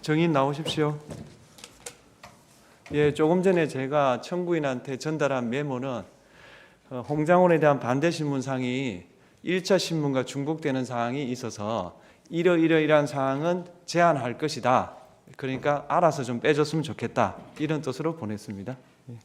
정인 나오십시오. 예, 조금 전에 제가 청구인한테 전달한 메모는 홍장원에 대한 반대 신문상이 1차 신문과 중복되는 사항이 있어서 이러이러이러한 사항은 제한할 것이다. 그러니까 알아서 좀 빼줬으면 좋겠다. 이런 뜻으로 보냈습니다. 예.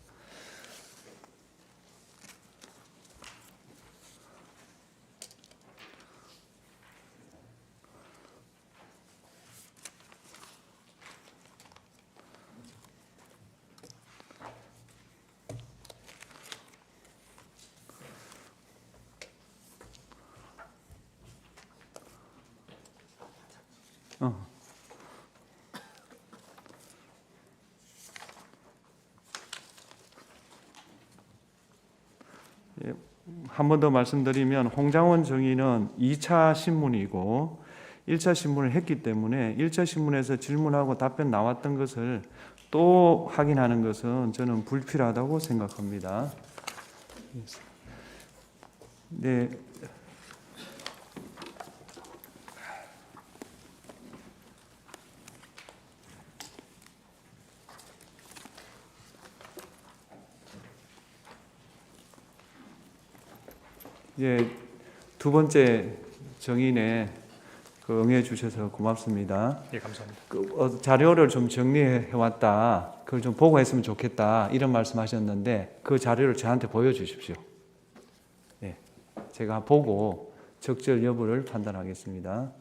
한 번 더 말씀드리면 홍장원 정의는 2차 신문이고 1차 신문을 했기 때문에 1차 신문에서 질문하고 답변 나왔던 것을 또 확인하는 것은 저는 불필요하다고 생각합니다. 네. 예, 두 번째 정인에 응해 주셔서 고맙습니다. 예, 감사합니다. 자료를 좀 정리해 왔다. 그걸 좀 보고했으면 좋겠다. 이런 말씀하셨는데 그 자료를 저한테 보여주십시오. 예, 제가 보고 적절 여부를 판단하겠습니다.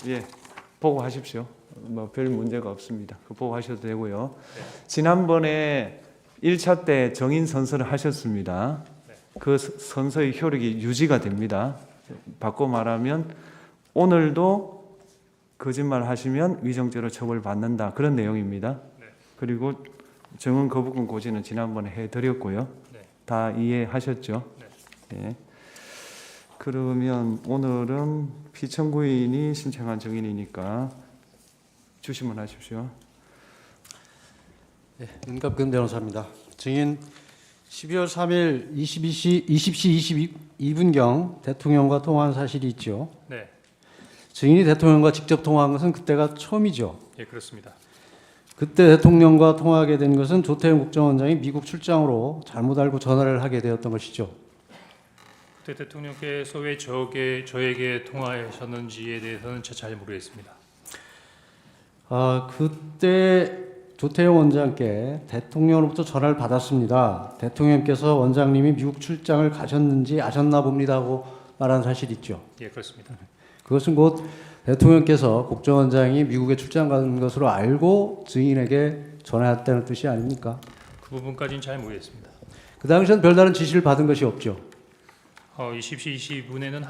예, 보고하십시오. 뭐 별 문제가 없습니다. 보고하셔도 되고요. 네. 지난번에 1차 때 정인 선서를 하셨습니다. 네. 그 선서의 효력이 유지가 됩니다. 바꿔 말하면 오늘도 거짓말 하시면 위정죄로 처벌받는다. 그런 내용입니다. 네. 그리고 정은 거부권 고지는 지난번에 해드렸고요. 네. 다 이해하셨죠? 네. 예. 그러면 오늘은 피청구인이 신청한 정인이니까 주시면 하십시오. 네, 윤갑근 변호사입니다. 증인 12월 3일 20시 22분경 대통령과 통화한 사실이 있죠. 네. 증인이 대통령과 직접 통화한 것은 그때가 처음이죠. 예, 그렇습니다. 그때 대통령과 통화하게 된 것은 조태용 국정원장이 미국 출장으로 잘못 알고 전화를 하게 되었던 것이죠. 그때 대통령께서 왜 저에게 통화하셨는지에 대해서는 잘 모르겠습니다. 그때 조태용 원장께 대통령으로부터 전화를 받았습니다. 대통령께서 원장님이 미국 출장을 가셨는지 아셨나 봅니다 하고 말한 사실이 있죠. 예, 그렇습니다. 그것은 곧 대통령께서 국정원장이 미국에 출장 간 것으로 알고 증인에게 전화했다는 뜻이 아닙니까? 그 부분까지는 잘 모르겠습니다. 그 당시엔 별다른 지시를 받은 것이 없죠. 20시 22분에는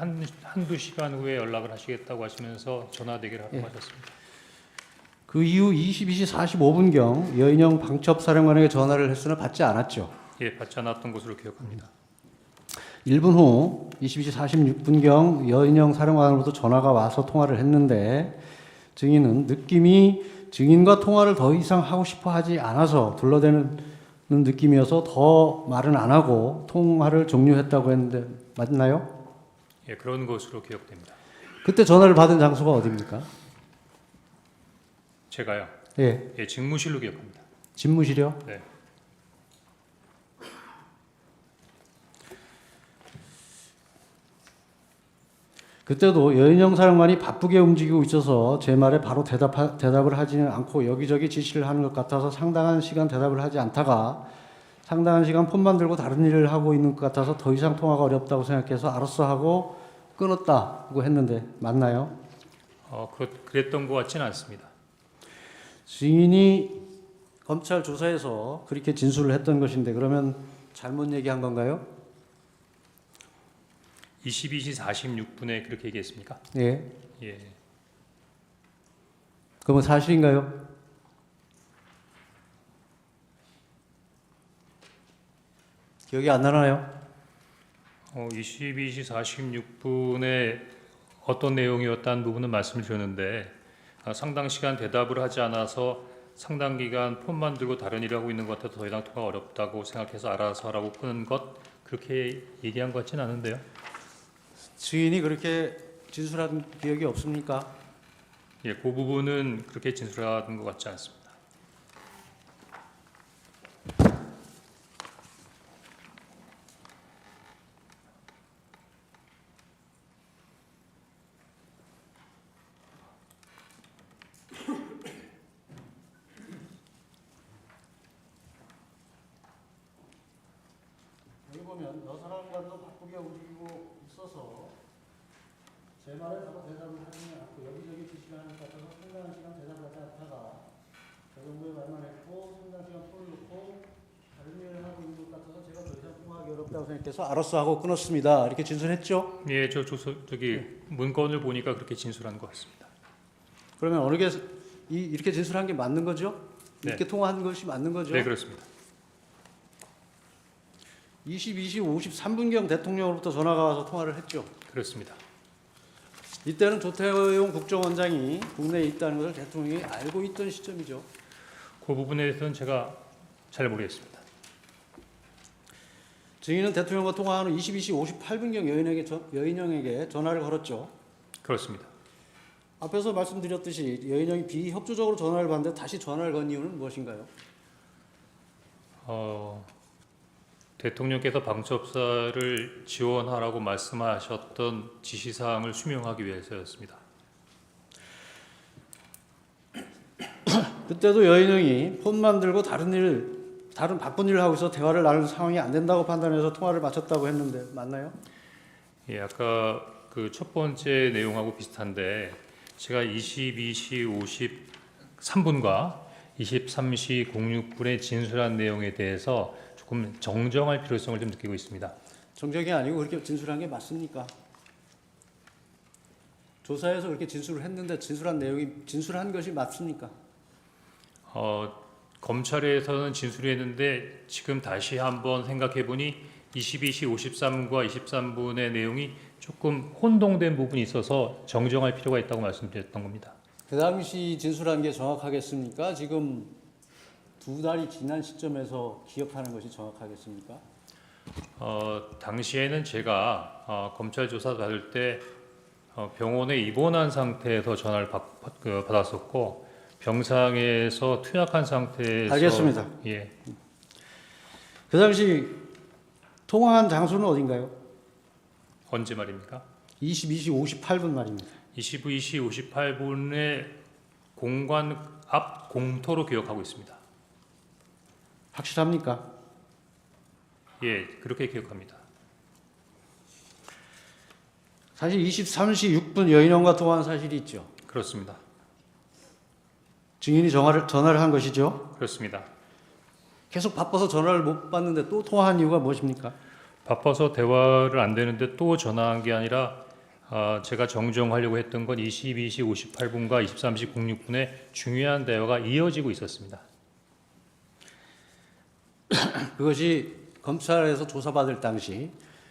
한두 시간 후에 연락을 하시겠다고 하시면서 전화 대기를 하고 하셨습니다. 그 이후 22시 45분경 여인영 방첩사령관에게 전화를 했으나 받지 않았죠. 예, 받지 않았던 것으로 기억합니다. 1분 후 22시 46분경 여인영 사령관으로부터 전화가 와서 통화를 했는데 증인은 느낌이 증인과 통화를 더 이상 하고 싶어 하지 않아서 둘러대는 느낌이어서 더 말은 안 하고 통화를 종료했다고 했는데 맞나요? 예, 그런 것으로 기억됩니다. 그때 전화를 받은 장소가 어디입니까? 제가요. 예, 예, 직무실로 기억합니다. 집무실이요? 네. 그때도 여인영 사령관이 바쁘게 움직이고 있어서 제 말에 바로 대답을 하지는 않고 여기저기 지시를 하는 것 같아서 상당한 시간 대답을 하지 않다가 상당한 시간 폰만 들고 다른 일을 하고 있는 것 같아서 더 이상 통화가 어렵다고 생각해서 알았어 하고 끊었다고 했는데 맞나요? 그랬던 것 같지는 않습니다. 증인이 검찰 조사에서 그렇게 진술을 했던 것인데 그러면 잘못 얘기한 건가요? 22시 46분에 그렇게 얘기했습니까? 예. 예. 그러면 사실인가요? 기억이 안 나나요? 22시 46분에 어떤 내용이었다는 부분은 말씀을 드렸는데 상당 시간 대답을 하지 않아서 상당 기간 폰만 들고 다른 일을 하고 있는 것 같아서 더 이상 통화가 어렵다고 생각해서 알아서 하라고 끄는 것, 그렇게 얘기한 것 같지는 않은데요. 증인이 그렇게 진술한 기억이 없습니까? 예, 그 부분은 그렇게 진술한 것 같지 않습니다. 여기 보면 여사람과도 바쁘게 움직이고 있어서 제 말에 바로 대답을 하지 않고 여기저기 지시를 하는 것 같아서 상당한 시간 대답을 하지 않다가 저 정도의 말만 했고 상당한 시간 폰을 놓고 다른 일을 하고 있는 것 같아서 제가 더 이상 통화하기 어렵다고 생각해서 알았어 하고 끊었습니다. 이렇게 진술했죠? 예, 저기 문건을 보니까 그렇게 진술한 것 같습니다. 그러면 어느 게 이렇게 진술한 게 맞는 거죠? 네. 이렇게 통화한 것이 맞는 거죠? 네, 그렇습니다. 22시 53분경 대통령으로부터 전화가 와서 통화를 했죠. 그렇습니다. 이때는 조태용 국정원장이 국내에 있다는 것을 대통령이 알고 있던 시점이죠. 그 부분에 대해서는 제가 잘 모르겠습니다. 증인은 대통령과 통화한 후 22시 58분경 여인영에게 전화를 걸었죠. 그렇습니다. 앞에서 말씀드렸듯이 여인영이 비협조적으로 전화를 받는데 다시 전화를 건 이유는 무엇인가요? 대통령께서 방첩사를 지원하라고 말씀하셨던 지시사항을 수명하기 위해서였습니다. 그때도 여인영이 폰만 들고 다른 바쁜 일을 하고 있어 대화를 나눌 상황이 안 된다고 판단해서 통화를 마쳤다고 했는데 맞나요? 예, 아까 그 첫 번째 내용하고 비슷한데 제가 22시 53분과 23시 06분에 진술한 내용에 대해서 조금 정정할 필요성을 좀 느끼고 있습니다. 정정이 아니고 그렇게 진술한 게 맞습니까? 조사에서 그렇게 진술을 했는데 진술한 것이 맞습니까? 검찰에서는 진술했는데 지금 다시 한번 생각해 보니 22시 53분과 23분의 내용이 조금 혼동된 부분이 있어서 정정할 필요가 있다고 말씀드렸던 겁니다. 그 당시 진술한 게 정확하겠습니까? 지금 두 달이 지난 시점에서 기억하는 것이 정확하겠습니까? 당시에는 제가 검찰 조사 받을 때 병원에 입원한 상태에서 전화를 받았었고 병상에서 투약한 상태에서 알겠습니다. 예, 그 당시 통화한 장소는 어딘가요? 언제 말입니까? 22시 58분 말입니다. 22시 58분에 공관 앞 공터로 기억하고 있습니다. 확실합니까? 예, 그렇게 기억합니다. 사실 23시 6분 여인원과 통화한 사실이 있죠. 그렇습니다. 증인이 전화를 한 것이죠. 그렇습니다. 계속 바빠서 전화를 못 받는데 또 통화한 이유가 무엇입니까? 바빠서 대화를 안 되는데 또 전화한 게 아니라 제가 정정하려고 했던 건 22시 58분과 23시 06분에 중요한 대화가 이어지고 있었습니다. 그것이 검찰에서 조사받을 당시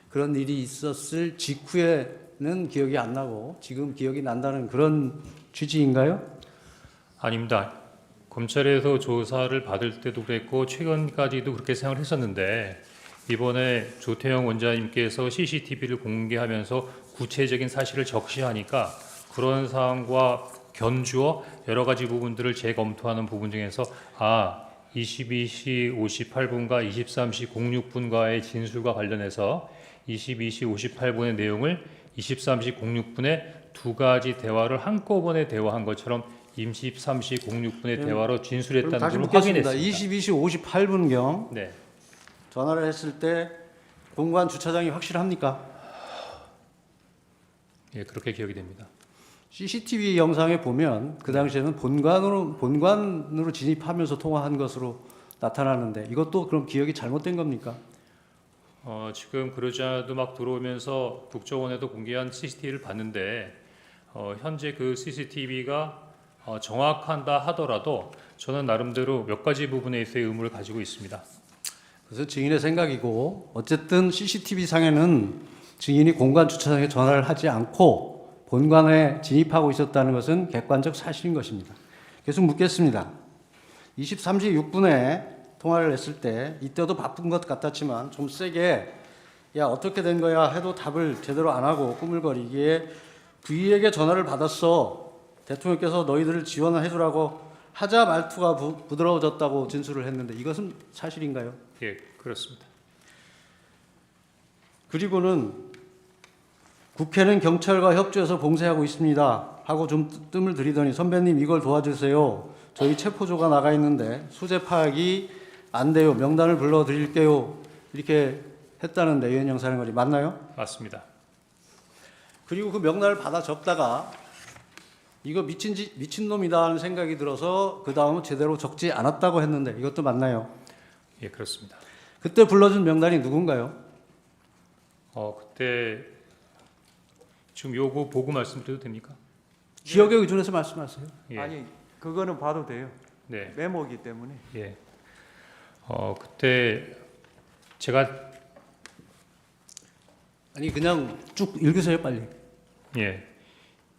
그런 일이 있었을 직후에는 기억이 안 나고 지금 기억이 난다는 그런 취지인가요? 아닙니다. 검찰에서 조사를 받을 때도 그랬고 최근까지도 그렇게 생각을 했었는데 이번에 조태영 원장님께서 CCTV를 공개하면서 구체적인 사실을 적시하니까 그런 사항과 견주어 여러 가지 부분들을 재검토하는 부분 중에서 22시 58분과 23시 06분과의 진술과 관련해서 22시 58분의 내용을 23시 06분에 두 가지 대화를 한꺼번에 대화한 것처럼 23시 06분의 대화로 진술했다는 다시 걸 묻겠습니다. 확인했습니다. 22시 58분경 네, 전화를 했을 때 공관 주차장이 확실합니까? 예, 그렇게 기억이 됩니다. CCTV 영상에 보면 그 당시에는 본관으로 진입하면서 통화한 것으로 나타나는데 이것도 그럼 기억이 잘못된 겁니까? 지금 그러지 않아도 막 들어오면서 국정원에도 공개한 CCTV를 봤는데 현재 그 CCTV가 정확한다 하더라도 저는 나름대로 몇 가지 부분에 있어의 의무를 가지고 있습니다. 그래서 증인의 생각이고 어쨌든 CCTV 상에는 증인이 공관 주차장에 전화를 하지 않고 본관에 진입하고 있었다는 것은 객관적 사실인 것입니다. 계속 묻겠습니다. 23시 6분에 통화를 했을 때 이때도 바쁜 것 같았지만 좀 세게 야 어떻게 된 거야 해도 답을 제대로 안 하고 꾸물거리기에 V에게 전화를 받았어. 대통령께서 너희들을 지원을 해주라고 하자 말투가 부드러워졌다고 진술을 했는데 이것은 사실인가요? 예, 그렇습니다. 그리고는 국회는 경찰과 협조해서 봉쇄하고 있습니다 하고 좀 뜸을 들이더니 선배님 이걸 도와주세요. 저희 체포조가 나가 있는데 수재 파악이 안 돼요. 명단을 불러드릴게요. 이렇게 했다는데 유현영 사령관이 맞나요? 맞습니다. 그리고 그 명단을 받아 적다가 이거 미친놈이다 하는 생각이 들어서 그 다음은 제대로 적지 않았다고 했는데 이것도 맞나요? 예, 그렇습니다. 그때 불러준 명단이 누군가요? 그때 지금 요거 보고 말씀드려도 됩니까? 기억에 의존해서 말씀하세요. 예. 아니 그거는 봐도 돼요. 네. 메모기 때문에. 예. 그때 제가 아니 그냥 쭉 읽으세요 빨리. 예.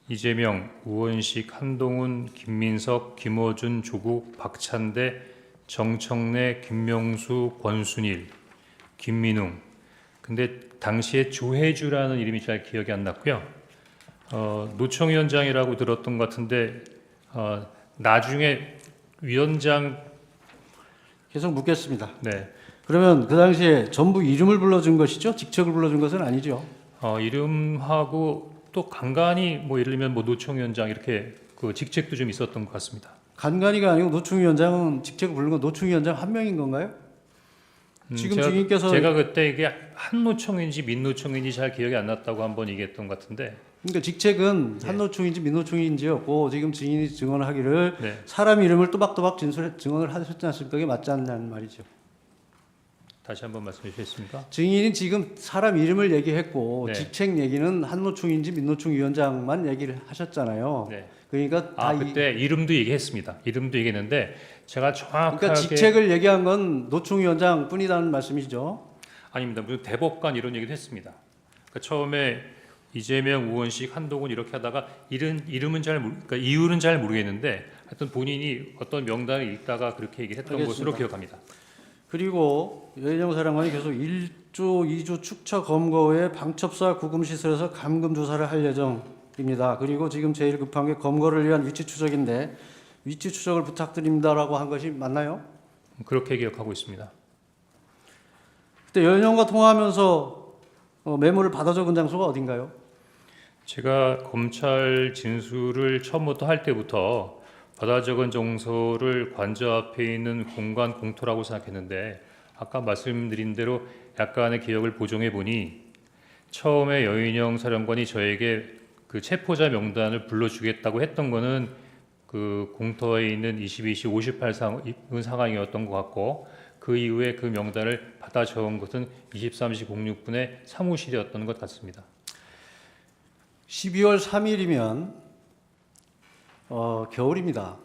이재명, 우원식, 한동훈, 김민석, 김어준, 조국, 박찬대, 정청래, 김명수, 권순일, 김민웅. 근데 당시에 조혜주라는 이름이 잘 기억이 안 났고요. 노총위원장이라고 들었던 것 같은데 나중에 위원장. 계속 묻겠습니다. 네. 그러면 그 당시에 전부 이름을 불러준 것이죠? 직책을 불러준 것은 아니죠? 이름하고 또 간간히 뭐 예를 들면 뭐 노총위원장 이렇게 그 직책도 좀 있었던 것 같습니다. 간간이가 아니고 노총위원장은 직책을 부르는 건 노총위원장 한 명인 건가요? 지금 증인께서 제가 그때 이게 한노총인지 민노총인지 잘 기억이 안 났다고 한번 얘기했던 것 같은데. 그러니까 직책은 예. 한노총인지 민노총인지였고 지금 증인이 증언하기를 네. 사람 이름을 또박또박 증언을 하셨지 않습니까? 그게 맞지 않냐는 말이죠. 다시 한번 말씀해 주시겠습니까? 증인이 지금 사람 이름을 얘기했고 네. 직책 얘기는 한노총인지 민노총 위원장만 얘기를 하셨잖아요. 네. 그러니까 다 그때 이름도 얘기했습니다. 이름도 얘기했는데 제가 정확하게 그러니까 직책을 얘기한 건 노총 위원장 뿐이라는 말씀이죠. 아닙니다. 무슨 대법관 이런 얘기도 했습니다. 그러니까 처음에 이재명, 우원식, 한동훈 이렇게 하다가 이름은 그러니까 이유는 잘 모르겠는데 하여튼 본인이 어떤 명단을 읽다가 그렇게 얘기를 했던 알겠습니다. 것으로 기억합니다. 그리고 유현영 사령관이 계속 1조, 2조 축처 검거 후에 방첩사 구금시설에서 감금 조사를 할 예정입니다. 그리고 지금 제일 급한 게 검거를 위한 위치 추적인데 위치 추적을 부탁드립니다라고 한 것이 맞나요? 그렇게 기억하고 있습니다. 그때 유현영과 통화하면서 메모를 받아 적은 장소가 어딘가요? 제가 검찰 진술을 처음부터 할 때부터 받아 적은 정서를 관저 앞에 있는 공간 공터라고 생각했는데 아까 말씀드린 대로 약간의 기억을 보정해 보니 처음에 여인영 사령관이 저에게 그 체포자 명단을 불러주겠다고 했던 거는 그 공터에 있는 22시 58 상황이었던 것 같고 그 이후에 그 명단을 받아 적은 것은 23시 06분에 사무실이었던 것 같습니다. 12월 3일이면 겨울입니다.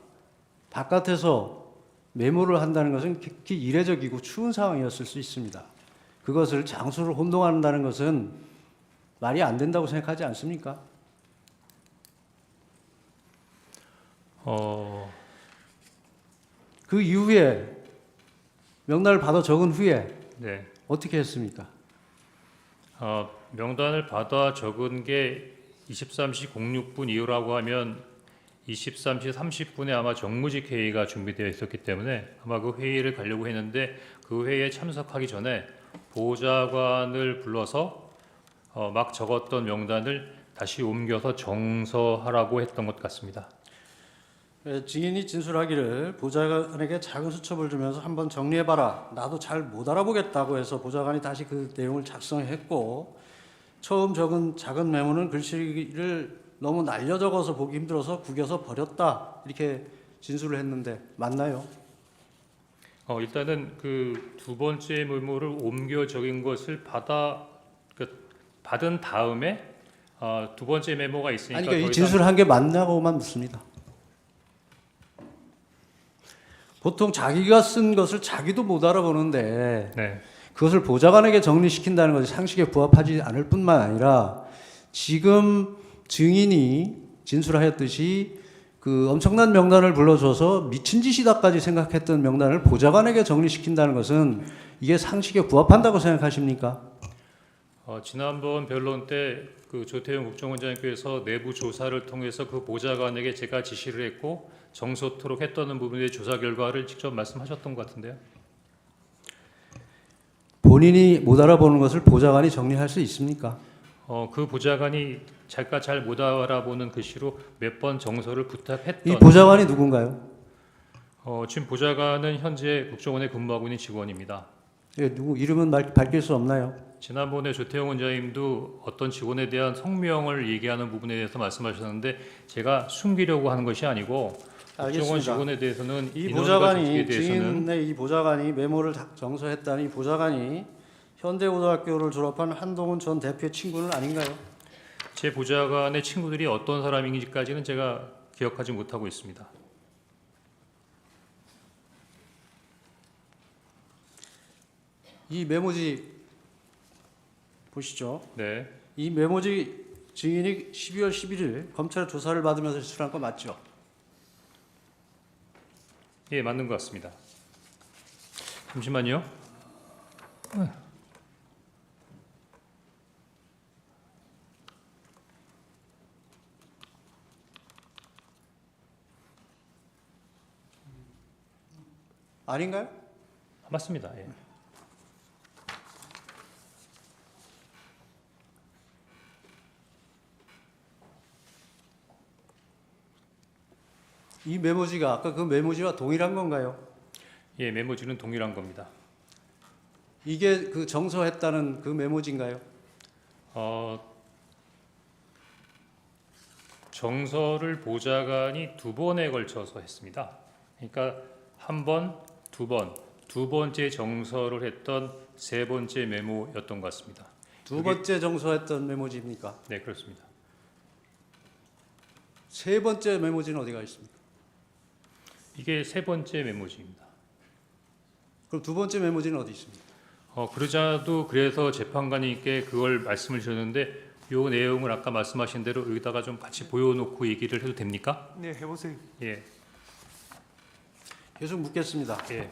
바깥에서 메모를 한다는 것은 극히 이례적이고 추운 상황이었을 수 있습니다. 그것을 장소를 혼동한다는 것은 말이 안 된다고 생각하지 않습니까? 그 이후에 명단을 받아 적은 후에 네. 어떻게 했습니까? 명단을 받아 적은 게 23시 06분 이후라고 하면 23시 30분에 아마 정무직 회의가 준비되어 있었기 때문에 아마 그 회의를 가려고 했는데 그 회의에 참석하기 전에 보좌관을 불러서 막 적었던 명단을 다시 옮겨서 정서하라고 했던 것 같습니다. 증인이 진술하기를 보좌관에게 작은 수첩을 주면서 한번 정리해봐라. 나도 잘 못 알아보겠다고 해서 보좌관이 다시 그 내용을 작성했고 처음 적은 작은 메모는 글씨를 너무 날려 적어서 보기 힘들어서 구겨서 버렸다. 이렇게 진술을 했는데 맞나요? 일단은 그 두 번째 메모를 옮겨 적인 것을 받은 다음에 두 번째 메모가 있으니까 아니 그러니까 더 이 이상 진술한 게 맞냐고만 묻습니다. 보통 자기가 쓴 것을 자기도 못 알아보는데 네. 그것을 보좌관에게 정리시킨다는 것이 상식에 부합하지 않을 뿐만 아니라 지금 증인이 진술하였듯이 그 엄청난 명단을 불러줘서 미친 짓이다까지 생각했던 명단을 보좌관에게 정리시킨다는 것은 이게 상식에 부합한다고 생각하십니까? 지난번 변론 때 그 조태용 국정원장님께서 내부 조사를 통해서 그 보좌관에게 제가 지시를 했고 정소토록 했다는 부분의 조사 결과를 직접 말씀하셨던 것 같은데요. 본인이 못 알아보는 것을 보좌관이 정리할 수 있습니까? 그 보좌관이 제가 잘 못 알아보는 글씨로 몇 번 정서를 부탁했던. 이 보좌관이 누군가요? 지금 보좌관은 현재 국정원에 근무하고 있는 직원입니다. 예, 누구 이름은 밝힐 수 없나요? 지난번에 조태용 원장님도 어떤 직원에 대한 성명을 얘기하는 부분에 대해서 말씀하셨는데 제가 숨기려고 하는 것이 아니고 국정원 알겠습니다. 직원에 대해서는 이 인원과 보좌관이 조직에 대해서는 증인의 이 보좌관이 메모를 정서했다는 이 보좌관이 현대고등학교를 졸업한 한동훈 전 대표의 친구는 아닌가요? 제 보좌관의 친구들이 어떤 사람인지까지는 제가 기억하지 못하고 있습니다. 이 메모지 보시죠. 네, 이 메모지 증인이 12월 11일 검찰 조사를 받으면서 제출한 거 맞죠? 예, 맞는 것 같습니다. 잠시만요. 아닌가요? 맞습니다. 예. 이 메모지가 아까 그 메모지와 동일한 건가요? 예, 메모지는 동일한 겁니다. 이게 그 정서했다는 그 메모지인가요? 정서를 보좌관이 두 번에 걸쳐서 했습니다. 그러니까 한 번, 두 번, 두 번째 정서를 했던 세 번째 메모였던 것 같습니다. 두 번째 정서했던 메모지입니까? 네, 그렇습니다. 세 번째 메모지는 어디가 있습니까? 이게 세 번째 메모지입니다. 그럼 두 번째 메모지는 어디 있습니까? 그러자도 그래서 재판관님께 그걸 말씀을 주셨는데 요 내용을 아까 말씀하신 대로 여기다가 좀 같이 보여놓고 얘기를 해도 됩니까? 네, 해보세요. 예, 계속 묻겠습니다. 예.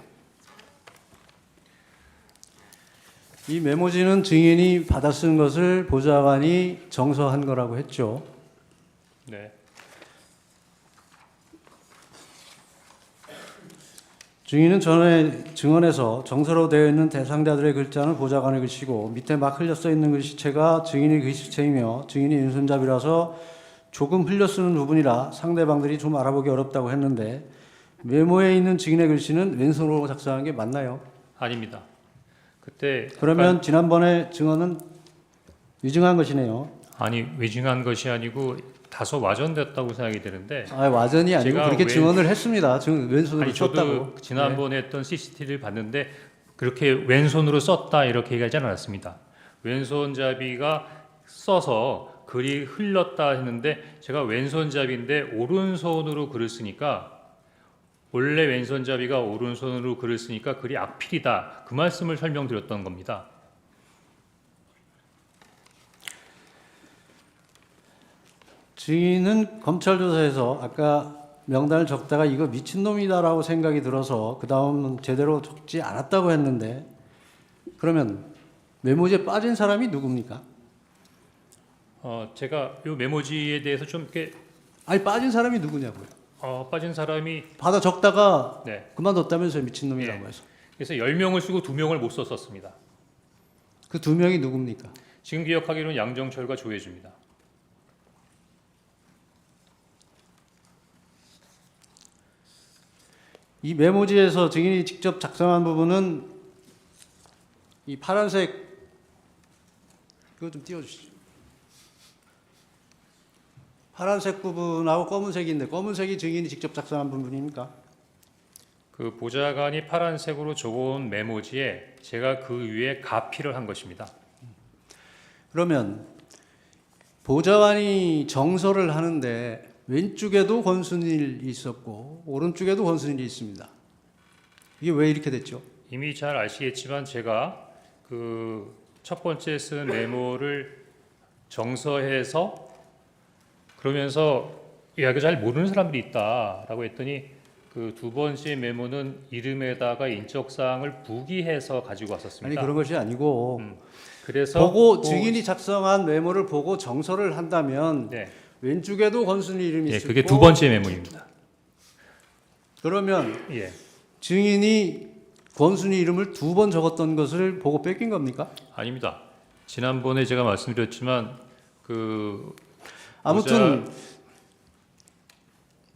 이 메모지는 증인이 받아 쓴 것을 보좌관이 정서한 거라고 했죠. 네. 증인은 전에 증언에서 정서로 되어 있는 대상자들의 글자는 보좌관의 글씨고 밑에 막 흘려 써 있는 글씨체가 증인의 글씨체이며 증인이 왼손잡이라서 조금 흘려 쓰는 부분이라 상대방들이 좀 알아보기 어렵다고 했는데 메모에 있는 증인의 글씨는 왼손으로 작성한 게 맞나요? 아닙니다. 그때 그러면 지난번에 증언은 위증한 것이네요. 아니 외증한 것이 아니고 다소 와전됐다고 생각이 되는데 와전이 아니고 제가 그렇게 증언을 했습니다. 왼손으로 아니 저도 썼다고. 지난번에 했던 CCTV를 봤는데 그렇게 왼손으로 썼다 이렇게 얘기하지 않았습니다. 왼손잡이가 써서 글이 흘렀다 했는데 제가 왼손잡이인데 오른손으로 글을 쓰니까 원래 왼손잡이가 오른손으로 글을 쓰니까 글이 악필이다 그 말씀을 설명드렸던 겁니다. 증인은 검찰 조사에서 아까 명단을 적다가 이거 미친놈이다라고 생각이 들어서 그 다음은 제대로 적지 않았다고 했는데 그러면 메모지에 빠진 사람이 누굽니까? 제가 이 메모지에 대해서 좀 이렇게 아니 빠진 사람이 누구냐고요. 빠진 사람이 받아 적다가 네. 그만뒀다면서요 미친놈이라고 해서. 그래서 10명을 쓰고 2명을 못 썼었습니다. 그 두 명이 누굽니까? 지금 기억하기로는 양정철과 조혜주입니다. 이 메모지에서 증인이 직접 작성한 부분은 이 파란색 이거 좀 띄워주시죠. 파란색 부분하고 검은색인데 검은색이 증인이 직접 작성한 부분입니까? 그 보좌관이 파란색으로 적어온 메모지에 제가 그 위에 가피를 한 것입니다. 그러면 보좌관이 정서를 하는데 왼쪽에도 권순일이 있었고 오른쪽에도 권순일이 있습니다. 이게 왜 이렇게 됐죠? 이미 잘 아시겠지만 제가 그 첫 번째 쓴 메모를 정서해서 그러면서 이거 잘 모르는 사람들이 있다라고 했더니 그 두 번째 메모는 이름에다가 인적 사항을 부기해서 가지고 아니 왔었습니다. 그런 것이 아니고 그래서 보고 그- 증인이 작성한 메모를 보고 정서를 한다면 네, 왼쪽에도 권순이 이름이 예, 있고 그게 두 번째 메모입니다. 그러면 예, 증인이 권순이 이름을 두 번 적었던 것을 보고 뺏긴 겁니까? 아닙니다. 지난번에 제가 말씀드렸지만 그 아무튼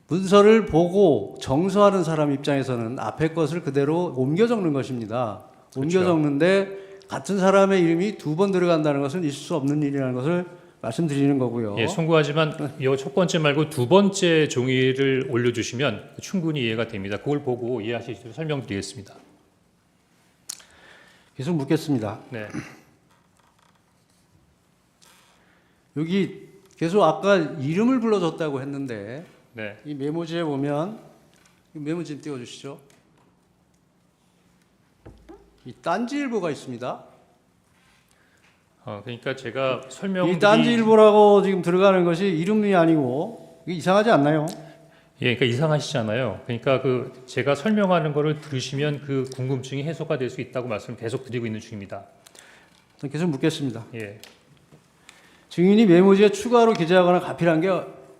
문서를 보고 정서하는 사람 입장에서는 앞에 것을 그대로 옮겨 적는 것입니다. 옮겨 그렇죠. 적는데 같은 사람의 이름이 두 번 들어간다는 것은 있을 수 없는 일이라는 것을 말씀드리는 거고요. 예, 송구하지만 이 첫 번째 말고 두 번째 종이를 올려주시면 충분히 이해가 됩니다. 그걸 보고 이해하실 수 있도록 설명드리겠습니다. 계속 묻겠습니다. 네, 여기 계속 아까 이름을 불러줬다고 했는데 네, 이 메모지에 보면 이 메모지 좀 띄워주시죠. 이 딴지일보가 있습니다. 그러니까 제가 이 설명드리 딴지일보라고 지금 들어가는 것이 이름이 아니고 이게 이상하지 않나요? 예, 그러니까 이상하시잖아요. 그러니까 그 제가 설명하는 거를 들으시면 그 궁금증이 해소가 될 수 있다고 말씀을 계속 드리고 있는 중입니다. 계속 묻겠습니다. 예, 증인이 메모지에 추가로 기재하거나 가필한 게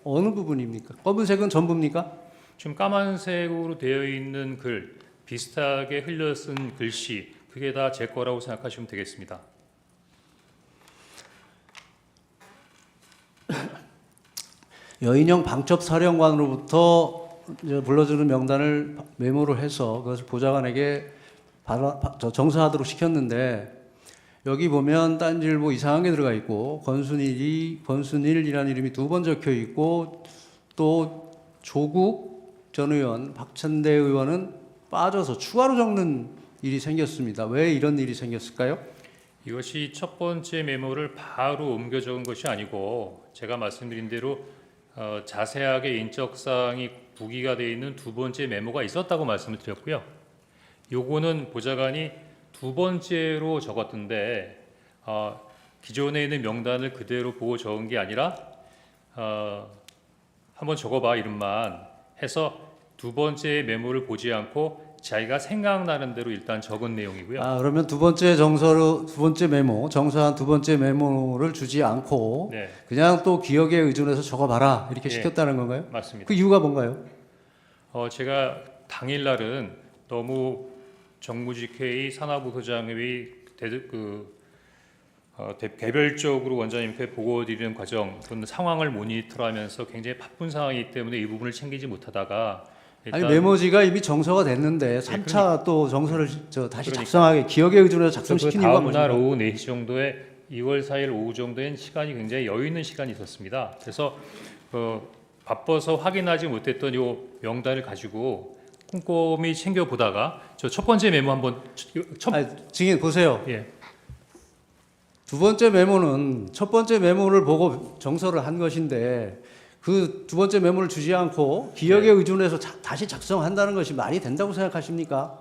어느 부분입니까? 검은색은 전부입니까? 지금 까만색으로 되어 있는 글 비슷하게 흘려 쓴 글씨 그게 다 제 거라고 생각하시면 되겠습니다. 여인형 방첩 사령관으로부터 이제 불러주는 명단을 메모를 해서 그것을 보좌관에게 정서하도록 시켰는데 여기 보면 딴지일보 이상한 게 들어가 있고 권순일이라는 이름이 두 번 적혀 있고 또 조국 전 의원, 박찬대 의원은 빠져서 추가로 적는 일이 생겼습니다. 왜 이런 일이 생겼을까요? 이것이 첫 번째 메모를 바로 옮겨 적은 것이 아니고 제가 말씀드린 대로 자세하게 인적 사항이 부기가 되어 있는 두 번째 메모가 있었다고 말씀을 드렸고요. 요거는 보좌관이 두 번째로 적었던데 기존에 있는 명단을 그대로 보고 적은 게 아니라 한번 적어봐 이름만 해서 두 번째 메모를 보지 않고 자기가 생각나는 대로 일단 적은 내용이고요. 그러면 두 번째 정서로 두 번째 메모, 정서한 두 번째 메모를 주지 않고 네, 그냥 또 기억에 의존해서 적어봐라 이렇게 예. 시켰다는 건가요? 맞습니다. 그 이유가 뭔가요? 제가 당일날은 너무 정무직회의, 산하부소장회의 개별적으로 원장님께 보고드리는 과정, 그런 상황을 모니터하면서 굉장히 바쁜 상황이기 때문에 이 부분을 챙기지 못하다가 아니 메모지가 이미 정서가 됐는데 3차 또 정서를 다시 작성하게 기억에 의존해서 작성시킨 이유가 다음 날 뭐죠? 오후 4시 정도에 2월 4일 오후 정도엔 시간이 굉장히 여유 있는 시간이 있었습니다. 그래서 바빠서 확인하지 못했던 이 명단을 가지고 꼼꼼히 챙겨보다가 저 첫 번째 메모 한번 증인 보세요. 예, 두 번째 메모는 첫 번째 메모를 보고 정서를 한 것인데 그 두 번째 메모를 주지 않고 기억에 의존해서 다시 작성한다는 것이 말이 된다고 생각하십니까?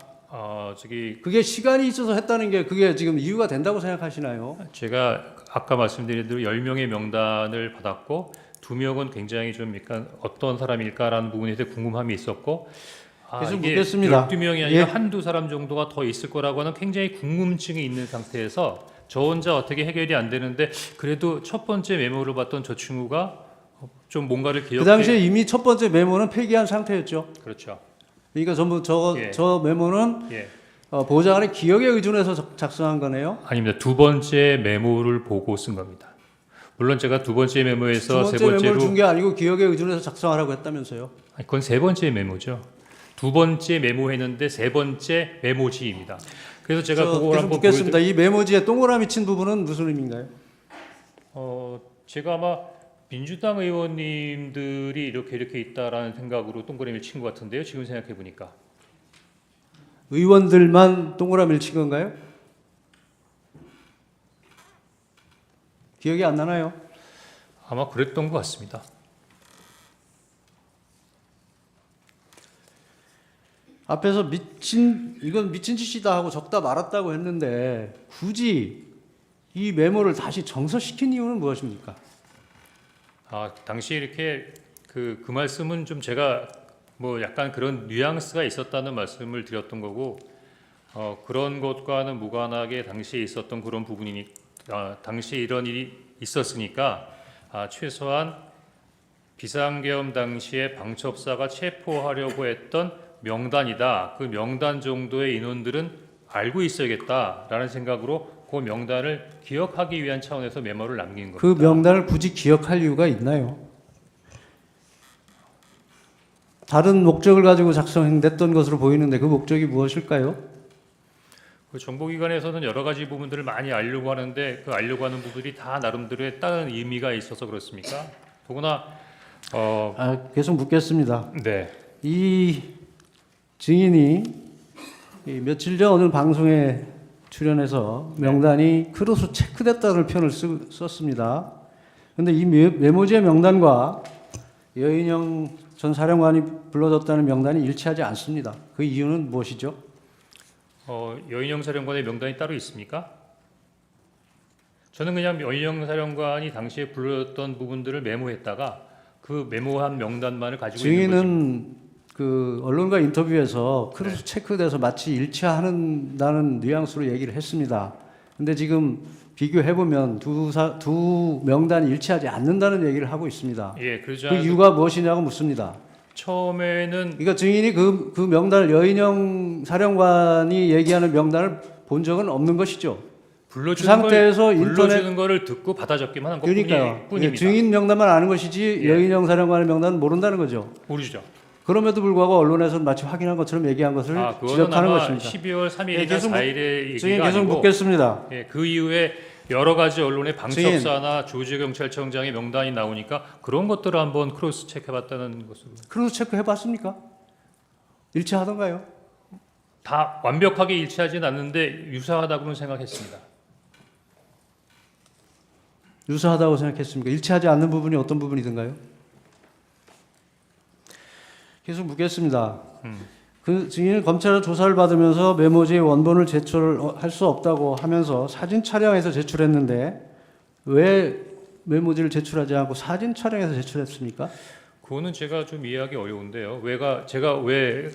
그게 시간이 있어서 했다는 게 그게 지금 이유가 된다고 생각하시나요? 제가 아까 말씀드린 대로 10명의 명단을 받았고 2명은 굉장히 좀 약간 어떤 사람일까라는 부분에 대해 궁금함이 있었고 계속 이게 묻겠습니다. 12명이 아니라 예. 한두 사람 정도가 더 있을 거라고 하는 굉장히 궁금증이 있는 상태에서 저 혼자 어떻게 해결이 안 되는데 그래도 첫 번째 메모를 봤던 저 친구가 좀 뭔가를 기억해. 그 당시에 이미 첫 번째 메모는 폐기한 상태였죠. 그렇죠. 그러니까 전부 예. 저 메모는 예. 보좌관의 기억에 의존해서 작성한 거네요. 아닙니다. 두 번째 메모를 보고 쓴 겁니다. 물론 제가 두 번째 메모에서 두 세 번째 번째로 메모를 준 게 아니고 기억에 의존해서 작성하라고 했다면서요. 그건 세 번째 메모죠. 두 번째 메모했는데 세 번째 메모지입니다. 그래서 제가 그걸 계속 한번 묻겠습니다. 이 메모지에 동그라미 친 부분은 무슨 의미인가요? 제가 아마 민주당 의원님들이 이렇게 있다라는 생각으로 동그라미를 친 것 같은데요. 지금 생각해 보니까 의원들만 동그라미를 친 건가요? 기억이 안 나나요? 아마 그랬던 것 같습니다. 앞에서 이건 미친 짓이다 하고 적다 말았다고 했는데 굳이 이 메모를 다시 정서시킨 이유는 무엇입니까? 당시 이렇게 그 말씀은 좀 제가 뭐 약간 그런 뉘앙스가 있었다는 말씀을 드렸던 거고, 그런 것과는 무관하게 당시에 있었던 그런 부분이니, 당시 이런 일이 있었으니까 최소한 비상계엄 당시에 방첩사가 체포하려고 했던 명단이다. 그 명단 정도의 인원들은 알고 있어야겠다라는 생각으로 그 명단을 기억하기 위한 차원에서 메모를 남긴 겁니다. 그 명단을 굳이 기억할 이유가 있나요? 다른 목적을 가지고 작성됐던 것으로 보이는데 그 목적이 무엇일까요? 그 정보기관에서는 여러 가지 부분들을 많이 알려고 하는데 그 알려고 하는 부분들이 다 나름대로의 다른 의미가 있어서 그렇습니까? 더구나 계속 묻겠습니다. 네. 이 증인이 며칠 전 어느 방송에 출연해서 명단이 크로스 체크됐다는 표현을 썼습니다. 그런데 이 메모지의 명단과 여인영 전 사령관이 불러줬다는 명단이 일치하지 않습니다. 그 이유는 무엇이죠? 여인영 사령관의 명단이 따로 있습니까? 저는 그냥 여인영 사령관이 당시에 불렀던 부분들을 메모했다가 그 메모한 명단만을 가지고 있는 거지. 증인은 그 언론과 인터뷰에서 크로스 체크돼서 마치 일치한다는 뉘앙스로 얘기를 했습니다. 근데 지금 비교해 보면 두 명단이 일치하지 않는다는 얘기를 하고 있습니다. 예, 그러지 그 않아도 이유가 무엇이냐고 묻습니다. 처음에는 그러니까 증인이 그 명단을 여인영 사령관이 얘기하는 명단을 본 적은 없는 것이죠. 그 상태에서 불러주는 거를 듣고 받아 적기만 한 그러니까요. 것뿐입니다. 증인 명단만 아는 것이지 예. 여인영 사령관의 명단은 모른다는 거죠. 모르죠. 그럼에도 불구하고 언론에서는 마치 확인한 것처럼 얘기한 것을 그거는 지적하는 아마 것입니다. 12월 3일이나 계속 4일의 증인 얘기가 계속 아니고 묻겠습니다. 예, 그 이후에 여러 가지 언론의 방첩사나 조지 경찰청장의 명단이 나오니까 그런 것들을 한번 크로스 체크해봤다는 것으로. 크로스 체크 해봤습니까? 일치하던가요? 다 완벽하게 일치하지는 않는데 유사하다고는 생각했습니다. 유사하다고 생각했습니까? 일치하지 않는 부분이 어떤 부분이든가요? 계속 묻겠습니다. 그 증인은 검찰의 조사를 받으면서 메모지의 원본을 제출할 수 없다고 하면서 사진 촬영해서 제출했는데 왜 메모지를 제출하지 않고 사진 촬영해서 제출했습니까? 그거는 제가 좀 이해하기 어려운데요. 제가 왜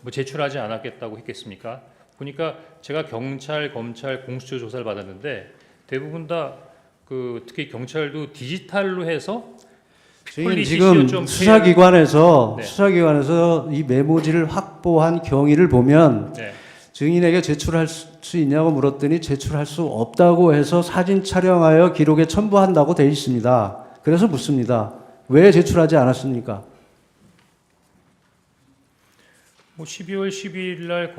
제출하지 않았겠다고 했겠습니까? 보니까 제가 경찰, 검찰 공수처 조사를 받았는데 대부분 다 특히 경찰도 디지털로 해서 증인 지금 좀 수사기관에서 네. 수사기관에서 이 메모지를 확보한 경위를 보면 네. 증인에게 제출할 수 있냐고 물었더니 제출할 수 없다고 해서 사진 촬영하여 기록에 첨부한다고 되어 있습니다. 그래서 묻습니다. 왜 제출하지 않았습니까? 12월 12일 날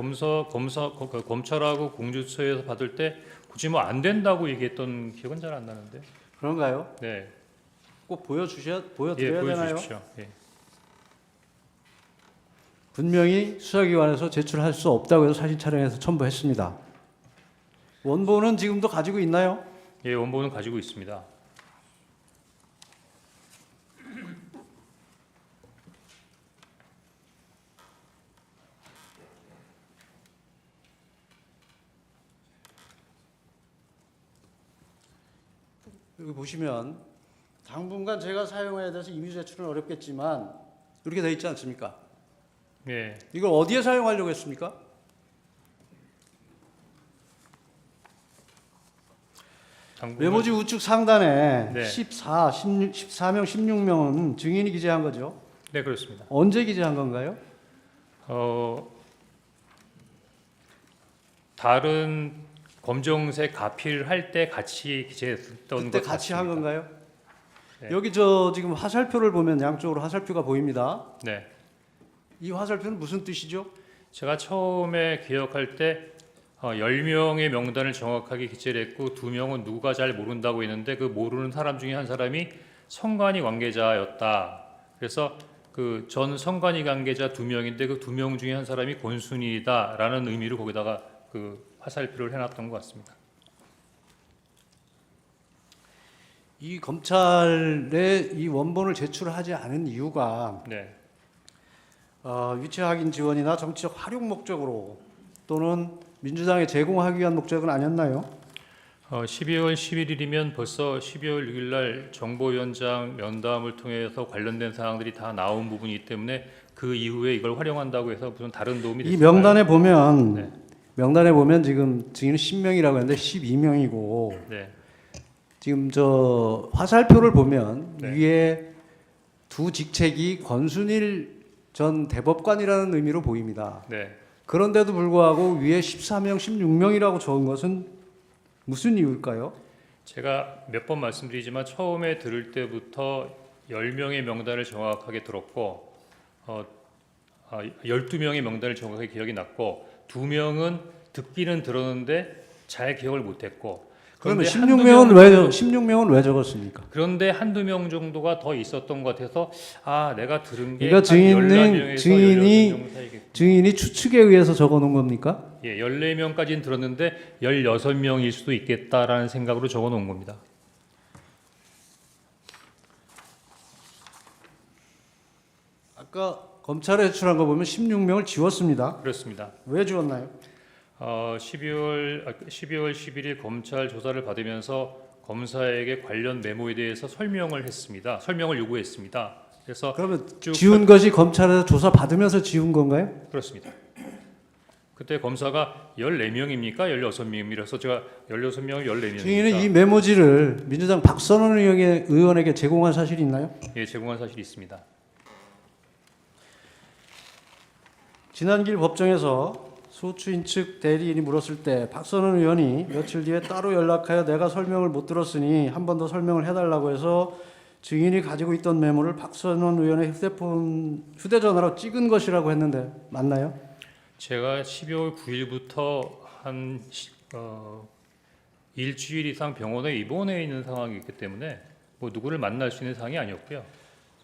검찰하고 공수처에서 받을 때 굳이 안 된다고 얘기했던 기억은 잘 안 나는데. 그런가요? 네. 꼭 보여드려야 예, 되나요? 보여주십시오. 예. 분명히 수사기관에서 제출할 수 없다고 해서 사진 촬영해서 첨부했습니다. 원본은 지금도 가지고 있나요? 예, 원본은 가지고 있습니다. 여기 보시면 당분간 제가 사용해야 돼서 임의 제출은 어렵겠지만 이렇게 돼 있지 않습니까? 예. 이걸 어디에 사용하려고 했습니까? 메모지 우측 상단에 네. 14명, 16명은 증인이 기재한 거죠. 네, 그렇습니다. 언제 기재한 건가요? 다른 검정색 가필 할 때 같이 기재했던 그때 것 같이 같습니다. 한 건가요? 네. 여기 지금 화살표를 보면 양쪽으로 화살표가 보입니다. 네. 이 화살표는 무슨 뜻이죠? 제가 처음에 기억할 때 10명의 명단을 정확하게 기재를 했고 2명은 누가 잘 모른다고 했는데 그 모르는 사람 중에 한 사람이 선관위 관계자였다. 그래서 그 전 선관위 관계자 2명인데 그 2명 중에 한 사람이 권순이다라는 의미로 거기다가 그 화살표를 해놨던 것 같습니다. 이 검찰에 이 원본을 제출하지 않은 이유가 네. 위치 확인 지원이나 정치적 활용 목적으로 또는 민주당에 제공하기 위한 목적은 아니었나요? 12월 11일이면 벌써 12월 6일 날 정보위원장 면담을 통해서 관련된 사항들이 다 나온 부분이기 때문에 그 이후에 이걸 활용한다고 해서 무슨 다른 도움이 이 됐을까요? 명단에 보면 네. 명단에 보면 지금 증인은 10명이라고 했는데 12명이고 네. 지금 저 화살표를 보면 네. 위에 두 직책이 권순일 전 대법관이라는 의미로 보입니다. 네. 그런데도 불구하고 위에 14명, 16명이라고 적은 것은 무슨 이유일까요? 제가 몇 번 말씀드리지만 처음에 들을 때부터 10명의 명단을 정확하게 들었고 12명의 명단을 정확하게 기억이 났고 2명은 듣기는 들었는데 잘 기억을 못했고 그러면 한두 16명은 왜 적었습니까? 그런데 한두 명 정도가 더 있었던 것 같아서 내가 들은 게 그러니까 증인이 추측에 의해서 적어놓은 겁니까? 예, 14명까지는 들었는데 16명일 수도 있겠다라는 생각으로 적어 놓은 겁니다. 아까 검찰에 제출한 거 보면 16명을 지웠습니다. 그렇습니다. 왜 지웠나요? 12월 11일 검찰 조사를 받으면서 검사에게 관련 메모에 대해서 설명을 했습니다. 설명을 요구했습니다. 그래서 그러면 쭉 지운 것이 검찰에서 조사 받으면서 지운 건가요? 그렇습니다. 그때 검사가 14명입니까? 16명이라서 제가 16명을 14명입니다. 증인은 이 메모지를 민주당 박선원 의원에게 제공한 사실이 있나요? 예, 제공한 사실이 있습니다. 지난길 법정에서 소추인 측 대리인이 물었을 때 박선원 의원이 며칠 뒤에 따로 연락하여 내가 설명을 못 들었으니 한 번 더 설명을 해달라고 해서 증인이 가지고 있던 메모를 박선원 의원의 휴대전화로 찍은 것이라고 했는데 맞나요? 제가 12월 9일부터 한 일주일 이상 병원에 입원해 있는 상황이기 때문에 뭐 누구를 만날 수 있는 상황이 아니었고요.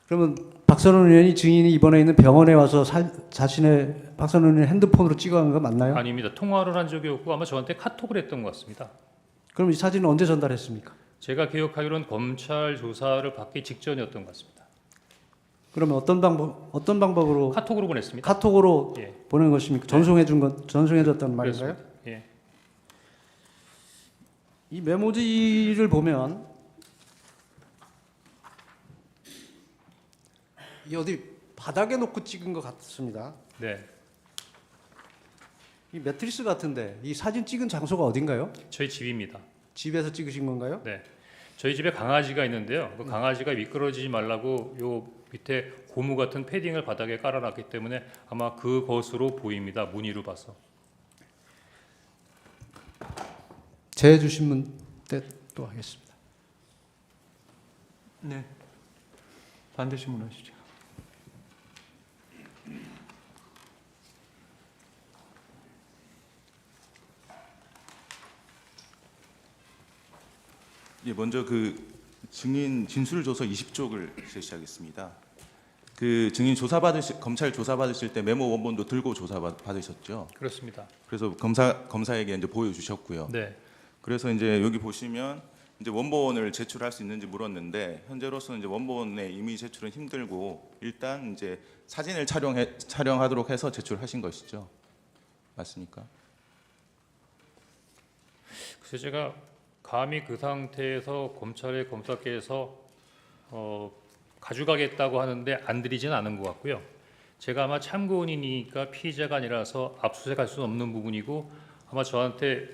그러면 박선원 의원이 증인이 입원해 있는 병원에 와서 자신의 박선원 의원 핸드폰으로 찍어간 거 맞나요? 아닙니다. 통화를 한 적이 없고 아마 저한테 카톡을 했던 것 같습니다. 그럼 이 사진은 언제 전달했습니까? 제가 기억하기로는 검찰 조사를 받기 직전이었던 것 같습니다. 그러면 어떤 방법으로 카톡으로 보냈습니다. 카톡으로 예. 보낸 것입니까? 전송해줬단 말인가요? 그렇습니다. 예. 이 메모지를 보면 이 어디 바닥에 놓고 찍은 것 같습니다. 네. 이 매트리스 같은데 이 사진 찍은 장소가 어딘가요? 저희 집입니다. 집에서 찍으신 건가요? 네. 저희 집에 강아지가 있는데요. 그 강아지가 미끄러지지 말라고 요 밑에 고무 같은 패딩을 바닥에 깔아놨기 때문에 아마 그것으로 보입니다. 무늬로 봐서. 재 주신 분 때 또 하겠습니다. 네. 반대 신문하시죠. 예, 먼저 그 증인 진술조서 20쪽을 제시하겠습니다. 그 증인 검찰 조사 받으실 때 메모 원본도 들고 조사 받으셨죠? 그렇습니다. 그래서 검사에게 이제 보여주셨고요. 네. 그래서 이제 여기 보시면 이제 원본을 제출할 수 있는지 물었는데 현재로서는 이제 원본의 이미 제출은 힘들고 일단 이제 사진을 촬영하도록 해서 제출하신 것이죠. 맞습니까? 그래서 제가 감히 그 상태에서 검찰의 검사께서 가져가겠다고 하는데 안 드리지는 않은 것 같고요. 제가 아마 참고인이니까 피의자가 아니라서 압수수색할 수는 없는 부분이고 아마 저한테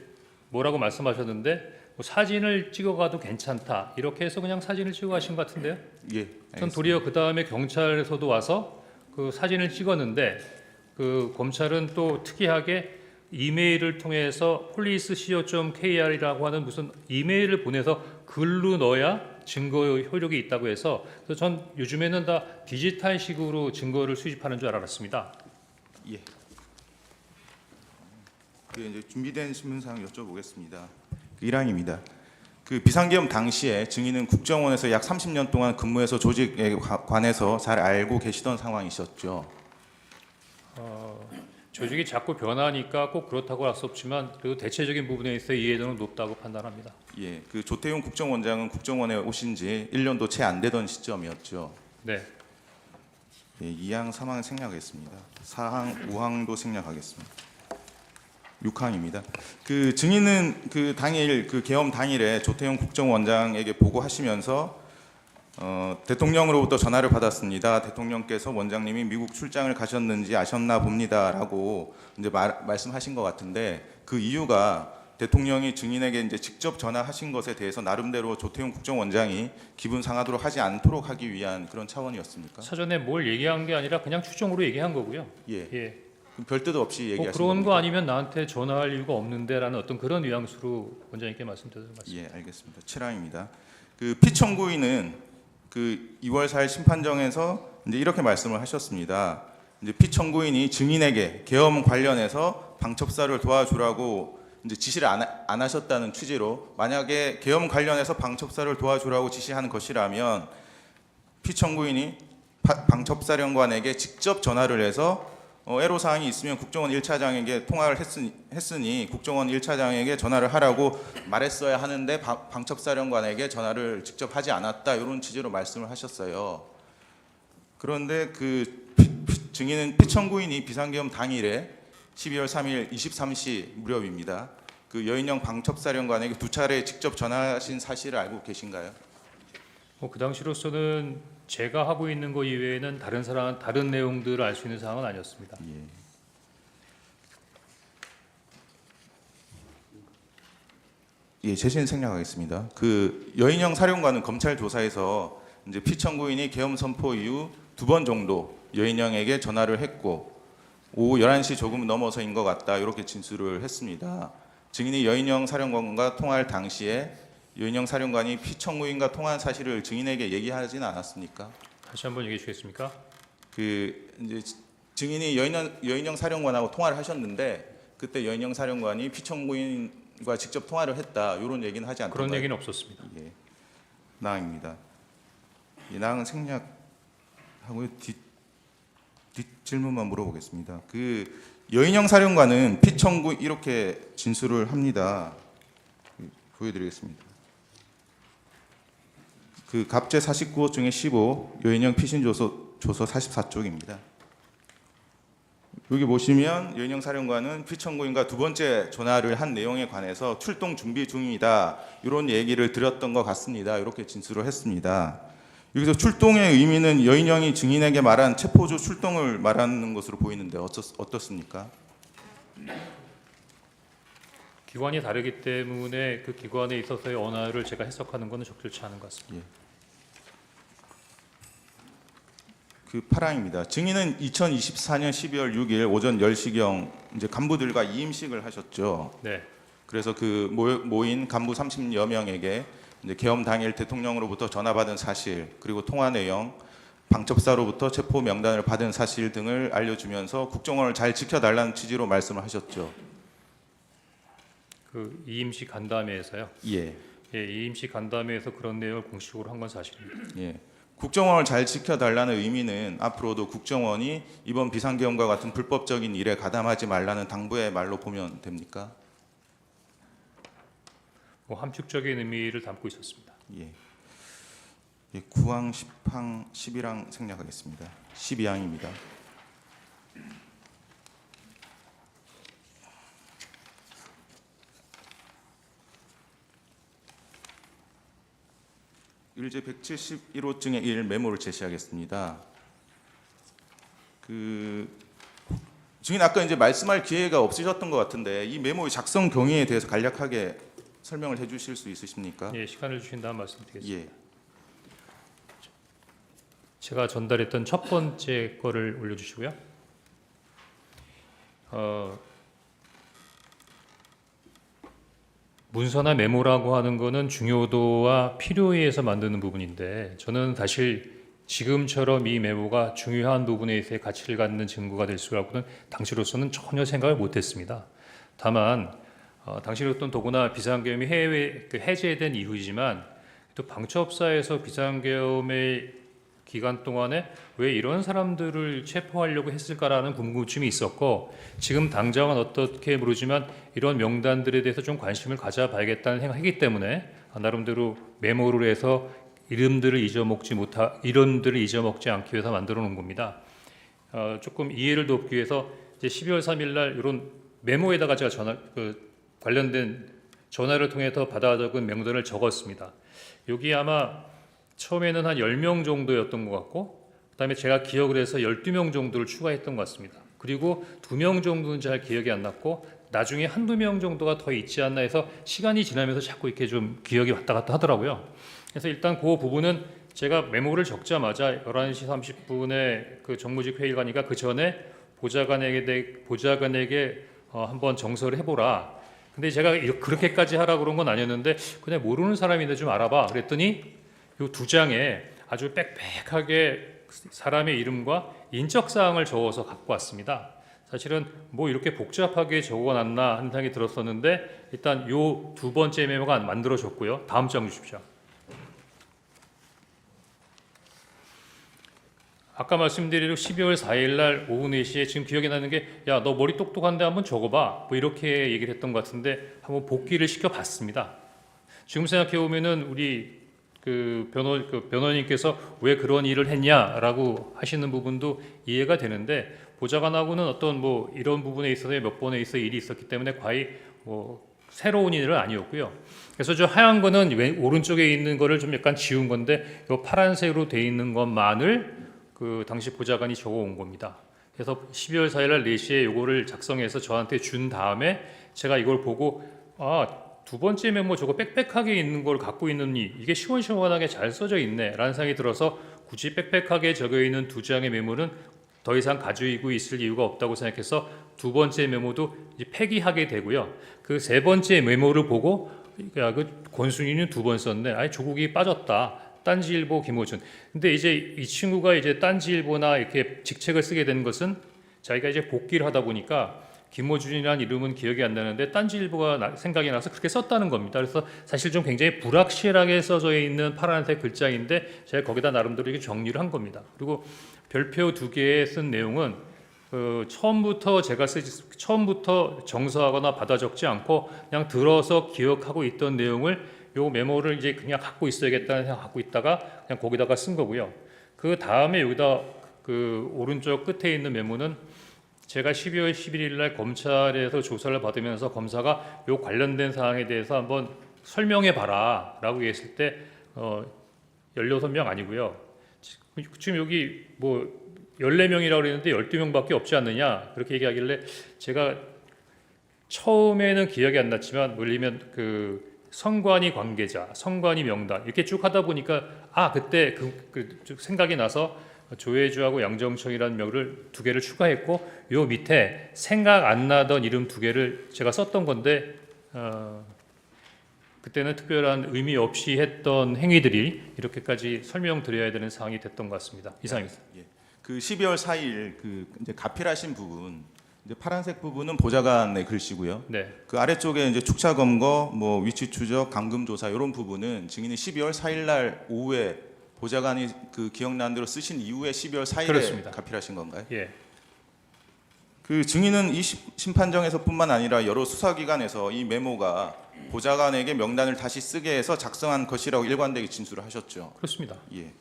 뭐라고 말씀하셨는데 뭐 사진을 찍어가도 괜찮다 이렇게 해서 그냥 사진을 찍어 가신 것 같은데요. 예. 전 알겠습니다. 도리어 그 다음에 경찰에서도 와서 그 사진을 찍었는데 그 검찰은 또 특이하게 이메일을 통해서 police.co.kr이라고 하는 무슨 이메일을 보내서 글로 넣어야 증거 효력이 있다고 해서 그래서 전 요즘에는 다 디지털식으로 증거를 수집하는 줄 알았습니다. 예. 그 이제 준비된 신문사항 여쭤보겠습니다. 1항입니다. 그 비상계엄 당시에 증인은 국정원에서 약 30년 동안 근무해서 조직에 관해서 잘 알고 계시던 상황이셨죠. 조직이 자꾸 변하니까 꼭 그렇다고 할 수 없지만 그래도 대체적인 부분에 있어 이해도는 높다고 판단합니다. 예, 그 조태용 국정원장은 국정원에 오신 지 1년도 채 안 되던 시점이었죠. 네, 예, 2항, 3항 생략하겠습니다. 4항, 5항도 생략하겠습니다. 6항입니다. 그 증인은 그 당일 그 계엄 당일에 조태용 국정원장에게 보고하시면서 대통령으로부터 전화를 받았습니다. 대통령께서 원장님이 미국 출장을 가셨는지 아셨나 봅니다라고 이제 말씀하신 것 같은데 그 이유가 대통령이 증인에게 이제 직접 전화하신 것에 대해서 나름대로 조태용 국정원장이 기분 상하도록 하지 않도록 하기 위한 그런 차원이었습니까? 사전에 뭘 얘기한 게 아니라 그냥 추정으로 얘기한 거고요. 예. 예. 그럼 별 뜻 없이 뭐 얘기하신 그런 겁니까? 거 아니면 나한테 전화할 이유가 없는데라는 어떤 그런 뉘앙스로 원장님께 말씀드리는 말씀. 예, 알겠습니다. 7항입니다. 그 피청구인은 그 2월 4일 심판정에서 이제 이렇게 말씀을 하셨습니다. 이제 피청구인이 증인에게 계엄 관련해서 방첩사를 도와주라고 이제 지시를 안 하셨다는 취지로 만약에 계엄 관련해서 방첩사를 도와주라고 지시한 것이라면 피청구인이 방첩사령관에게 직접 전화를 해서 애로사항이 있으면 국정원 1차장에게 통화를 했으니 국정원 1차장에게 전화를 하라고 말했어야 하는데 방첩사령관에게 전화를 직접 하지 않았다 이런 취지로 말씀을 하셨어요. 그런데 그 증인은 피청구인이 비상계엄 당일에 12월 3일 23시 무렵입니다. 그 여인영 방첩사령관에게 2차례 직접 전화하신 사실을 알고 계신가요? 그 당시로서는 제가 하고 있는 거 이외에는 다른 내용들을 알 수 있는 사항은 아니었습니다. 예, 제시는 생략하겠습니다. 그 여인영 사령관은 검찰 조사에서 이제 피청구인이 계엄 선포 이후 2번 정도 여인영에게 전화를 했고 오후 11시 조금 넘어서인 것 같다 이렇게 진술을 했습니다. 증인이 여인영 사령관과 통화할 당시에 여인영 사령관이 피청구인과 통화한 사실을 증인에게 얘기하지는 않았습니까? 다시 한번 얘기해 주시겠습니까? 그 이제 증인이 여인영 사령관하고 통화를 하셨는데 그때 여인영 사령관이 피청구인과 직접 통화를 했다 이런 얘기는 하지 않던가요? 그런 얘기는 없었습니다. 예, 나항입니다. 이 나항은 생략하고요. 뒷 질문만 물어보겠습니다. 그 여인영 사령관은 피청구 이렇게 진술을 합니다. 보여드리겠습니다. 그 갑제 49호 중에 15 여인영 피신 조서 44쪽입니다. 여기 보시면 여인영 사령관은 피청구인과 2번째 전화를 한 내용에 관해서 출동 준비 중이다 이런 얘기를 드렸던 것 같습니다. 이렇게 진술을 했습니다. 여기서 출동의 의미는 여인영이 증인에게 말한 체포조 출동을 말하는 것으로 보이는데 어떻습니까? 기관이 다르기 때문에 그 기관에 있어서의 언어를 제가 해석하는 것은 적절치 않은 것 같습니다. 그 8항입니다. 증인은 2024년 12월 6일 오전 10시경 이제 간부들과 이임식을 하셨죠. 네. 그래서 그 모인 간부 30여 명에게 이제 계엄 당일 대통령으로부터 전화받은 사실 그리고 통화 내용, 방첩사로부터 체포 명단을 받은 사실 등을 알려주면서 국정원을 잘 지켜달라는 취지로 말씀을 하셨죠. 그 이임식 간담회에서요. 예. 예, 이임식 간담회에서 그런 내용을 공식적으로 한 건 사실입니다. 예. 국정원을 잘 지켜달라는 의미는 앞으로도 국정원이 이번 비상계엄과 같은 불법적인 일에 가담하지 말라는 당부의 말로 보면 됩니까? 뭐 함축적인 의미를 담고 있었습니다. 예. 예, 9항, 10항, 11항 생략하겠습니다. 12항입니다. 일제 171호 중에 1 메모를 제시하겠습니다. 그 증인 아까 이제 말씀할 기회가 없으셨던 것 같은데 이 메모의 작성 경위에 대해서 간략하게 설명을 해주실 수 있으십니까? 예, 시간을 주신다면 말씀드리겠습니다. 예. 제가 전달했던 첫 번째 거를 올려주시고요. 문서나 메모라고 하는 거는 중요도와 필요에 의해서 만드는 부분인데 저는 사실 지금처럼 이 메모가 중요한 부분에 있어서 가치를 갖는 증거가 될 수라고는 당시로서는 전혀 생각을 못했습니다. 다만 당시로서는 더구나 비상계엄이 해제된 이후이지만 또 방첩사에서 비상계엄의 기간 동안에 왜 이런 사람들을 체포하려고 했을까라는 궁금증이 있었고 지금 당장은 어떻게 모르지만 이런 명단들에 대해서 좀 관심을 가져봐야겠다는 생각이기 때문에 나름대로 메모를 해서 이름들을 잊어먹지 않기 위해서 만들어 놓은 겁니다. 조금 이해를 돕기 위해서 이제 12월 3일 날 이런 메모에다가 제가 관련된 전화를 통해서 받아 적은 명단을 적었습니다. 여기 아마 처음에는 한 10명 정도였던 것 같고, 그다음에 제가 기억을 해서 12명 정도를 추가했던 것 같습니다. 그리고 2명 정도는 잘 기억이 안 났고, 나중에 한두 명 정도가 더 있지 않나 해서 시간이 지나면서 자꾸 이렇게 좀 기억이 왔다 갔다 하더라고요. 그래서 일단 그 부분은 제가 메모를 적자마자 11시 30분에 그 정무직 회의를 가니까 그 전에 보좌관에게 한번 정서를 해보라. 근데 제가 그렇게까지 하라 그런 건 아니었는데 그냥 모르는 사람인데 좀 알아봐. 그랬더니 요 두 장에 아주 빽빽하게 사람의 이름과 인적 사항을 적어서 갖고 왔습니다. 사실은 뭐 이렇게 복잡하게 적어놨나 하는 생각이 들었었는데 일단 요 두 번째 메모가 만들어졌고요. 다음 장 주십시오. 아까 말씀드린 12월 4일 날 오후 4시에 지금 기억이 나는 게 야, 너 머리 똑똑한데 한번 적어봐. 뭐 이렇게 얘기를 했던 것 같은데 한번 복기를 시켜봤습니다. 지금 생각해 보면은 우리 그 변호인께서 왜 그런 일을 했냐라고 하시는 부분도 이해가 되는데 보좌관하고는 어떤 뭐 이런 부분에 있어서 몇 번에 있어 일이 있었기 때문에 거의 뭐 새로운 일은 아니었고요. 그래서 저 하얀 거는 오른쪽에 있는 거를 좀 약간 지운 건데 이 파란색으로 돼 있는 것만을 그 당시 보좌관이 적어온 겁니다. 그래서 12월 4일 날 4시에 요거를 작성해서 저한테 준 다음에 제가 이걸 보고 두 번째 메모 저거 빽빽하게 있는 걸 갖고 있느니 이게 시원시원하게 잘 써져 있네 라는 생각이 들어서 굳이 빽빽하게 적혀 있는 두 장의 메모는 더 이상 가지고 있을 이유가 없다고 생각해서 두 번째 메모도 이제 폐기하게 되고요. 그 세 번째 메모를 보고 야, 그 권순위는 2번 썼네. 아니 조국이 빠졌다. 딴지일보 김호준. 근데 이제 이 친구가 이제 딴지일보나 이렇게 직책을 쓰게 된 것은 자기가 이제 복귀를 하다 보니까 김호준이라는 이름은 기억이 안 나는데 딴지일보가 생각이 나서 그렇게 썼다는 겁니다. 그래서 사실 좀 굉장히 불확실하게 써져 있는 파란색 글자인데 제가 거기다 나름대로 이렇게 정리를 한 겁니다. 그리고 별표 2개에 쓴 내용은 처음부터 정서하거나 받아 적지 않고 그냥 들어서 기억하고 있던 내용을 요 메모를 이제 그냥 갖고 있어야겠다는 생각 갖고 있다가 그냥 거기다가 쓴 거고요. 그 다음에 여기다 그 오른쪽 끝에 있는 메모는 제가 12월 11일 날 검찰에서 조사를 받으면서 검사가 요 관련된 사항에 대해서 한번 설명해 봐라 라고 했을 때 16명 아니고요. 지금 여기 뭐 14명이라고 그랬는데 12명밖에 없지 않느냐 그렇게 얘기하길래 제가 처음에는 기억이 안 났지만 물리면 그 선관위 관계자, 선관위 명단 이렇게 쭉 하다 보니까 그때 쭉 생각이 나서 조혜주하고 양정청이라는 명을 2개를 추가했고 요 밑에 생각 안 나던 이름 2개를 제가 썼던 건데 그때는 특별한 의미 없이 했던 행위들이 이렇게까지 설명드려야 되는 상황이 됐던 것 같습니다. 이상입니다. 예. 그 12월 4일 그 이제 가필하신 부분 이제 파란색 부분은 보좌관의 글씨고요. 네. 그 아래쪽에 이제 축차 검거, 뭐 위치 추적, 감금 조사 이런 부분은 증인이 12월 4일 날 오후에 보좌관이 그 기억나는 대로 쓰신 이후에 12월 4일에 그렇습니다. 가필하신 건가요? 예. 그 증인은 이 심판정에서뿐만 아니라 여러 수사기관에서 이 메모가 보좌관에게 명단을 다시 쓰게 해서 작성한 것이라고 일관되게 진술을 하셨죠. 그렇습니다. 예.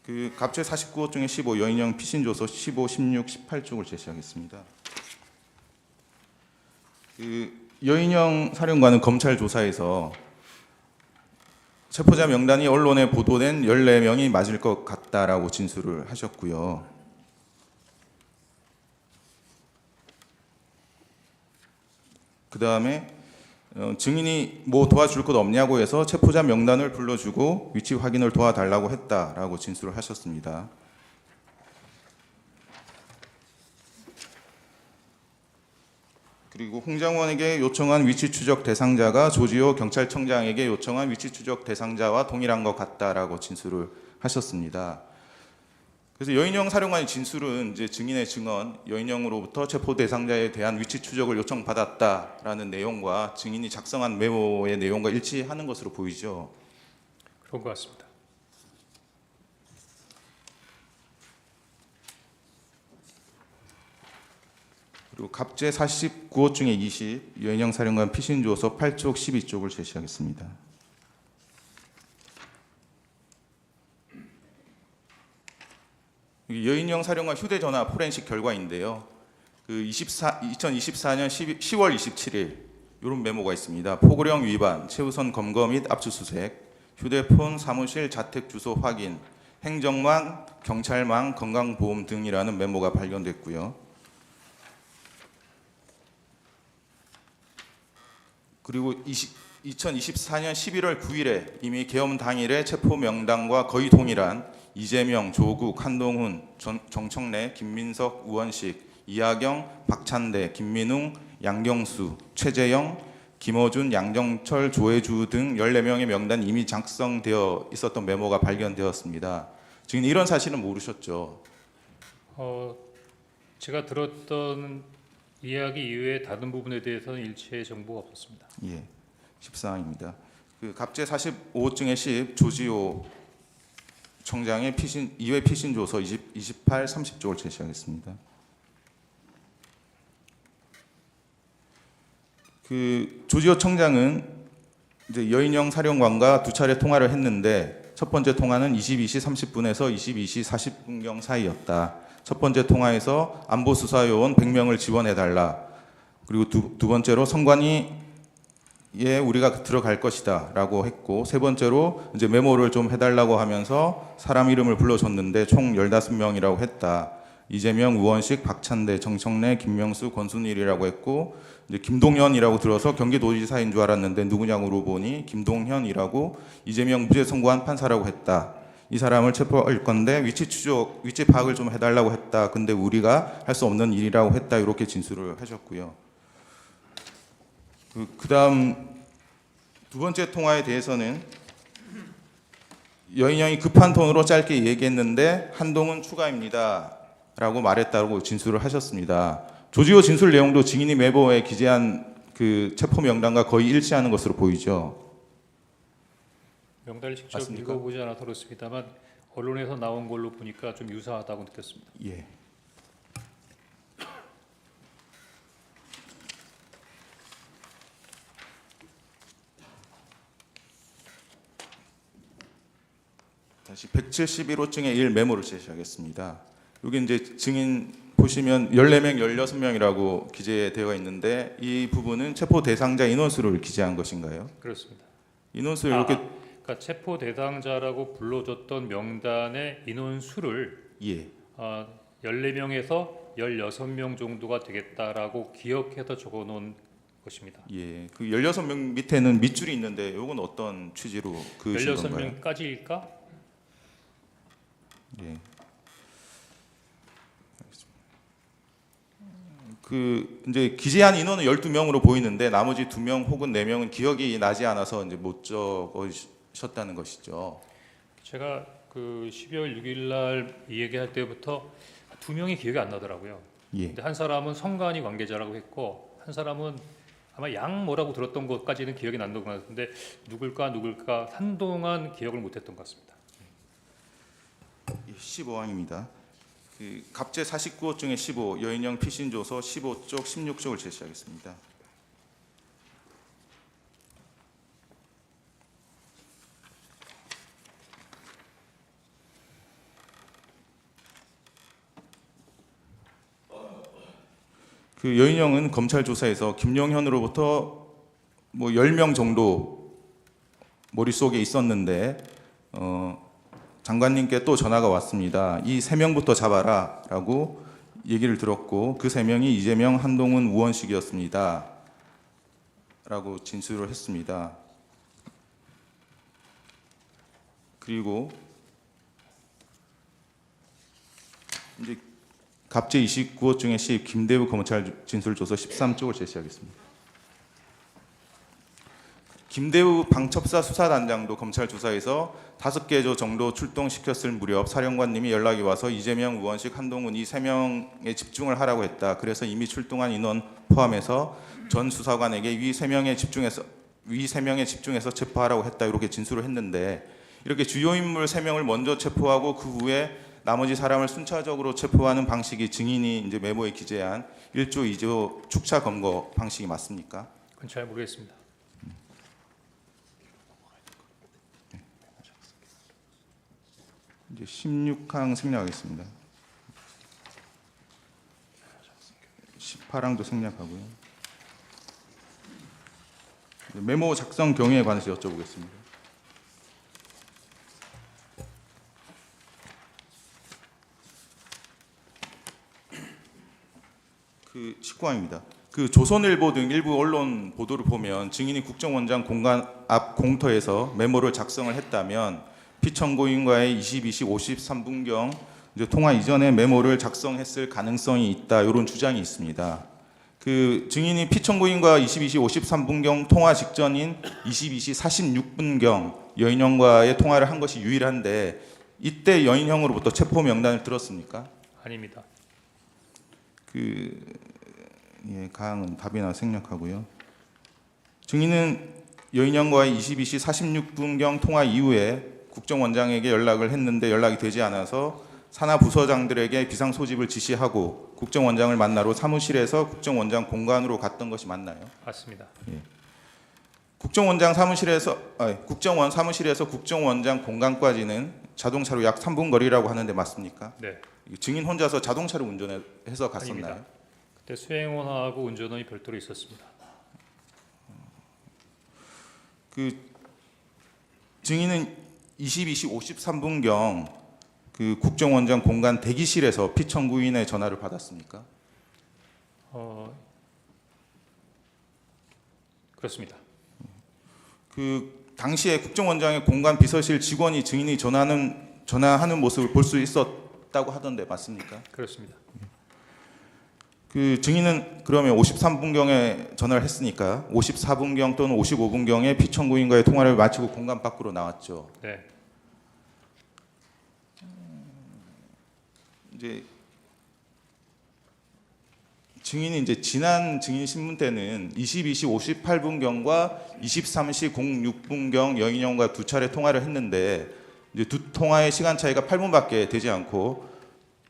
그 갑제 49호 중에 15 여인형 피신조서 15, 16, 18쪽을 제시하겠습니다. 그 여인형 사령관은 검찰 조사에서 체포자 명단이 언론에 보도된 14명이 맞을 것 같다라고 진술을 하셨고요. 그 다음에 증인이 뭐 도와줄 것 없냐고 해서 체포자 명단을 불러주고 위치 확인을 도와달라고 했다라고 진술을 하셨습니다. 그리고 홍장원에게 요청한 위치 추적 대상자가 조지호 경찰청장에게 요청한 위치 추적 대상자와 동일한 것 같다라고 진술을 하셨습니다. 그래서 여인형 사령관의 진술은 이제 증인의 증언, 여인형으로부터 체포 대상자에 대한 위치 추적을 요청받았다라는 내용과 증인이 작성한 메모의 내용과 일치하는 것으로 보이죠. 그런 것 같습니다. 그리고 갑제 49호 중에 20 여인형 사령관 피신조서 8쪽 12쪽을 제시하겠습니다. 여인형 사령관 휴대전화 포렌식 결과인데요. 2024년 10월 27일 이런 메모가 있습니다. 포고령 위반, 최우선 검거 및 압수수색, 휴대폰 사무실 자택 주소 확인, 행정망, 경찰망, 건강보험 등이라는 메모가 발견됐고요. 그리고 2024년 11월 9일에 이미 계엄 당일에 체포 명단과 거의 동일한 이재명, 조국, 한동훈, 정청래, 김민석, 우원식, 이하경, 박찬대, 김민웅, 양경수, 최재형, 김어준, 양정철, 조혜주 등 14명의 명단이 이미 작성되어 있었던 메모가 발견되었습니다. 지금 이런 사실은 모르셨죠? 제가 들었던 이야기 이외에 다른 부분에 대해서는 일체의 정보가 없었습니다. 예, 14항입니다. 갑제 45호증의 10 조지호 청장의 2회 피신 조서 28, 30쪽을 제시하겠습니다. 조지호 청장은 이제 여인영 사령관과 두 차례 통화를 했는데 첫 번째 통화는 22시 30분에서 22시 40분경 사이였다. 첫 번째 통화에서 안보수사요원 100명을 지원해달라. 그리고 두 번째로 선관위 예, 우리가 들어갈 것이다라고 했고, 세 번째로 이제 메모를 좀 해달라고 하면서 사람 이름을 불러줬는데 총 15명이라고 했다. 이재명, 우원식, 박찬대, 정청래, 김명수, 권순일이라고 했고, 이제 김동현이라고 들어서 경기도지사인 줄 알았는데 누구냐고 물어보니 김동현이라고 이재명 무죄 선고한 판사라고 했다. 이 사람을 체포할 건데 위치 추적, 위치 파악을 좀 해달라고 했다. 근데 우리가 할 수 없는 일이라고 했다. 이렇게 진술을 하셨고요. 그다음 두 번째 통화에 대해서는 여인영이 급한 톤으로 짧게 얘기했는데 한동훈 추가입니다 라고 말했다고 진술을 하셨습니다. 조지호 진술 내용도 증인이 메모에 기재한 그 체포 명단과 거의 일치하는 것으로 보이죠. 명단을 직접 맞습니까? 읽어보지 않아서 그렇습니다만 언론에서 나온 걸로 보니까 좀 유사하다고 느꼈습니다. 예. 다시 171호증의 1 메모를 제시하겠습니다. 여기 이제 증인 보시면 14명, 16명이라고 기재되어 있는데 이 부분은 체포 대상자 인원수를 기재한 것인가요? 그렇습니다. 인원수 이렇게 그러니까 체포 대상자라고 불러줬던 명단의 인원수를 예. 14명에서 16명 정도가 되겠다라고 기억해서 적어놓은 것입니다. 예. 그 16명 밑에는 밑줄이 있는데 이건 어떤 취지로 그으신 건가요? 16명까지일까? 예. 이제 기재한 인원은 12명으로 보이는데 나머지 2명 혹은 4명은 기억이 나지 않아서 이제 못 적으셨다는 것이죠. 제가 그 12월 6일 날 이 얘기할 때부터 2명이 기억이 안 나더라고요. 예. 근데 한 사람은 성관이 관계자라고 했고 한 사람은 아마 양 뭐라고 들었던 것까지는 기억이 난다고 하는데 누굴까 한동안 기억을 못했던 것 같습니다. 15항입니다. 갑제 49호증의 15 여인영 피신 조서 15쪽, 16쪽을 제시하겠습니다. 여인영은 검찰 조사에서 김용현으로부터 뭐 10명 정도 머릿속에 있었는데 장관님께 또 전화가 왔습니다. 이 3명부터 잡아라 라고 얘기를 들었고 그 3명이 이재명, 한동훈, 우원식이었습니다 라고 진술을 했습니다. 그리고 이제 갑제 29호증의 10 김대우 검찰 진술조서 13쪽을 제시하겠습니다. 김대우 방첩사 수사단장도 검찰 조사에서 5개 정도 출동시켰을 무렵 사령관님이 연락이 와서 이재명, 우원식, 한동훈 이 3명에 집중을 하라고 했다. 그래서 이미 출동한 인원 포함해서 전 수사관에게 위 3명에 집중해서 체포하라고 했다. 이렇게 진술을 했는데 이렇게 주요 인물 3명을 먼저 체포하고 그 후에 나머지 사람을 순차적으로 체포하는 방식이 증인이 이제 메모에 기재한 1조, 2조 축차 검거 방식이 맞습니까? 그건 잘 모르겠습니다. 이제 16항 생략하겠습니다. 18항도 생략하고요. 메모 작성 경위에 관해서 여쭤보겠습니다. 그 19항입니다. 그 조선일보 등 일부 언론 보도를 보면 증인이 국정원장 공간 앞 공터에서 메모를 작성을 했다면 피청구인과의 22시 53분경 이제 통화 이전에 메모를 작성했을 가능성이 있다, 이런 주장이 있습니다. 그 증인이 피청구인과 22시 53분경 통화 직전인 22시 46분경 여인형과의 통화를 한 것이 유일한데 이때 여인형으로부터 체포 명단을 들었습니까? 아닙니다. 예, 가항은 답이나 생략하고요. 증인은 여인형과의 22시 46분경 통화 이후에 국정원장에게 연락을 했는데 연락이 되지 않아서 산하 부서장들에게 비상 소집을 지시하고 국정원장을 만나러 사무실에서 국정원장 공간으로 갔던 것이 맞나요? 맞습니다. 국정원 사무실에서 국정원장 공간까지는 자동차로 약 3분 거리라고 하는데 맞습니까? 네. 증인 혼자서 자동차를 운전해서 갔었나요? 아닙니다. 그때 수행원하고 운전원이 별도로 있었습니다. 그 증인은 22시 53분경 그 국정원장 공간 대기실에서 피청구인의 전화를 받았습니까? 그렇습니다. 그 당시에 국정원장의 공간 비서실 직원이 증인이 전화하는 모습을 볼 수 있었다고 하던데 맞습니까? 그렇습니다. 그 증인은 그러면 53분경에 전화를 했으니까 54분경 또는 55분경에 피청구인과의 통화를 마치고 공간 밖으로 나왔죠. 네. 이제 증인이 이제 지난 증인 신문 때는 22시 58분경과 23시 06분경 여인형과 두 차례 통화를 했는데 이제 두 통화의 시간 차이가 8분밖에 되지 않고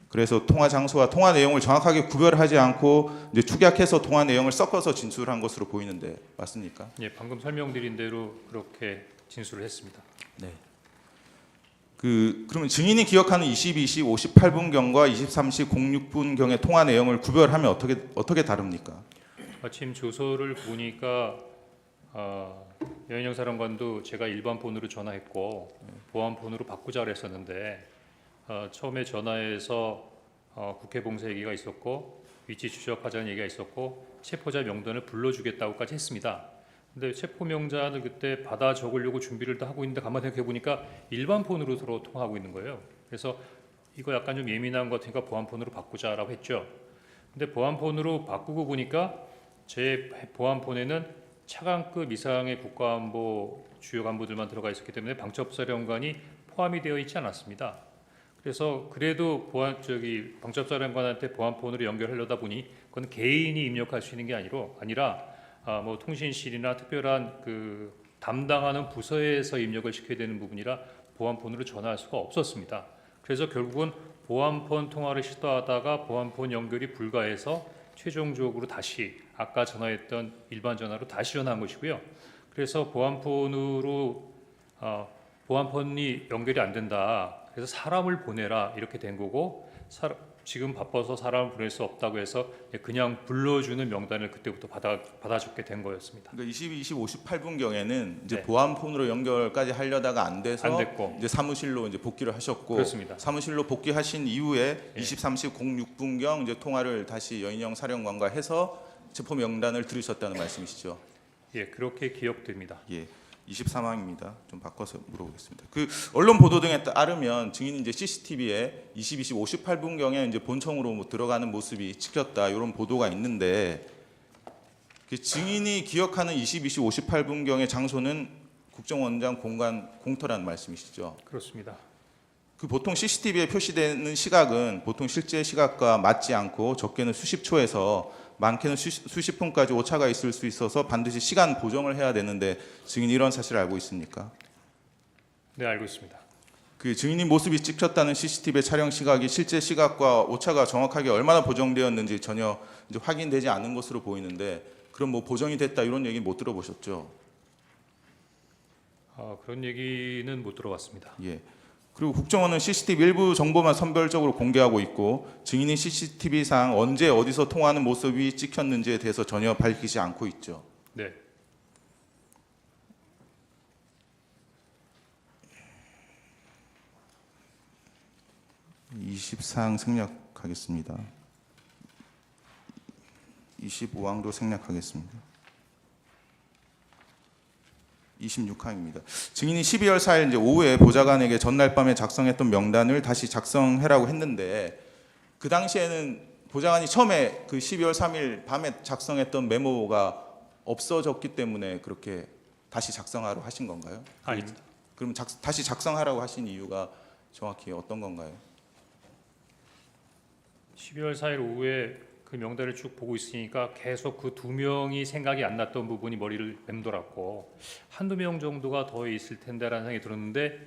그래서 통화 장소와 통화 내용을 정확하게 구별하지 않고 이제 축약해서 통화 내용을 섞어서 진술한 것으로 보이는데 맞습니까? 예, 방금 설명드린 대로 그렇게 진술을 했습니다. 네. 그러면 증인이 기억하는 22시 58분경과 23시 06분경의 통화 내용을 구별하면 어떻게 다릅니까? 마침 조서를 보니까 여인영 사령관도 제가 일반 폰으로 전화했고 보안 폰으로 바꾸자 그랬었는데 처음에 전화해서 국회 봉쇄 얘기가 있었고 위치 추적하자는 얘기가 있었고 체포자 명단을 불러주겠다고까지 했습니다. 근데 체포 명단을 그때 받아 적으려고 준비를 다 하고 있는데 가만 생각해 보니까 일반 폰으로 서로 통화하고 있는 거예요. 그래서 이거 약간 좀 예민한 것 같으니까 보안 폰으로 바꾸자라고 했죠. 근데 보안 폰으로 바꾸고 보니까 제 보안 폰에는 차관급 이상의 국가안보 주요 간부들만 들어가 있었기 때문에 방첩사령관이 포함이 되어 있지 않았습니다. 그래서 그래도 방첩사령관한테 보안폰으로 연결하려다 보니 그건 개인이 입력할 수 있는 게 아니라 뭐 통신실이나 특별한 그 담당하는 부서에서 입력을 시켜야 되는 부분이라 보안폰으로 전화할 수가 없었습니다. 그래서 결국은 보안폰 통화를 시도하다가 보안폰 연결이 불가해서 최종적으로 다시 아까 전화했던 일반 전화로 다시 전화한 것이고요. 그래서 보안폰이 연결이 안 된다. 그래서 사람을 보내라 이렇게 된 거고 지금 바빠서 사람을 보낼 수 없다고 해서 그냥 불러주는 명단을 그때부터 받아줬게 된 거였습니다. 그러니까 22시 58분경에는 이제 네. 보안폰으로 연결까지 하려다가 안 돼서 안 됐고. 이제 사무실로 이제 복귀를 하셨고 그렇습니다. 사무실로 복귀하신 이후에 예. 23시 06분경 이제 통화를 다시 여인영 사령관과 해서 체포 명단을 들으셨다는 말씀이시죠? 예, 그렇게 기억됩니다. 예. 23항입니다. 좀 바꿔서 물어보겠습니다. 그 언론 보도 등에 따르면 증인이 이제 CCTV에 22시 58분경에 이제 본청으로 뭐 들어가는 모습이 찍혔다 이런 보도가 있는데 그 증인이 기억하는 22시 58분경의 장소는 국정원장 공간 공터라는 말씀이시죠? 그렇습니다. 그 보통 CCTV에 표시되는 시각은 보통 실제 시각과 맞지 않고 적게는 수십 초에서 많게는 수십 분까지 오차가 있을 수 있어서 반드시 시간 보정을 해야 되는데 증인이 이런 사실을 알고 있습니까? 네, 알고 있습니다. 그 증인이 모습이 찍혔다는 CCTV 촬영 시각이 실제 시각과 오차가 정확하게 얼마나 보정되었는지 전혀 이제 확인되지 않은 것으로 보이는데 그럼 뭐 보정이 됐다 이런 얘기 못 들어보셨죠? 그런 얘기는 못 들어봤습니다. 예. 그리고 국정원은 CCTV 일부 정보만 선별적으로 공개하고 있고 증인이 CCTV상 언제 어디서 통화하는 모습이 찍혔는지에 대해서 전혀 밝히지 않고 있죠. 네. 이 20사항 생략하겠습니다. 25항도 생략하겠습니다. 26항입니다. 증인이 12월 4일 이제 오후에 보좌관에게 전날 밤에 작성했던 명단을 다시 작성해라고 했는데 그 당시에는 보좌관이 처음에 그 12월 3일 밤에 작성했던 메모가 없어졌기 때문에 그렇게 다시 작성하라고 하신 건가요? 아닙니다. 그럼 다시 작성하라고 하신 이유가 정확히 어떤 건가요? 12월 4일 오후에 그 명단을 쭉 보고 있으니까 계속 그 두 명이 생각이 안 났던 부분이 머리를 맴돌았고 한두 명 정도가 더 있을 텐데라는 생각이 들었는데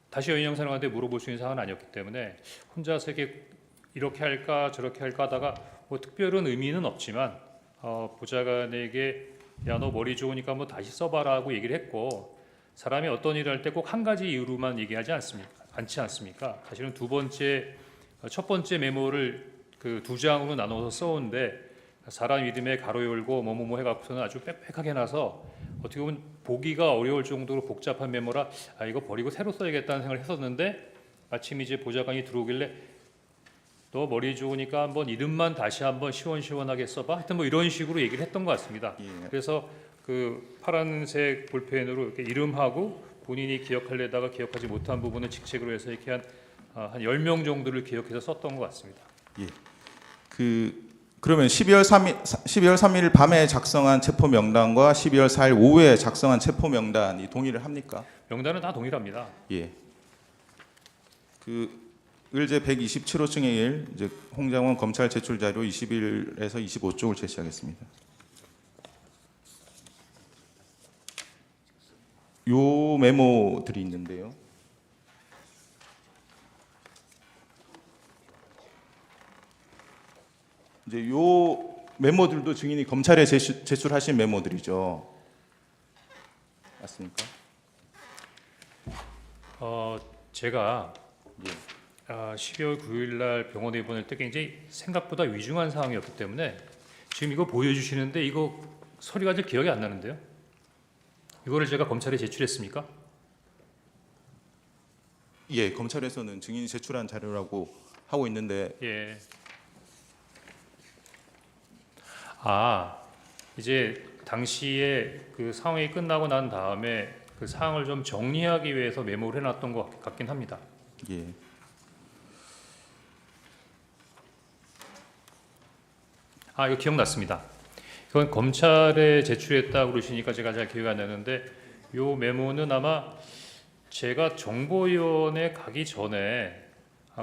다시 여인영 사령한테 물어볼 수 있는 상황은 아니었기 때문에 혼자서 이렇게 할까 저렇게 할까 하다가 뭐 특별한 의미는 없지만 보좌관에게 야 너 머리 좋으니까 뭐 다시 써봐라 하고 얘기를 했고 사람이 어떤 일을 할 때 꼭 한 가지 이유로만 얘기하지 않지 않습니까? 사실은 첫 번째 메모를 그 두 장으로 나눠서 써온데 사람 이름에 가로 열고 뭐뭐뭐 해갖고서는 아주 빽빽하게 해놔서 어떻게 보면 보기가 어려울 정도로 복잡한 메모라 이거 버리고 새로 써야겠다는 생각을 했었는데 마침 이제 보좌관이 들어오길래 너 머리 좋으니까 한번 이름만 다시 한번 시원시원하게 써봐. 하여튼 뭐 이런 식으로 얘기를 했던 것 같습니다. 예. 그래서 그 파란색 볼펜으로 이렇게 이름하고 본인이 기억하려다가 기억하지 못한 부분을 직책으로 해서 이렇게 한 10명 정도를 기억해서 썼던 것 같습니다. 예. 그러면 12월 3일 밤에 작성한 체포 명단과 12월 4일 오후에 작성한 체포 명단이 동일을 합니까? 명단은 다 동일합니다. 예. 그 의제 127호증의 1 이제 홍장원 검찰 제출 자료 21에서 25쪽을 제시하겠습니다. 요 메모들이 있는데요. 이제 요 메모들도 증인이 검찰에 제출하신 메모들이죠. 맞습니까? 제가 예. 12월 9일 날 병원에 입원할 때 굉장히 생각보다 위중한 상황이었기 때문에 지금 이거 보여주시는데 이거 서류가 잘 기억이 안 나는데요. 이거를 제가 검찰에 제출했습니까? 예, 검찰에서는 증인이 제출한 자료라고 하고 있는데 예. 이제 당시에 그 상황이 끝나고 난 다음에 그 상황을 좀 정리하기 위해서 메모를 해놨던 것 같긴 합니다. 예. 이거 기억났습니다. 이건 검찰에 제출했다고 그러시니까 제가 잘 기억이 안 나는데 요 메모는 아마 제가 정보위원회 가기 전에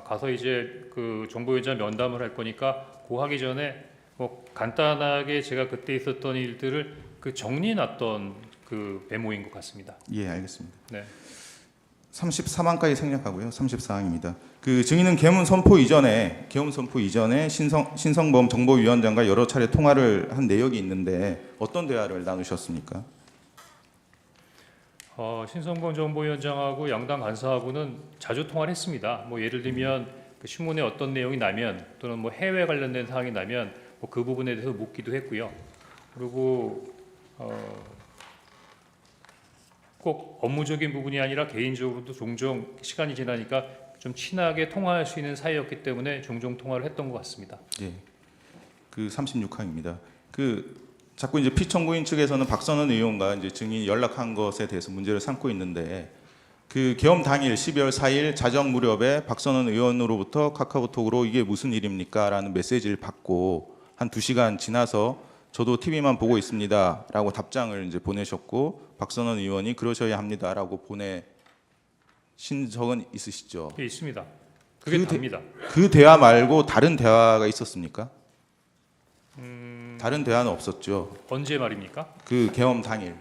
가서 이제 그 정보위원장 면담을 할 거니까 그 하기 전에 뭐 간단하게 제가 그때 있었던 일들을 그 정리해놨던 그 메모인 것 같습니다. 예, 알겠습니다. 네. 33항까지 생략하고요. 34항입니다. 그 증인은 계엄 선포 이전에 신성범 정보위원장과 여러 차례 통화를 한 내역이 있는데 어떤 대화를 나누셨습니까? 신성범 정보위원장하고 양당 간사하고는 자주 통화를 했습니다. 뭐 예를 들면 그 신문에 어떤 내용이 나면 또는 뭐 해외 관련된 사항이 나면 뭐 그 부분에 대해서 묻기도 했고요. 그리고 꼭 업무적인 부분이 아니라 개인적으로도 종종 시간이 지나니까 좀 친하게 통화할 수 있는 사이였기 때문에 종종 통화를 했던 것 같습니다. 예. 그 36항입니다. 자꾸 이제 피청구인 측에서는 박선원 의원과 이제 증인이 연락한 것에 대해서 문제를 삼고 있는데 그 계엄 당일 12월 4일 자정 무렵에 박선원 의원으로부터 카카오톡으로 이게 무슨 일입니까?라는 메시지를 받고 한 2시간 지나서 저도 TV만 보고 있습니다라고 답장을 이제 보내셨고 박선원 의원이 그러셔야 합니다라고 보내신 적은 있으시죠? 예, 있습니다. 그게 답니다. 그 대화 말고 다른 대화가 있었습니까? 다른 대화는 없었죠. 언제 말입니까? 그 계엄 당일.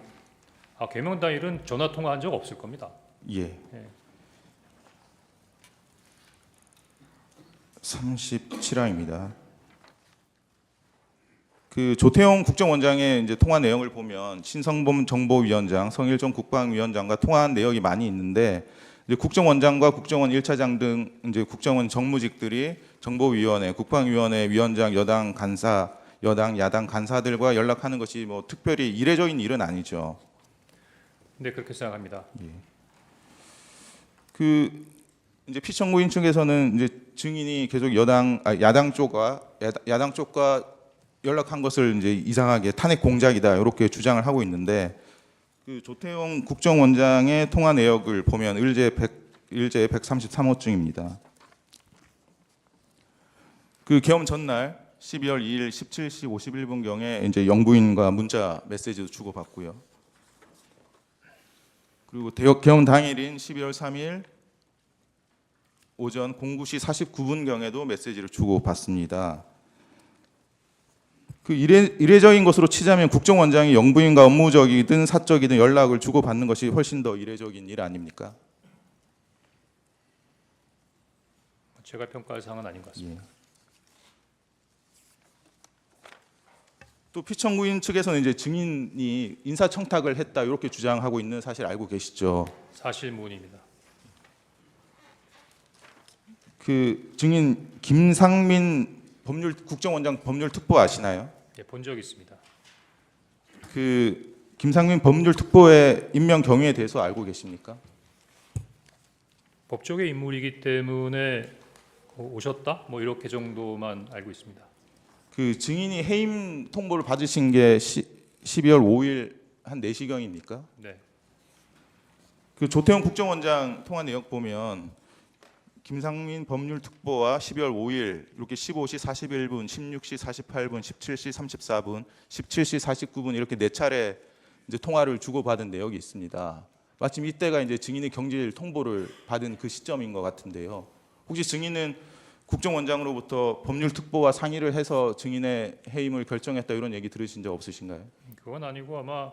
개명 당일은 전화 통화한 적 없을 겁니다. 예. 37항입니다. 그 조태용 국정원장의 이제 통화 내용을 보면 신성범 정보위원장, 성일종 국방위원장과 통화한 내역이 많이 있는데 이제 국정원장과 국정원 1차장 등 이제 국정원 정무직들이 정보위원회, 국방위원회 위원장, 여당 간사, 여당 야당 간사들과 연락하는 것이 뭐 특별히 이례적인 일은 아니죠. 네, 그렇게 생각합니다. 그 이제 피청구인 측에서는 이제 증인이 계속 야당 쪽과 연락한 것을 이제 이상하게 탄핵 공작이다 이렇게 주장을 하고 있는데 그 조태용 국정원장의 통화 내역을 보면 일제 133호증입니다. 그 계엄 전날 12월 2일 17시 51분 경에 이제 영부인과 문자 메시지도 주고받고요. 그리고 계엄 당일인 12월 3일 오전 09시 49분 경에도 메시지를 주고받습니다. 그 이례적인 것으로 치자면 국정원장이 영부인과 업무적이든 사적이든 연락을 주고받는 것이 훨씬 더 이례적인 일 아닙니까? 제가 평가할 사항은 아닌 것 같습니다. 또 피청구인 측에서는 이제 증인이 인사청탁을 했다 이렇게 주장하고 있는 사실 알고 계시죠? 사실무근입니다. 그 증인 김상민 국정원장 법률특보 아시나요? 예, 본 적 있습니다. 그 김상민 법률특보의 임명 경위에 대해서 알고 계십니까? 법조계 인물이기 때문에 오셨다? 뭐 이렇게 정도만 알고 있습니다. 그 증인이 해임 통보를 받으신 게 12월 5일 한 4시경입니까? 네. 그 조태용 국정원장 통화 내역 보면 김상민 법률특보와 12월 5일 이렇게 15시 41분, 16시 48분, 17시 34분, 17시 49분 이렇게 4차례 이제 통화를 주고받은 내역이 있습니다. 마침 이때가 이제 증인의 경질 통보를 받은 그 시점인 것 같은데요. 혹시 증인은 국정원장으로부터 법률특보와 상의를 해서 증인의 해임을 결정했다 이런 얘기 들으신 적 없으신가요? 그건 아니고 아마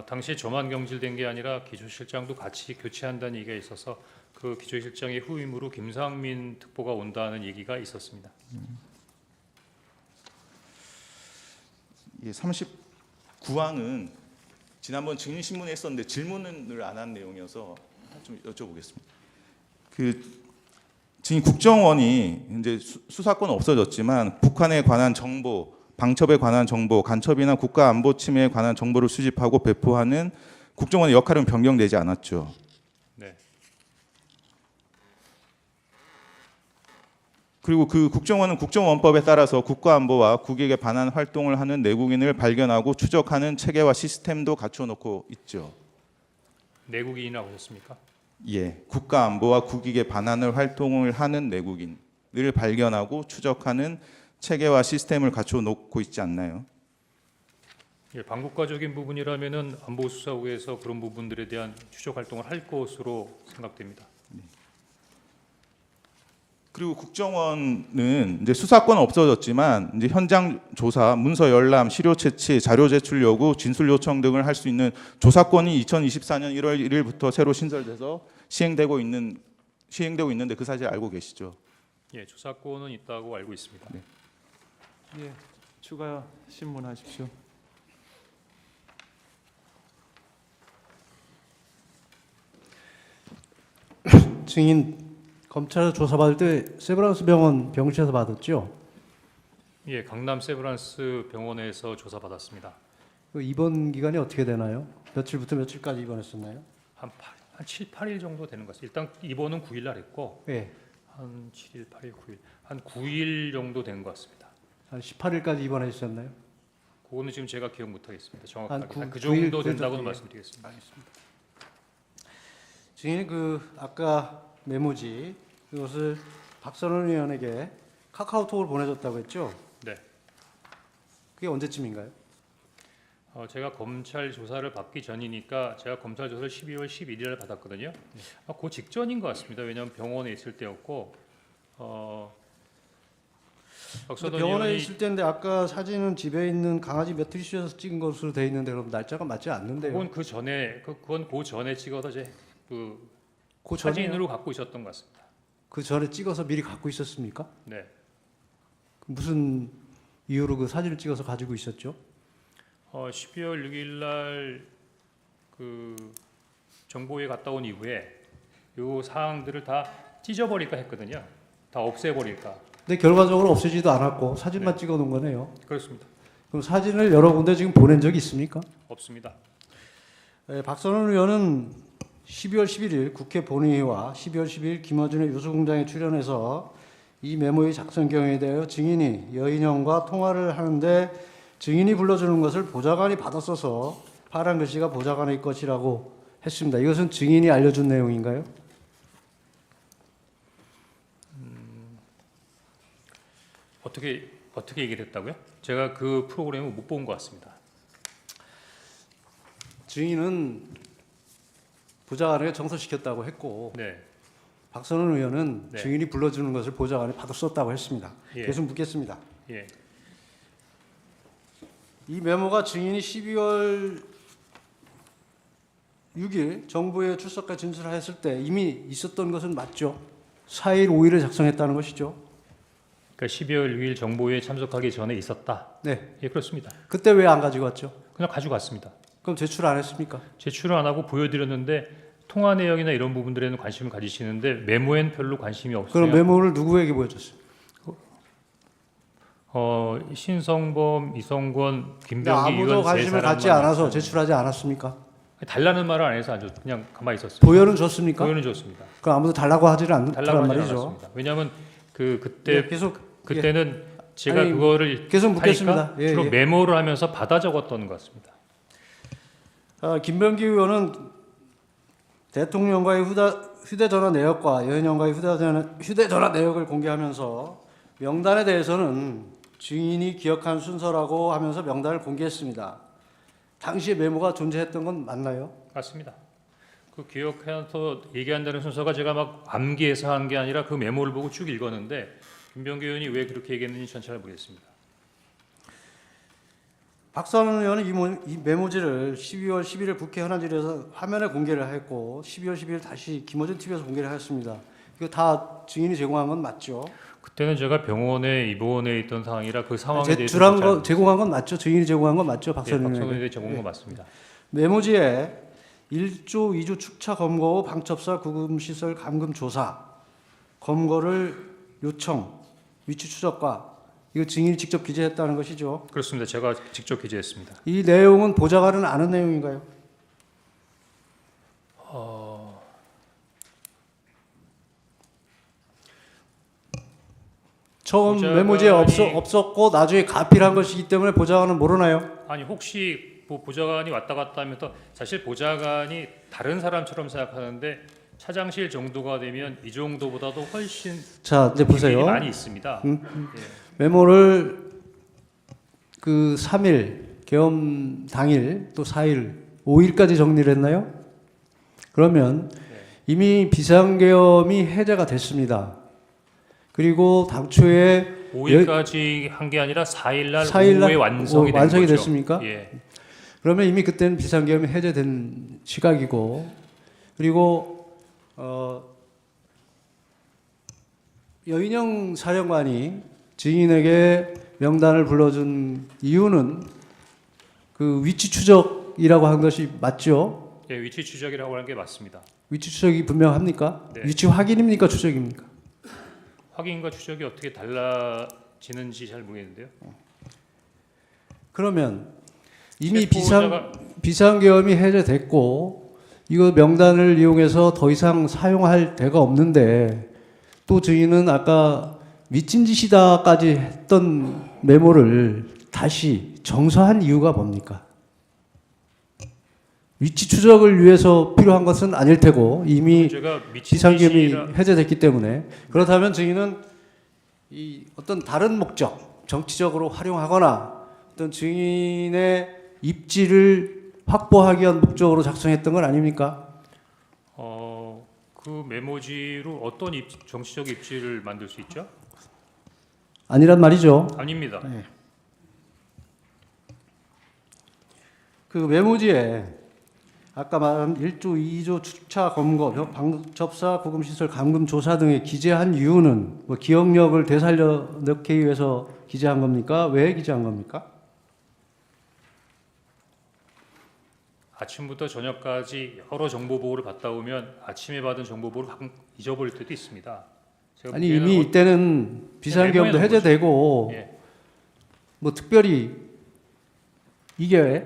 당시 저만 경질된 게 아니라 기조실장도 같이 교체한다는 얘기가 있어서 그 기조실장의 후임으로 김상민 특보가 온다는 얘기가 있었습니다. 39항은 지난번 증인 신문에 했었는데 질문을 안 한 내용이어서 좀 여쭤보겠습니다. 그 지금 국정원이 이제 수사권 없어졌지만 북한에 관한 정보, 방첩에 관한 정보, 간첩이나 국가 안보 침해에 관한 정보를 수집하고 배포하는 국정원의 역할은 변경되지 않았죠. 네. 그리고 그 국정원은 국정원법에 따라서 국가안보와 국익에 반한 활동을 하는 내국인을 발견하고 추적하는 체계와 시스템도 갖춰놓고 있죠. 내국인이라고 하셨습니까? 예, 국가안보와 국익에 반하는 활동을 하는 내국인을 발견하고 추적하는 체계와 시스템을 갖춰놓고 있지 않나요? 예, 반국가적인 부분이라면은 안보수사국에서 그런 부분들에 대한 추적 활동을 할 것으로 생각됩니다. 그리고 국정원은 이제 수사권은 없어졌지만 이제 현장 조사, 문서 열람, 시료 채취, 자료 제출 요구, 진술 요청 등을 할 수 있는 조사권이 2024년 1월 1일부터 새로 신설돼서 시행되고 있는데 그 사실 알고 계시죠? 예, 조사권은 있다고 알고 있습니다. 네. 예, 추가 신문하십시오. 증인 검찰에서 조사받을 때 세브란스 병원 병실에서 받았죠? 예, 강남 세브란스 병원에서 조사받았습니다. 그 입원 기간이 어떻게 되나요? 며칠부터 며칠까지 입원했었나요? 한 7, 8일 정도 되는 것 같습니다. 일단 입원은 9일 날 했고 네, 한 7일, 8일, 9일, 한 9일 정도 된 것 같습니다. 한 18일까지 입원하셨나요? 그거는 지금 제가 기억 못 하겠습니다. 정확하게 한 그 9일 정도 정도 된다고는 예. 말씀드리겠습니다. 증인이 그 아까 메모지 그것을 박선원 의원에게 카카오톡을 보내줬다고 했죠? 네. 그게 언제쯤인가요? 제가 검찰 조사를 받기 전이니까 제가 검찰 조사를 12월 11일에 받았거든요. 그 직전인 것 같습니다. 왜냐하면 병원에 있을 때였고 박선원 병원에 의원이 있을 때인데 아까 사진은 집에 있는 강아지 매트리스에서 찍은 것으로 돼 있는데 그럼 날짜가 맞지 않는데요? 그건 그 전에 그건 그 전에 찍어서 제 그 그 전에 사진으로 갖고 있었던 것 같습니다. 그 전에 찍어서 미리 갖고 있었습니까? 네. 무슨 이유로 그 사진을 찍어서 가지고 있었죠? 12월 6일 날 그 정보에 갔다 온 이후에 요 사항들을 다 찢어버릴까 했거든요. 다 없애버릴까. 근데 결과적으로 없애지도 않았고 사진만 찍어 놓은 거네요. 그렇습니다. 그럼 사진을 여러 군데 지금 보낸 적이 있습니까? 없습니다. 박선원 의원은 12월 11일 국회 본회의와 12월 12일 김어준의 유수공장에 출연해서 이 메모의 작성 경위에 대하여 증인이 여인형과 통화를 하는데 증인이 불러주는 것을 보좌관이 받았어서 파란 글씨가 보좌관의 것이라고 했습니다. 이것은 증인이 알려준 내용인가요? 어떻게 얘기를 했다고요? 제가 그 프로그램을 못 본 것 같습니다. 증인은 보좌관에게 정서시켰다고 했고 네. 박선원 의원은 네. 증인이 불러주는 것을 보좌관이 받았었다고 했습니다. 예. 계속 묻겠습니다. 예. 이 메모가 증인이 12월 6일 정부에 출석과 진술했을 때 이미 있었던 것은 맞죠? 4일, 5일에 작성했다는 것이죠? 그러니까 12월 6일 정보회에 참석하기 전에 있었다. 네. 예, 그렇습니다. 그때 왜 안 가지고 왔죠? 그냥 가지고 왔습니다. 그럼 제출 안 했습니까? 제출을 안 하고 보여드렸는데 통화 내용이나 이런 부분들에는 관심을 가지시는데 메모엔 별로 관심이 없어요. 그럼 메모를 누구에게 보여줬어요? 신성범, 이성권, 근데 김병기 아무도 의원 세 관심을 갖지 사람만 않아서 있어요. 제출하지 않았습니까? 달라는 말을 안 해서 안 줬, 그냥 가만히 있었어요. 보여는 줬습니까? 보여는 줬습니다. 그럼 아무도 달라고 하지는 달라고 않더란 하지 말이죠. 않았습니다. 왜냐하면 그때 네, 계속 그때는 제가 아니, 그거를 계속 묻겠습니다. 하니까 예, 주로 예. 메모를 하면서 받아 적었던 것 같습니다. 김병기 의원은 대통령과의 휴대전화 내역과 여인형과의 휴대전화 내역을 공개하면서 명단에 대해서는 증인이 기억한 순서라고 하면서 명단을 공개했습니다. 당시에 메모가 존재했던 건 맞나요? 맞습니다. 그 기억해서 얘기한다는 순서가 제가 막 암기해서 한 게 아니라 그 메모를 보고 쭉 읽었는데 김병기 의원이 왜 그렇게 얘기했는지 전 잘 모르겠습니다. 박선원 의원은 이 메모지를 12월 11일 국회 현안질에서 화면에 공개를 했고 12월 12일 다시 김어준 TV에서 공개를 했습니다. 이거 다 증인이 제공한 건 맞죠? 그때는 제가 병원에 입원해 있던 상황이라 그 상황에 대해서 제출한 거 제공한 건 맞죠? 증인이 제공한 건 맞죠? 박선원 박선원 의원에게. 의원이 제공한 거 맞습니다. 메모지에 1조 2조 축차 검거 후 방첩사 구금 시설 감금 조사 검거를 요청 위치 추적과 이거 증인이 직접 기재했다는 것이죠. 그렇습니다. 제가 직접 기재했습니다. 이 내용은 보좌관은 아는 내용인가요? 처음 보좌관이- 메모지에 없었고 나중에 가필한 것이기 때문에 보좌관은 모르나요? 아니 혹시 보좌관이 왔다 갔다 하면서 사실 보좌관이 다른 사람처럼 생각하는데 차장실 정도가 되면 이 정도보다도 훨씬 자 이제 보세요. 일이 많이 있습니다. 예. 메모를 그 3일 계엄 당일 또 4일 5일까지 정리를 했나요? 그러면 이미 비상계엄이 해제가 됐습니다. 그리고 당초에 5일까지 한 게 아니라 4일날 4일 날 오후에 완성이 된 완성이 거죠. 됐습니까? 예. 그러면 이미 그때는 비상계엄이 해제된 시각이고 그리고 여인영 사령관이 증인에게 명단을 불러준 이유는 그 위치 추적이라고 한 것이 맞죠? 예, 위치 추적이라고 하는 게 맞습니다. 위치 추적이 분명합니까? 네. 위치 확인입니까? 추적입니까? 확인과 추적이 어떻게 달라지는지 잘 모르겠는데요. 그러면 이미 체포자가 비상계엄이 해제됐고 이거 명단을 이용해서 더 이상 사용할 데가 없는데 또 증인은 아까 미친 짓이다까지 했던 메모를 다시 정서한 이유가 뭡니까? 위치 추적을 위해서 필요한 것은 아닐 테고 이미 제가 미친 비상계엄이 짓이라 해제됐기 때문에 그렇다면 증인은 이 어떤 다른 목적, 정치적으로 활용하거나 어떤 증인의 입지를 확보하기 위한 목적으로 작성했던 건 아닙니까? 그 메모지로 어떤 정치적 입지를 만들 수 있죠? 아니란 말이죠. 아닙니다. 그 메모지에 아까 말한 1조, 2조 축차 검거, 방접사 구금시설 감금 조사 등에 기재한 이유는 뭐 기억력을 되살려 넣기 위해서 기재한 겁니까? 왜 기재한 겁니까? 아침부터 저녁까지 여러 정보 보고를 받다 보면 아침에 받은 정보 보고를 가끔 잊어버릴 때도 있습니다. 제가 아니 보기에는 이미 이때는 비상계엄도 메모해 놓은 해제되고 예. 뭐 특별히 이게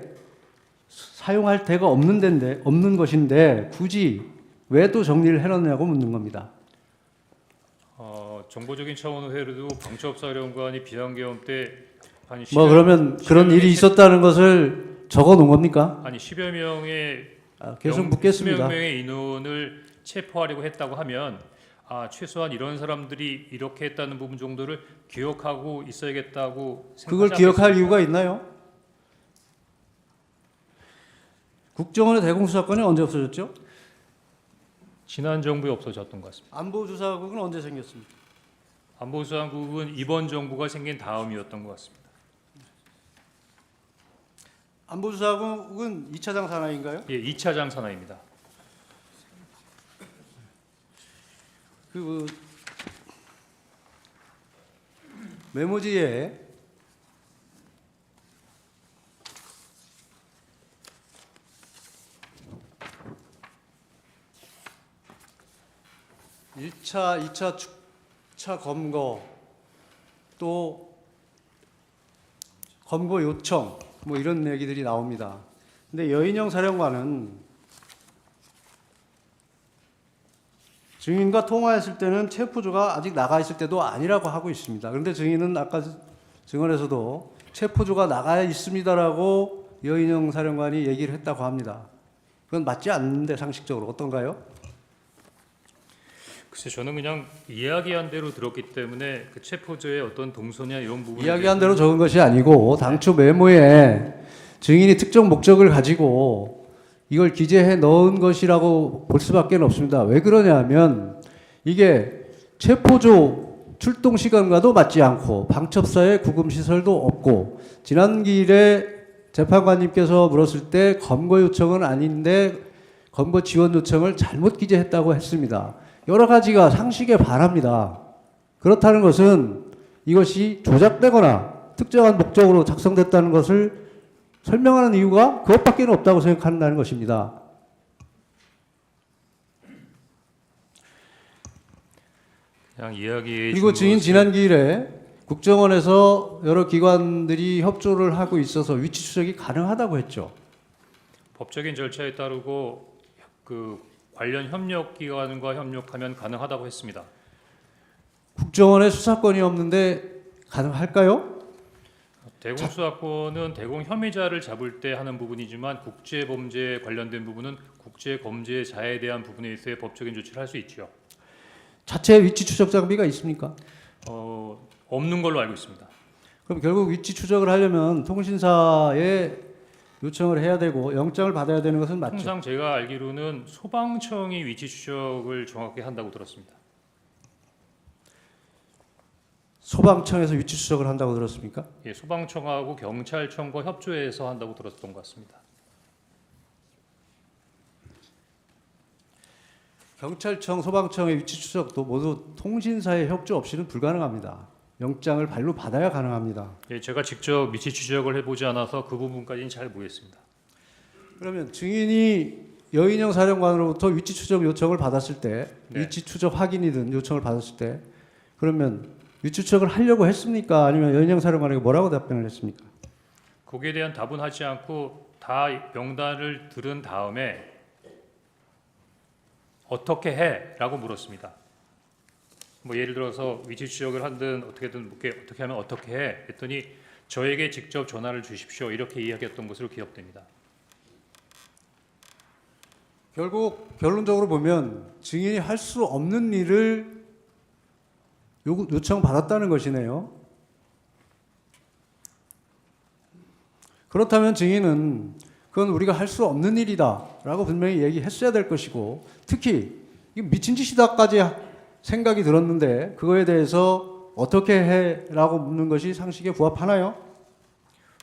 사용할 데가 없는 것인데 굳이 왜 또 정리를 해놨냐고 묻는 겁니다. 정보적인 차원으로 해도 방첩사령관이 비상계엄 때 한 뭐 그러면 그런 일이 있었다는 것을 적어 놓은 겁니까? 아니 10여 명의 계속 묻겠습니다. 10여 명의 인원을 체포하려고 했다고 하면 최소한 이런 사람들이 이렇게 했다는 부분 정도를 기억하고 있어야겠다고 그걸 생각하지 기억할 않겠습니까? 이유가 있나요? 국정원의 대공수사권이 언제 없어졌죠? 지난 정부에 없어졌던 것 같습니다. 안보조사국은 언제 생겼습니까? 안보수사국은 이번 정부가 생긴 다음이었던 것 같습니다. 안보조사국은 2차장 산하인가요? 예, 2차장 산하입니다. 그 메모지에 (1차) (2차) 축차 검거 또 검거 요청 뭐 이런 얘기들이 나옵니다. 근데 여인영 사령관은 증인과 통화했을 때는 체포조가 아직 나가 있을 때도 아니라고 하고 있습니다. 그런데 증인은 아까 증언에서도 체포조가 나가 있습니다라고 여인영 사령관이 얘기를 했다고 합니다. 그건 맞지 않는데 상식적으로 어떤가요? 글쎄 저는 그냥 이야기한 대로 들었기 때문에 그 체포조의 어떤 동선이나 이런 부분 이야기한 대로 적은 것이 아니고 당초 메모에 증인이 특정 목적을 가지고 이걸 기재해 넣은 것이라고 볼 수밖에 없습니다. 왜 그러냐면 이게 체포조 출동 시간과도 맞지 않고 방첩사의 구금 시설도 없고 지난 기일에 재판관님께서 물었을 때 검거 요청은 아닌데 검거 지원 요청을 잘못 기재했다고 했습니다. 여러 가지가 상식에 반합니다. 그렇다는 것은 이것이 조작되거나 특정한 목적으로 작성됐다는 것을 설명하는 이유가 그것밖에 없다고 생각한다는 것입니다. 그냥 이야기의 그리고 증인 중간에서 지난 기일에 국정원에서 여러 기관들이 협조를 하고 있어서 위치 추적이 가능하다고 했죠. 법적인 절차에 따르고 그 관련 협력기관과 협력하면 가능하다고 했습니다. 국정원에 수사권이 없는데 가능할까요? 대공수사권은 대공 혐의자를 잡을 때 하는 부분이지만 국제범죄에 관련된 부분은 국제범죄자에 대한 부분에 있어야 법적인 조치를 할 수 있죠. 자체 위치 추적 장비가 있습니까? 없는 걸로 알고 있습니다. 그럼 결국 위치 추적을 하려면 통신사에 요청을 해야 되고 영장을 받아야 되는 것은 맞죠. 통상 제가 알기로는 소방청이 위치 추적을 정확히 한다고 들었습니다. 소방청에서 위치 추적을 한다고 들었습니까? 예, 소방청하고 경찰청과 협조해서 한다고 들었던 것 같습니다. 경찰청, 소방청의 위치 추적도 모두 통신사의 협조 없이는 불가능합니다. 영장을 발로 받아야 가능합니다. 예, 제가 직접 위치 추적을 해보지 않아서 그 부분까지는 잘 모르겠습니다. 그러면 증인이 여인영 사령관으로부터 위치 추적 요청을 받았을 때, 네. 위치 추적 확인이든 요청을 받았을 때, 그러면 위치 추적을 하려고 했습니까? 아니면 여인영 사령관에게 뭐라고 답변을 했습니까? 거기에 대한 답은 하지 않고 다 명단을 들은 다음에 어떻게 해?라고 물었습니다. 뭐 예를 들어서 위치 추적을 하든 어떻게든 어떻게 하면 어떻게 해? 했더니 저에게 직접 전화를 주십시오. 이렇게 이야기했던 것으로 기억됩니다. 결국 결론적으로 보면 증인이 할 수 없는 일을 요청받았다는 것이네요. 그렇다면 증인은 그건 우리가 할 수 없는 일이다라고 분명히 얘기했어야 될 것이고 특히 이게 미친 짓이다까지 생각이 들었는데 그거에 대해서 어떻게 해라고 묻는 것이 상식에 부합하나요?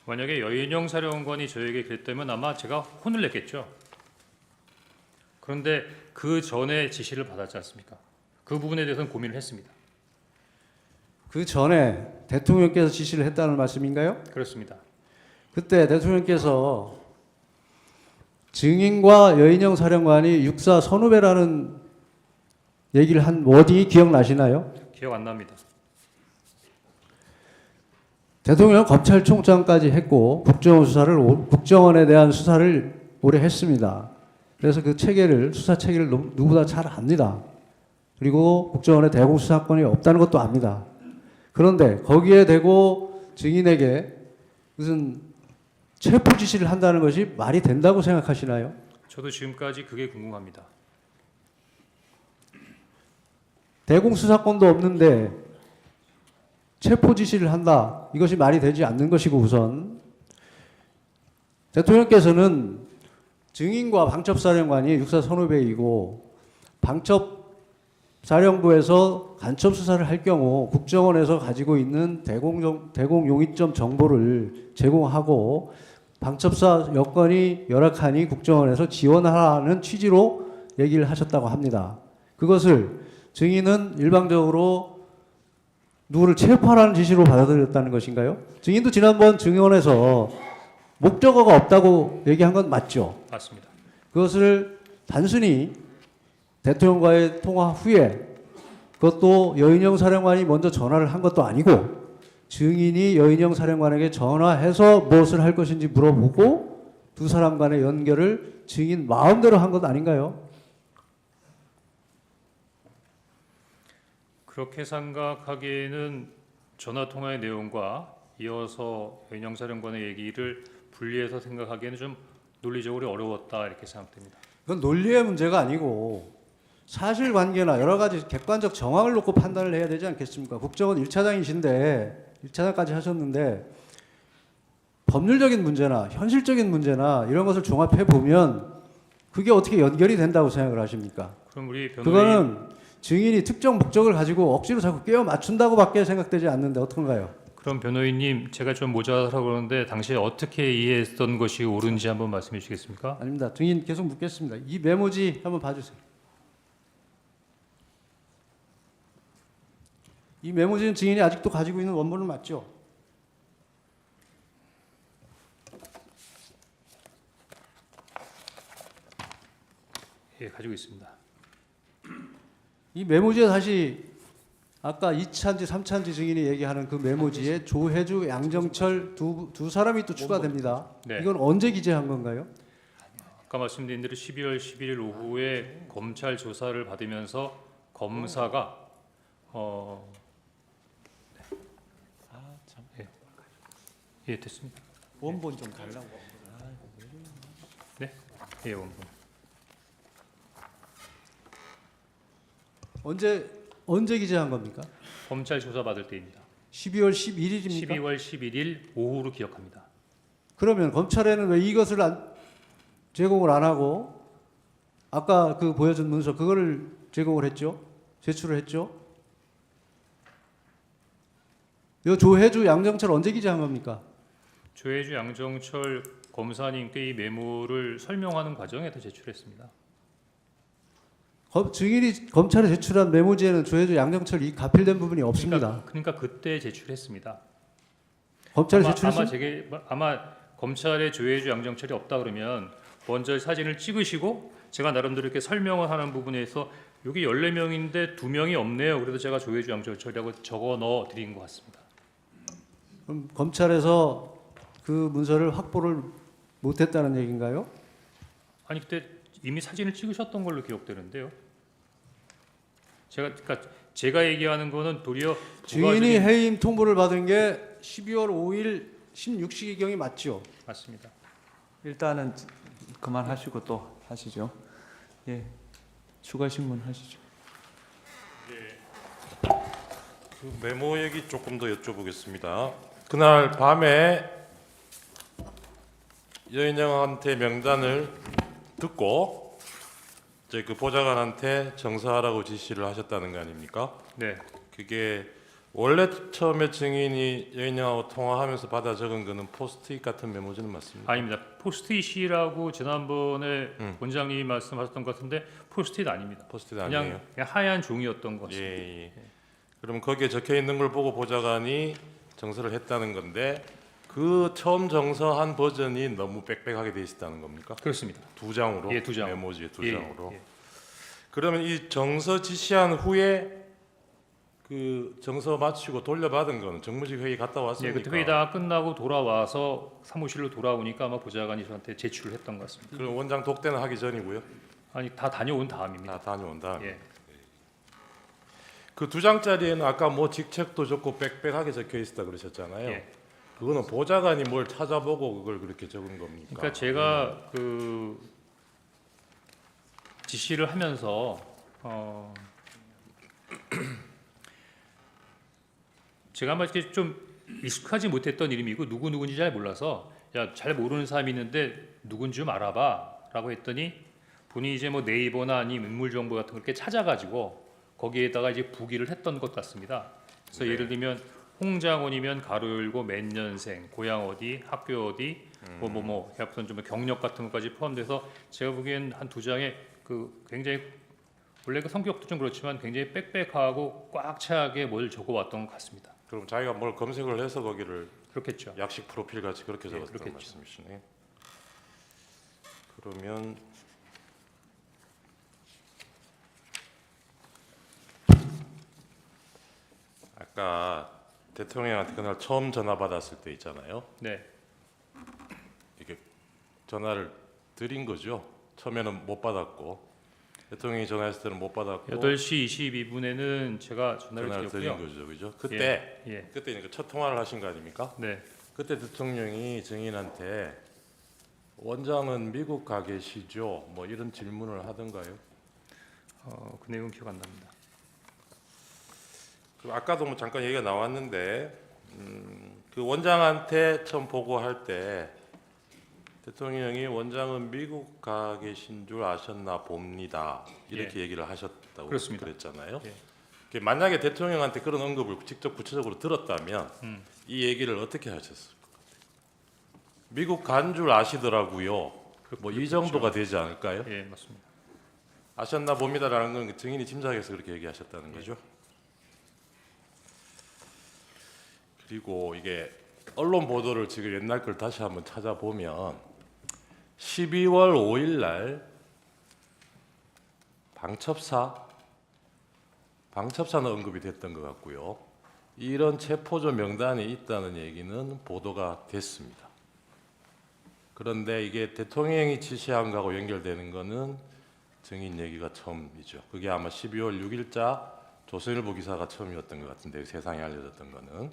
만약에 여인영 사령관이 저에게 그랬다면 아마 제가 혼을 냈겠죠. 그런데 그 전에 지시를 받았지 않습니까? 그 부분에 대해서는 고민을 했습니다. 그 전에 대통령께서 지시를 했다는 말씀인가요? 그렇습니다. 그때 대통령께서 증인과 여인영 사령관이 육사 선후배라는 얘기를 한 워딩이 기억나시나요? 기억 안 납니다. 대통령은 검찰총장까지 했고 국정원에 대한 수사를 오래 했습니다. 그래서 그 체계를 수사 체계를 누구보다 잘 압니다. 그리고 국정원에 대공수사권이 없다는 것도 압니다. 그런데 거기에 대고 증인에게 무슨 체포 지시를 한다는 것이 말이 된다고 생각하시나요? 저도 지금까지 그게 궁금합니다. 대공수사권도 없는데 체포 지시를 한다. 이것이 말이 되지 않는 것이고 우선 대통령께서는 증인과 방첩사령관이 육사 선후배이고 방첩사령부에서 간첩 수사를 할 경우 국정원에서 가지고 있는 대공용의점 정보를 제공하고 방첩사 여건이 열악하니 국정원에서 지원하라는 취지로 얘기를 하셨다고 합니다. 그것을 증인은 일방적으로 누구를 체포하라는 지시로 받아들였다는 것인가요? 증인도 지난번 증언에서 목적어가 없다고 얘기한 건 맞죠? 맞습니다. 그것을 단순히 대통령과의 통화 후에 그것도 여인영 사령관이 먼저 전화를 한 것도 아니고 증인이 여인영 사령관에게 전화해서 무엇을 할 것인지 물어보고 두 사람 간의 연결을 증인 마음대로 한 것 아닌가요? 그렇게 생각하기에는 전화 통화의 내용과 이어서 여인영 사령관의 얘기를 분리해서 생각하기에는 좀 논리적으로 어려웠다 이렇게 생각됩니다. 그건 논리의 문제가 아니고 사실관계나 여러 가지 객관적 정황을 놓고 판단을 해야 되지 않겠습니까? 국정원 1차장이신데 1차장까지 하셨는데 법률적인 문제나 현실적인 문제나 이런 것을 종합해 보면 그게 어떻게 연결이 된다고 생각을 하십니까? 그럼 우리 변호인 그거는 증인이 특정 목적을 가지고 억지로 자꾸 끼워 맞춘다고밖에 생각되지 않는데 어떤가요? 그럼 변호인님 제가 좀 모자라서 그러는데 당시에 어떻게 이해했던 것이 옳은지 한번 말씀해 주시겠습니까? 아닙니다. 증인 계속 묻겠습니다. 이 메모지 한번 봐주세요. 이 메모지는 증인이 아직도 가지고 있는 원본은 맞죠? 예, 가지고 있습니다. 이 메모지에 다시 아까 2차인지 3차인지 증인이 얘기하는 그 메모지에 조혜주, 양정철 두 사람이 또 추가됩니다. 네. 이건 언제 기재한 건가요? 아까 말씀드린 대로 12월 11일 오후에 검찰 조사를 받으면서 검사가 예, 됐습니다. 원본 좀 달라고. 네, 예, 원본. 언제 기재한 겁니까? 검찰 조사 받을 때입니다. 12월 11일입니까? 12월 11일 오후로 기억합니다. 그러면 검찰에는 왜 이것을 제공을 안 하고 아까 그 보여준 문서 그거를 제공을 했죠? 제출을 했죠? 이 조혜주, 양정철 언제 기재한 겁니까? 조혜주, 양정철 검사님께 이 메모를 설명하는 과정에서 제출했습니다. 증인이 검찰에 제출한 메모지에는 조혜주, 양정철 이 가필된 부분이 없습니다. 그러니까 그때 제출했습니다. 검찰에 아마 제출했습니다. 아마 검찰에 조혜주, 양정철이 없다 그러면 먼저 사진을 찍으시고 제가 나름대로 이렇게 설명을 하는 부분에서 여기 14명인데 2명이 없네요. 그래서 제가 조혜주, 양정철이라고 적어 넣어 드린 것 같습니다. 그럼 검찰에서 그 문서를 확보를 못했다는 얘기인가요? 아니 그때 이미 사진을 찍으셨던 걸로 기억되는데요. 제가 얘기하는 거는 도리어 증인이 해임 통보를 받은 게 12월 5일 16시경이 맞죠? 맞습니다. 일단은 그만하시고 또 하시죠. 예, 추가 신문 하시죠. 그 메모 얘기 조금 더 여쭤보겠습니다. 그날 밤에 여인영한테 명단을 듣고 이제 그 보좌관한테 정사하라고 지시를 하셨다는 거 아닙니까? 네, 그게 원래 처음에 증인이 여인영하고 통화하면서 받아 적은 거는 포스트잇 같은 메모지는 맞습니까? 아닙니다. 포스트잇이라고 지난번에 원장님이 말씀하셨던 것 같은데 포스트잇 아닙니다. 포스트잇 아니에요? 그냥 하얀 종이였던 것 같습니다. 예. 그럼 거기에 적혀 있는 걸 보고 보좌관이 정서를 했다는 건데 그 처음 정서한 버전이 너무 빽빽하게 돼 있었다는 겁니까? 그렇습니다. 두 장으로? 예, 두 장. 메모지에 두 예, 장으로. 예. 그러면 이 정서 지시한 후에 그 정서 마치고 돌려받은 거는 정무직 회의 갔다 예, 왔습니까? 그때 회의 다 끝나고 돌아와서 사무실로 돌아오니까 아마 보좌관이 저한테 제출을 했던 것 같습니다. 그럼 원장 독대는 하기 전이고요. 아니 다 다녀온 다음입니다. 다 다녀온 다음에. 예. 그 두 장짜리에는 아까 뭐 직책도 적고 빽빽하게 적혀 있었다 그러셨잖아요. 예. 그거는 보좌관이 뭘 찾아보고 그걸 그렇게 적은 겁니까? 그러니까 제가 그 지시를 하면서 제가 아마 이렇게 좀 익숙하지 못했던 이름이고 누군지 잘 몰라서 야, 잘 모르는 사람이 있는데 누군지 좀 알아봐라고 했더니 본인이 이제 뭐 네이버나 아니면 인물 정보 같은 걸 이렇게 찾아가지고 거기에다가 이제 부기를 했던 것 같습니다. 그래서 네. 예를 들면 홍장원이면 가로 열고 몇 년생, 고향 어디, 학교 어디, 해서 좀 경력 같은 것까지 포함돼서 제가 보기엔 한 두 장에 그 굉장히 원래 그 성격도 좀 그렇지만 굉장히 빽빽하고 꽉 차게 뭘 적어왔던 것 같습니다. 그럼 자기가 뭘 검색을 해서 거기를 그렇겠죠. 약식 프로필 같이 그렇게 예, 적었던 그렇겠죠. 말씀이시네. 그러면 아까 대통령한테 그날 처음 전화 받았을 때 있잖아요. 네, 이게 전화를 드린 거죠. 처음에는 못 받았고 대통령이 전화했을 때는 못 받았고 8시 22분에는 제가 전화를 전화를 드린 드렸고요. 거죠, 그죠? 그때 예, 그때 이제 첫 통화를 하신 거 아닙니까? 네, 그때 대통령이 증인한테 원장은 미국 가 계시죠? 뭐 이런 질문을 하던가요? 그 내용은 기억 안 납니다. 그 아까도 뭐 잠깐 얘기가 나왔는데 그 원장한테 처음 보고할 때 대통령이 원장은 미국 가 계신 줄 아셨나 봅니다. 이렇게 얘기를 하셨다고 그렇습니다. 그랬잖아요. 예. 그 만약에 대통령한테 그런 언급을 직접 구체적으로 들었다면 이 얘기를 어떻게 하셨을 것 같아요? 미국 간 줄 아시더라고요. 뭐 이 정도가 되지 않을까요? 예, 맞습니다. 아셨나 봅니다라는 건 증인이 짐작해서 그렇게 얘기하셨다는 거죠. 그리고 이게 언론 보도를 지금 옛날 걸 다시 한번 찾아보면 12월 5일 날 방첩사는 언급이 됐던 것 같고요. 이런 체포조 명단이 있다는 얘기는 보도가 됐습니다. 그런데 이게 대통령이 지시한 거하고 연결되는 거는 증인 얘기가 처음이죠. 그게 아마 12월 6일자 조선일보 기사가 처음이었던 것 같은데 세상에 알려졌던 거는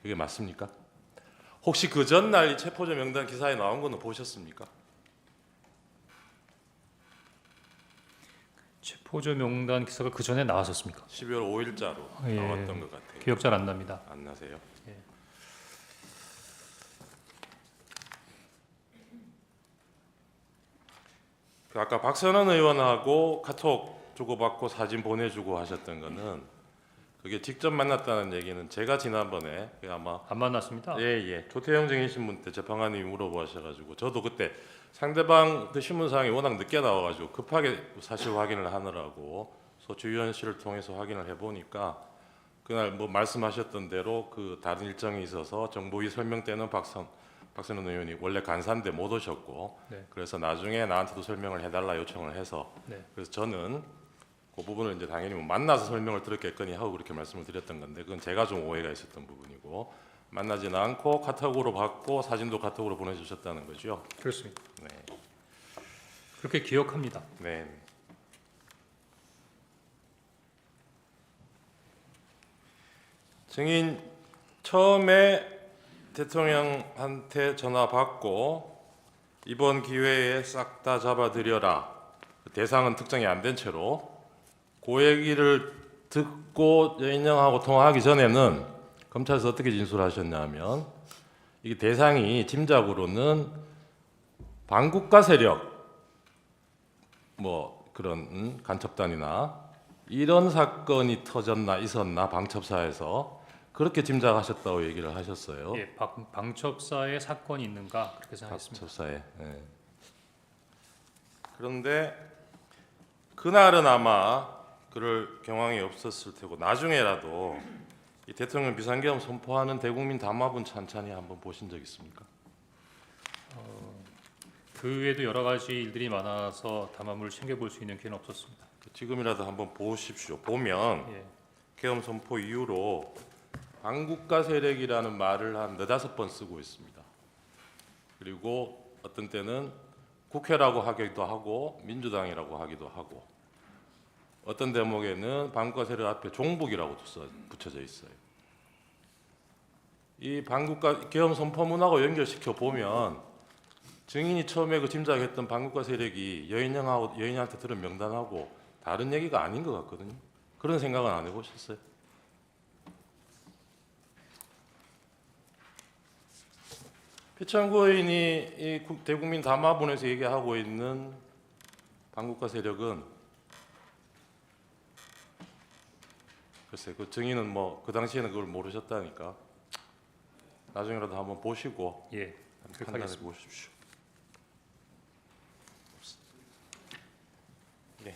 그게 맞습니까? 혹시 그 전날 이 체포조 명단 기사에 나온 거는 보셨습니까? 체포조 명단 기사가 그 전에 나왔었습니까? 12월 5일자로 예. 나왔던 것 같아요. 기억 잘 안 납니다. 안 나세요? 예. 그 아까 박선원 의원하고 카톡 주고받고 사진 보내주고 하셨던 거는 그게 직접 만났다는 얘기는 제가 지난번에 그 아마 안 만났습니다. 예. 조태영 증인 신문 때 재판관님이 물어보셔가지고 저도 그때 상대방 그 신문사항이 워낙 늦게 나와가지고 급하게 사실 확인을 하느라고 소추위원실을 통해서 확인을 해보니까 그날 뭐 말씀하셨던 대로 그 다른 일정이 있어서 정보위 설명 때는 박선원 의원이 원래 간사인데 못 오셨고 네. 그래서 나중에 나한테도 설명을 해달라 요청을 해서 네. 그래서 저는 그 부분을 이제 당연히 뭐 만나서 설명을 들었겠거니 하고 그렇게 말씀을 드렸던 건데 그건 제가 좀 오해가 있었던 부분이고 만나지는 않고 카톡으로 받고 사진도 카톡으로 보내주셨다는 거죠. 그렇습니다. 네. 그렇게 기억합니다. 네. 증인 처음에 대통령한테 전화 받고 이번 기회에 싹 다 잡아들여라. 대상은 특정이 안 된 채로 그 얘기를 듣고 여인영하고 통화하기 전에는 검찰에서 어떻게 진술하셨냐면 이게 대상이 짐작으로는 반국가 세력 뭐 그런 간첩단이나 이런 사건이 터졌나 있었나 방첩사에서 그렇게 짐작하셨다고 얘기를 하셨어요. 예, 방첩사에 사건이 있는가 그렇게 생각했습니다. 방첩사에. 예. 그런데 그날은 아마 그럴 경황이 없었을 테고 나중에라도 이 대통령 비상계엄 선포하는 대국민 담화문 찬찬히 한번 보신 적 있습니까? 그 외에도 여러 가지 일들이 많아서 담화문을 챙겨볼 수 있는 기회는 없었습니다. 지금이라도 한번 보십시오. 보면 예. 계엄 선포 이후로 반국가 세력이라는 말을 한 네다섯 번 쓰고 있습니다. 그리고 어떤 때는 국회라고 하기도 하고 민주당이라고 하기도 하고 어떤 대목에는 반국가 세력 앞에 종북이라고도 붙여져 있어요. 이 반국가 계엄 선포문하고 연결시켜 보면 증인이 처음에 그 짐작했던 반국가 세력이 여인형한테 들은 명단하고 다른 얘기가 아닌 것 같거든요. 그런 생각은 안 해보셨어요? 피창구 의원이 이 대국민 담화문에서 얘기하고 있는 반국가 세력은 글쎄 그 증인은 뭐 그 당시에는 그걸 모르셨다니까 나중에라도 한번 보시고 예. 판단해 보십시오. 네.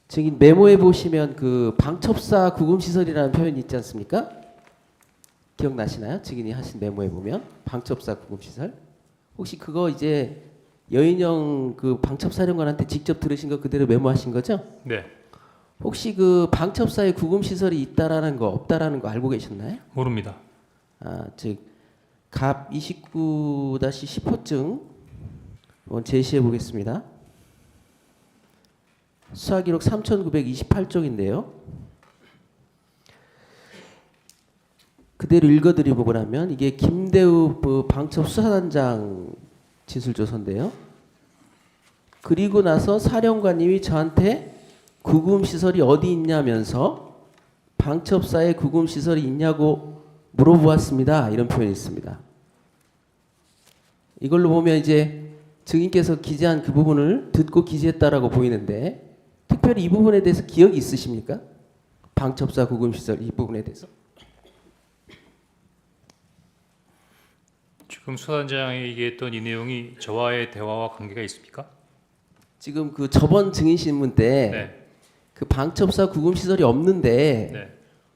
증인 메모에 보시면 그 방첩사 구금시설이라는 표현이 있지 않습니까? 기억나시나요? 증인이 하신 메모에 보면 방첩사 구금시설. 혹시 그거 이제 여인영 그 방첩사령관한테 직접 들으신 거 그대로 메모하신 거죠? 네. 혹시 그 방첩사에 구금시설이 있다라는 거 없다라는 거 알고 계셨나요? 모릅니다. 갑 29-10호증 한번 제시해 보겠습니다. 수사기록 3928쪽인데요. 그대로 읽어드리고 나면 이게 김대우 방첩 수사단장 진술조서인데요. 그리고 나서 사령관님이 저한테 구금시설이 어디 있냐면서 방첩사에 구금시설이 있냐고 물어보았습니다. 이런 표현이 있습니다. 이걸로 보면 이제 증인께서 기재한 그 부분을 듣고 기재했다라고 보이는데 특별히 이 부분에 대해서 기억이 있으십니까? 방첩사 구금시설 이 부분에 대해서. 지금 수사단장이 얘기했던 이 내용이 저와의 대화와 관계가 있습니까? 지금 그 저번 증인신문 때 네. 그 방첩사 구금시설이 없는데 네.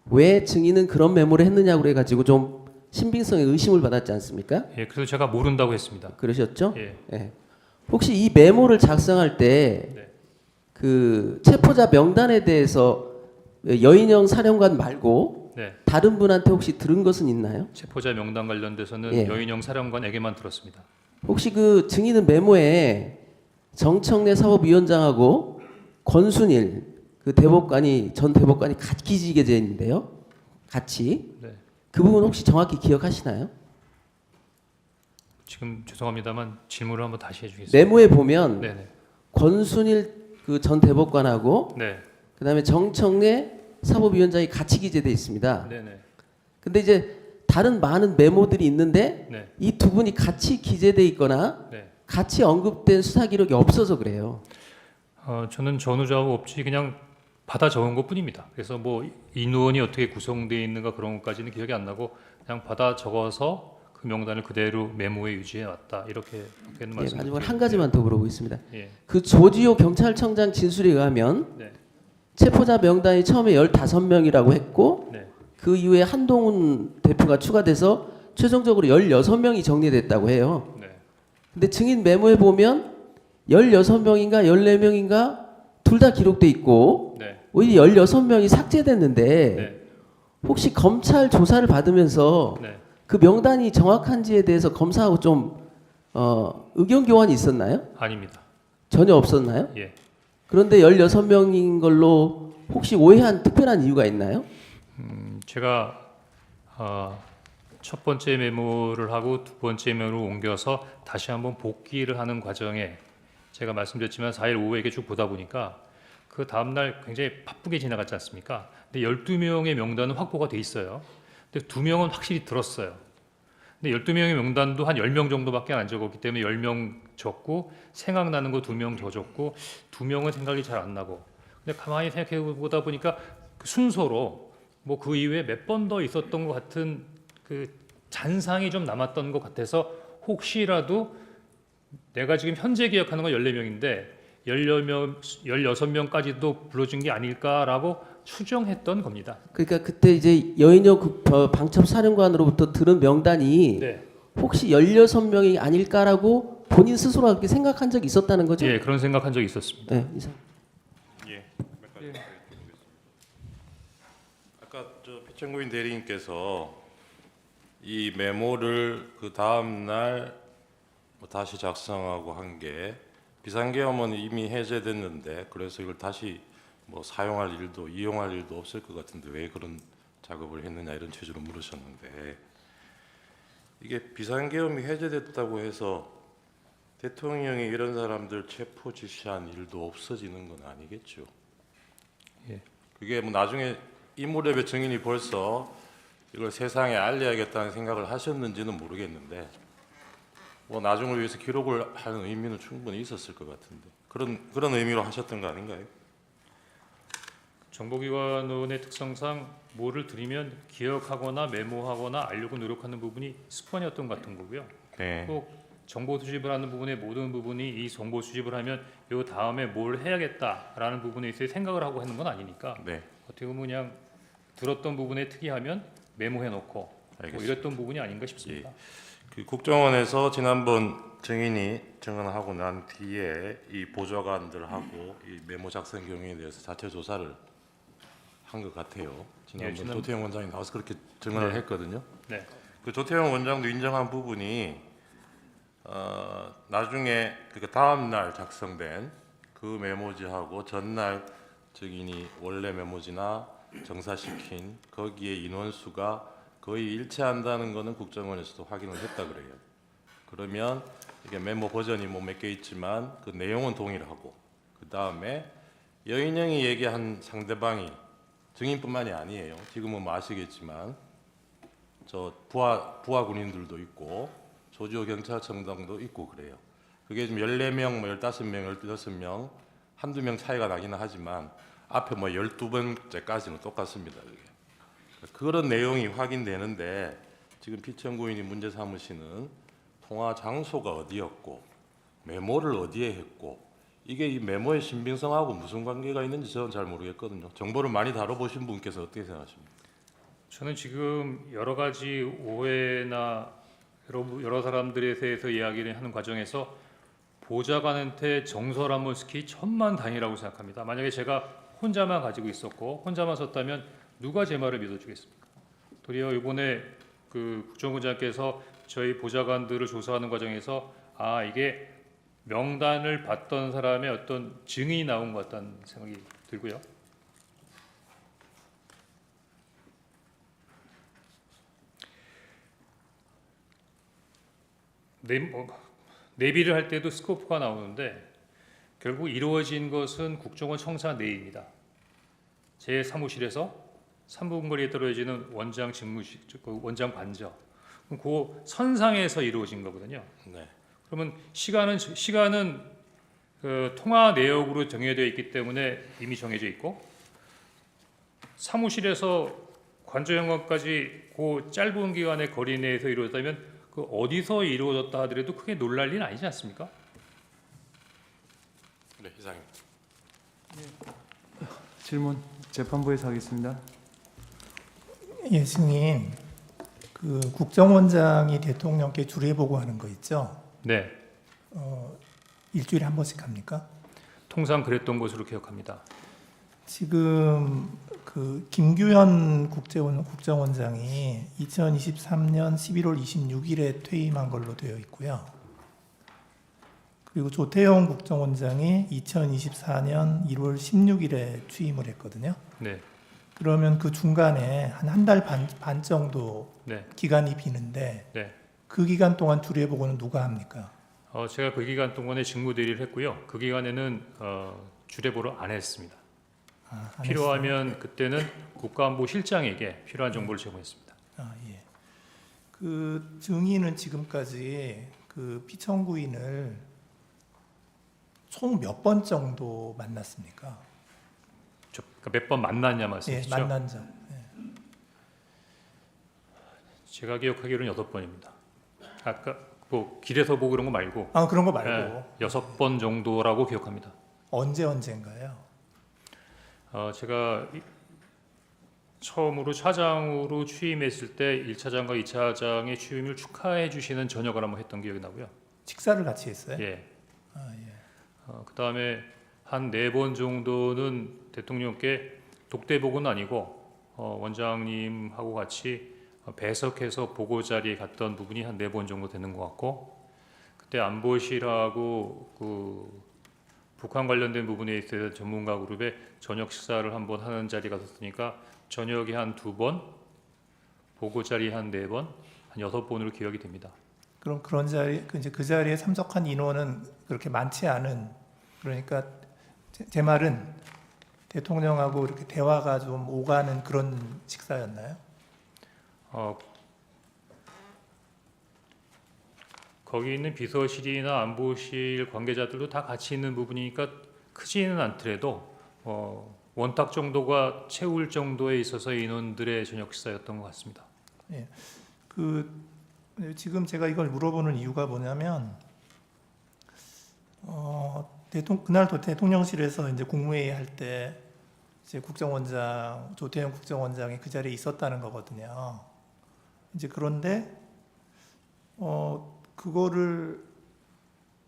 왜 증인은 그런 메모를 했느냐고 그래가지고 좀 신빙성에 의심을 받았지 않습니까? 예. 그래서 제가 모른다고 했습니다. 그러셨죠? 예. 예. 혹시 이 메모를 작성할 때 네. 그 체포자 명단에 대해서 여인영 사령관 말고 네. 다른 분한테 혹시 들은 것은 있나요? 체포자 명단 관련돼서는 예. 여인영 사령관에게만 들었습니다. 혹시 그 증인은 메모에 정청래 사법위원장하고 권순일 그 대법관이 전 대법관이 같이 기재되어 있는데요. 같이 네. 그 부분 혹시 정확히 기억하시나요? 지금 죄송합니다만 질문을 한번 다시 해주겠습니다. 메모에 보면 네네. 권순일 그 전 대법관하고 네. 그다음에 정청래 사법위원장이 같이 기재되어 있습니다. 네네. 근데 이제 다른 많은 메모들이 있는데 네. 이 두 분이 같이 기재되어 있거나 네. 같이 언급된 수사 기록이 없어서 그래요. 저는 전후좌우 없이 그냥 받아 적은 것뿐입니다. 그래서 뭐 인원이 어떻게 구성되어 있는가 그런 것까지는 기억이 안 나고 그냥 받아 적어서 그 명단을 그대로 메모에 유지해 왔다 이렇게 예, 말씀드립니다. 마지막으로 한 가지만 더 물어보겠습니다. 예. 그 조지호 경찰청장 진술에 의하면 네. 체포자 명단이 처음에 15명이라고 했고 네. 그 이후에 한동훈 대표가 추가돼서 최종적으로 16명이 정리됐다고 해요. 네. 근데 증인 메모에 보면 16명인가 14명인가 둘 다 기록돼 있고 네. 오히려 16명이 삭제됐는데 네. 혹시 검찰 조사를 받으면서 네. 그 명단이 정확한지에 대해서 검사하고 좀 의견 교환이 있었나요? 아닙니다. 전혀 없었나요? 예. 그런데 16명인 걸로 혹시 오해한 특별한 이유가 있나요? 제가 첫 번째 메모를 하고 두 번째 메모를 옮겨서 다시 한번 복기를 하는 과정에 제가 말씀드렸지만 4일 오후에 이렇게 쭉 보다 보니까 그 다음날 굉장히 바쁘게 지나갔지 않습니까? 근데 12명의 명단은 확보가 돼 있어요. 근데 근데 2명은 확실히 들었어요. 근데 12명의 명단도 한 10명 정도밖에 안 적었기 때문에 10명 적고 생각나는 거 2명 더 적고 2명은 생각이 잘 안 나고. 근데 가만히 생각해 보다 보니까 그 순서로 뭐 그 이후에 몇 번 더 있었던 것 같은 그 잔상이 좀 남았던 것 같아서 혹시라도 내가 지금 현재 기억하는 건 14명인데 16명까지도 불러준 게 아닐까라고 추정했던 겁니다. 그러니까 그때 이제 여인영 방첩사령관으로부터 들은 명단이 네. 혹시 16명이 아닐까라고 본인 스스로 그렇게 생각한 적이 있었다는 거죠? 예, 그런 생각한 적이 있었습니다. 네, 이상. 예, 몇 가지 드리겠습니다. 아까 저 피천구인 대리님께서 이 메모를 그 다음 날 뭐 다시 작성하고 한 게 비상계엄은 이미 해제됐는데 그래서 이걸 다시 뭐 사용할 일도 이용할 일도 없을 것 같은데 왜 그런 작업을 했느냐 이런 취지로 물으셨는데 이게 비상계엄이 해제됐다고 해서 대통령이 이런 사람들 체포 지시한 일도 없어지는 건 아니겠죠. 예. 그게 뭐 나중에 인물의 증인이 벌써 이걸 세상에 알려야겠다는 생각을 하셨는지는 모르겠는데 뭐 나중을 위해서 기록을 하는 의미는 충분히 있었을 것 같은데 그런 의미로 하셨던 거 아닌가요? 정보기관의 특성상 뭐를 들으면 기억하거나 메모하거나 알려고 노력하는 부분이 습관이었던 것 같은 거고요. 네. 꼭 정보 수집을 하는 부분의 모든 부분이 이 정보 수집을 하면 요 다음에 뭘 해야겠다라는 부분에 있어 생각을 하고 하는 건 아니니까 네. 어떻게 보면 그냥 들었던 부분에 특이하면 메모해놓고 뭐 알겠습니다. 이랬던 부분이 아닌가 싶습니다. 그 국정원에서 지난번 증인이 증언하고 난 뒤에 이 보좌관들하고 이 메모 작성 경위에 대해서 자체 조사를 한 것 같아요. 지난번 지난- 조태영 원장이 나와서 그렇게 증언을 네. 했거든요. 네, 그 조태영 원장도 인정한 부분이 나중에 그 다음 날 작성된 그 메모지하고 전날 증인이 원래 메모지나 정사시킨 거기에 인원수가 거의 일치한다는 것은 국정원에서도 확인을 했다 그래요. 그러면 이게 메모 버전이 뭐 몇 개 있지만 그 내용은 동일하고 그 다음에 여인영이 얘기한 상대방이 증인뿐만이 아니에요. 지금은 뭐 아시겠지만 저 부하 군인들도 있고 조지호 경찰청장도 있고 그래요. 그게 지금 14명, 뭐 15명, 16명 한두 명 차이가 나기는 하지만 앞에 뭐 12번째까지는 똑같습니다. 이게. 그런 내용이 확인되는데 지금 피천구인이 문제 삼으시는 통화 장소가 어디였고 메모를 어디에 했고 이게 이 메모의 신빙성하고 무슨 관계가 있는지 저는 잘 모르겠거든요. 정보를 많이 다뤄보신 분께서 어떻게 생각하십니까? 저는 지금 여러 가지 오해나 여러 사람들에 대해서 이야기를 하는 과정에서 보좌관한테 정설한번 스키 천만다행이라고 생각합니다. 만약에 제가 혼자만 가지고 있었고 혼자만 썼다면 누가 제 말을 믿어주겠습니까? 도리어 이번에 그 국정원장께서 저희 보좌관들을 조사하는 과정에서 아 이게 명단을 봤던 사람의 어떤 증인이 나온 것 같다는 생각이 들고요. 내비를 할 때도 스코프가 나오는데 결국 이루어진 것은 국정원 청사 내입니다. 제 사무실에서 3분 거리에 떨어지는 원장 집무실, 그 원장 관저, 그 선상에서 이루어진 거거든요. 네. 그러면 시간은 그 통화 내역으로 정해져 있기 때문에 이미 정해져 있고 사무실에서 관저영관까지 그 짧은 기간의 거리 내에서 이루어졌다면 그 어디서 이루어졌다 하더라도 크게 놀랄 일은 아니지 않습니까? 네, 이상입니다. 질문 재판부에서 하겠습니다. 예, 승인. 그 국정원장이 대통령께 주례 보고하는 거 있죠? 네, 일주일에 한 번씩 합니까? 통상 그랬던 것으로 기억합니다. 지금 그 김규현 국정원장이 2023년 11월 26일에 퇴임한 걸로 되어 있고요. 그리고 조태용 국정원장이 2024년 1월 16일에 취임을 했거든요. 네, 그러면 그 중간에 한 달 반 정도 네, 기간이 비는데 네. 그 기간 동안 주례 보고는 누가 합니까? 제가 그 기간 동안에 직무 대리를 했고요. 그 기간에는 주례보를 안 했습니다. 안 필요하면 그때는 국가안보실장에게 필요한 정보를 제공했습니다. 했어요? 아, 예. 그 증인은 지금까지 그 피청구인을 총 몇 번 정도 만났습니까? 그러니까 몇 번 만났냐 예, 말씀이시죠? 만난 적. 제가 기억하기로는 6번입니다. 아까 뭐 길에서 보고 그런 거 말고 아, 그런 거 말고 6번 정도라고 기억합니다. 언제인가요? 제가 처음으로 차장으로 취임했을 때 1차장과 2차장의 취임을 축하해 주시는 저녁을 한번 했던 기억이 나고요. 식사를 같이 했어요? 예. 아, 예. 그다음에 한 4번 정도는 대통령께 독대복은 아니고 원장님하고 같이 배석해서 보고 자리에 갔던 부분이 한 4번 정도 되는 것 같고, 그때 안보실하고 그 북한 관련된 부분에 있어서 전문가 그룹의 저녁 식사를 한번 하는 자리가 있었으니까 저녁에 한 2번, 보고 자리 한 4번, 한 6번으로 기억이 됩니다. 그럼 그런 자리 이제 그 자리에 참석한 인원은 그렇게 많지 않은, 그러니까 제 말은 대통령하고 이렇게 대화가 좀 오가는 그런 식사였나요? 거기 있는 비서실이나 안보실 관계자들도 다 같이 있는 부분이니까 크지는 않더라도 원탁 정도가 채울 정도에 있어서 인원들의 저녁 식사였던 것 같습니다. 예. 그 지금 제가 이걸 물어보는 이유가 뭐냐면 그날 대통령실에서 이제 국무회의 할 때 이제 국정원장 조태영 국정원장이 그 자리에 있었다는 거거든요. 이제 그런데 그거를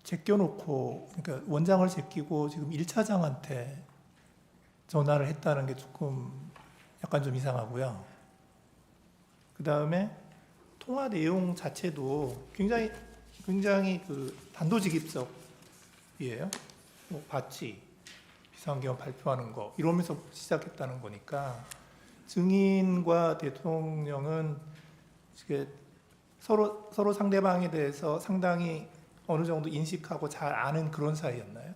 제껴놓고, 그러니까 원장을 제끼고 지금 1차장한테 전화를 했다는 게 조금 약간 좀 이상하고요. 그 다음에 통화 내용 자체도 굉장히 그 단도직입적이에요. 뭐 봤지, 비상계엄 발표하는 거 이러면서 시작했다는 거니까 증인과 대통령은 이게 서로 상대방에 대해서 상당히 어느 정도 인식하고 잘 아는 그런 사이였나요?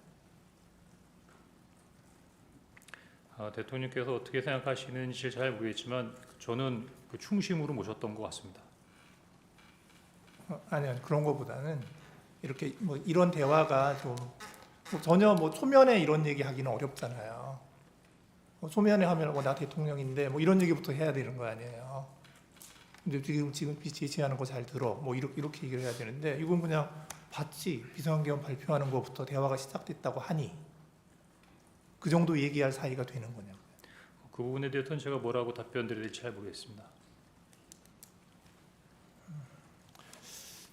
대통령께서 어떻게 생각하시는지 잘 모르겠지만 저는 그 충심으로 모셨던 것 같습니다. 아니요, 그런 거보다는 이렇게 뭐 이런 대화가 좀뭐 전혀 뭐 초면에 이런 얘기 하기는 어렵잖아요. 뭐 초면에 하면 나 대통령인데 뭐 이런 얘기부터 해야 되는 거 아니에요. 근데 지금 지시하는 거 잘 들어. 뭐 이렇게 얘기를 해야 되는데 이건 그냥 봤지, 비상계엄 발표하는 것부터 대화가 시작됐다고 하니 그 정도 얘기할 사이가 되는 거냐고요. 그 부분에 대해서는 제가 뭐라고 답변 드려야 될지 잘 모르겠습니다.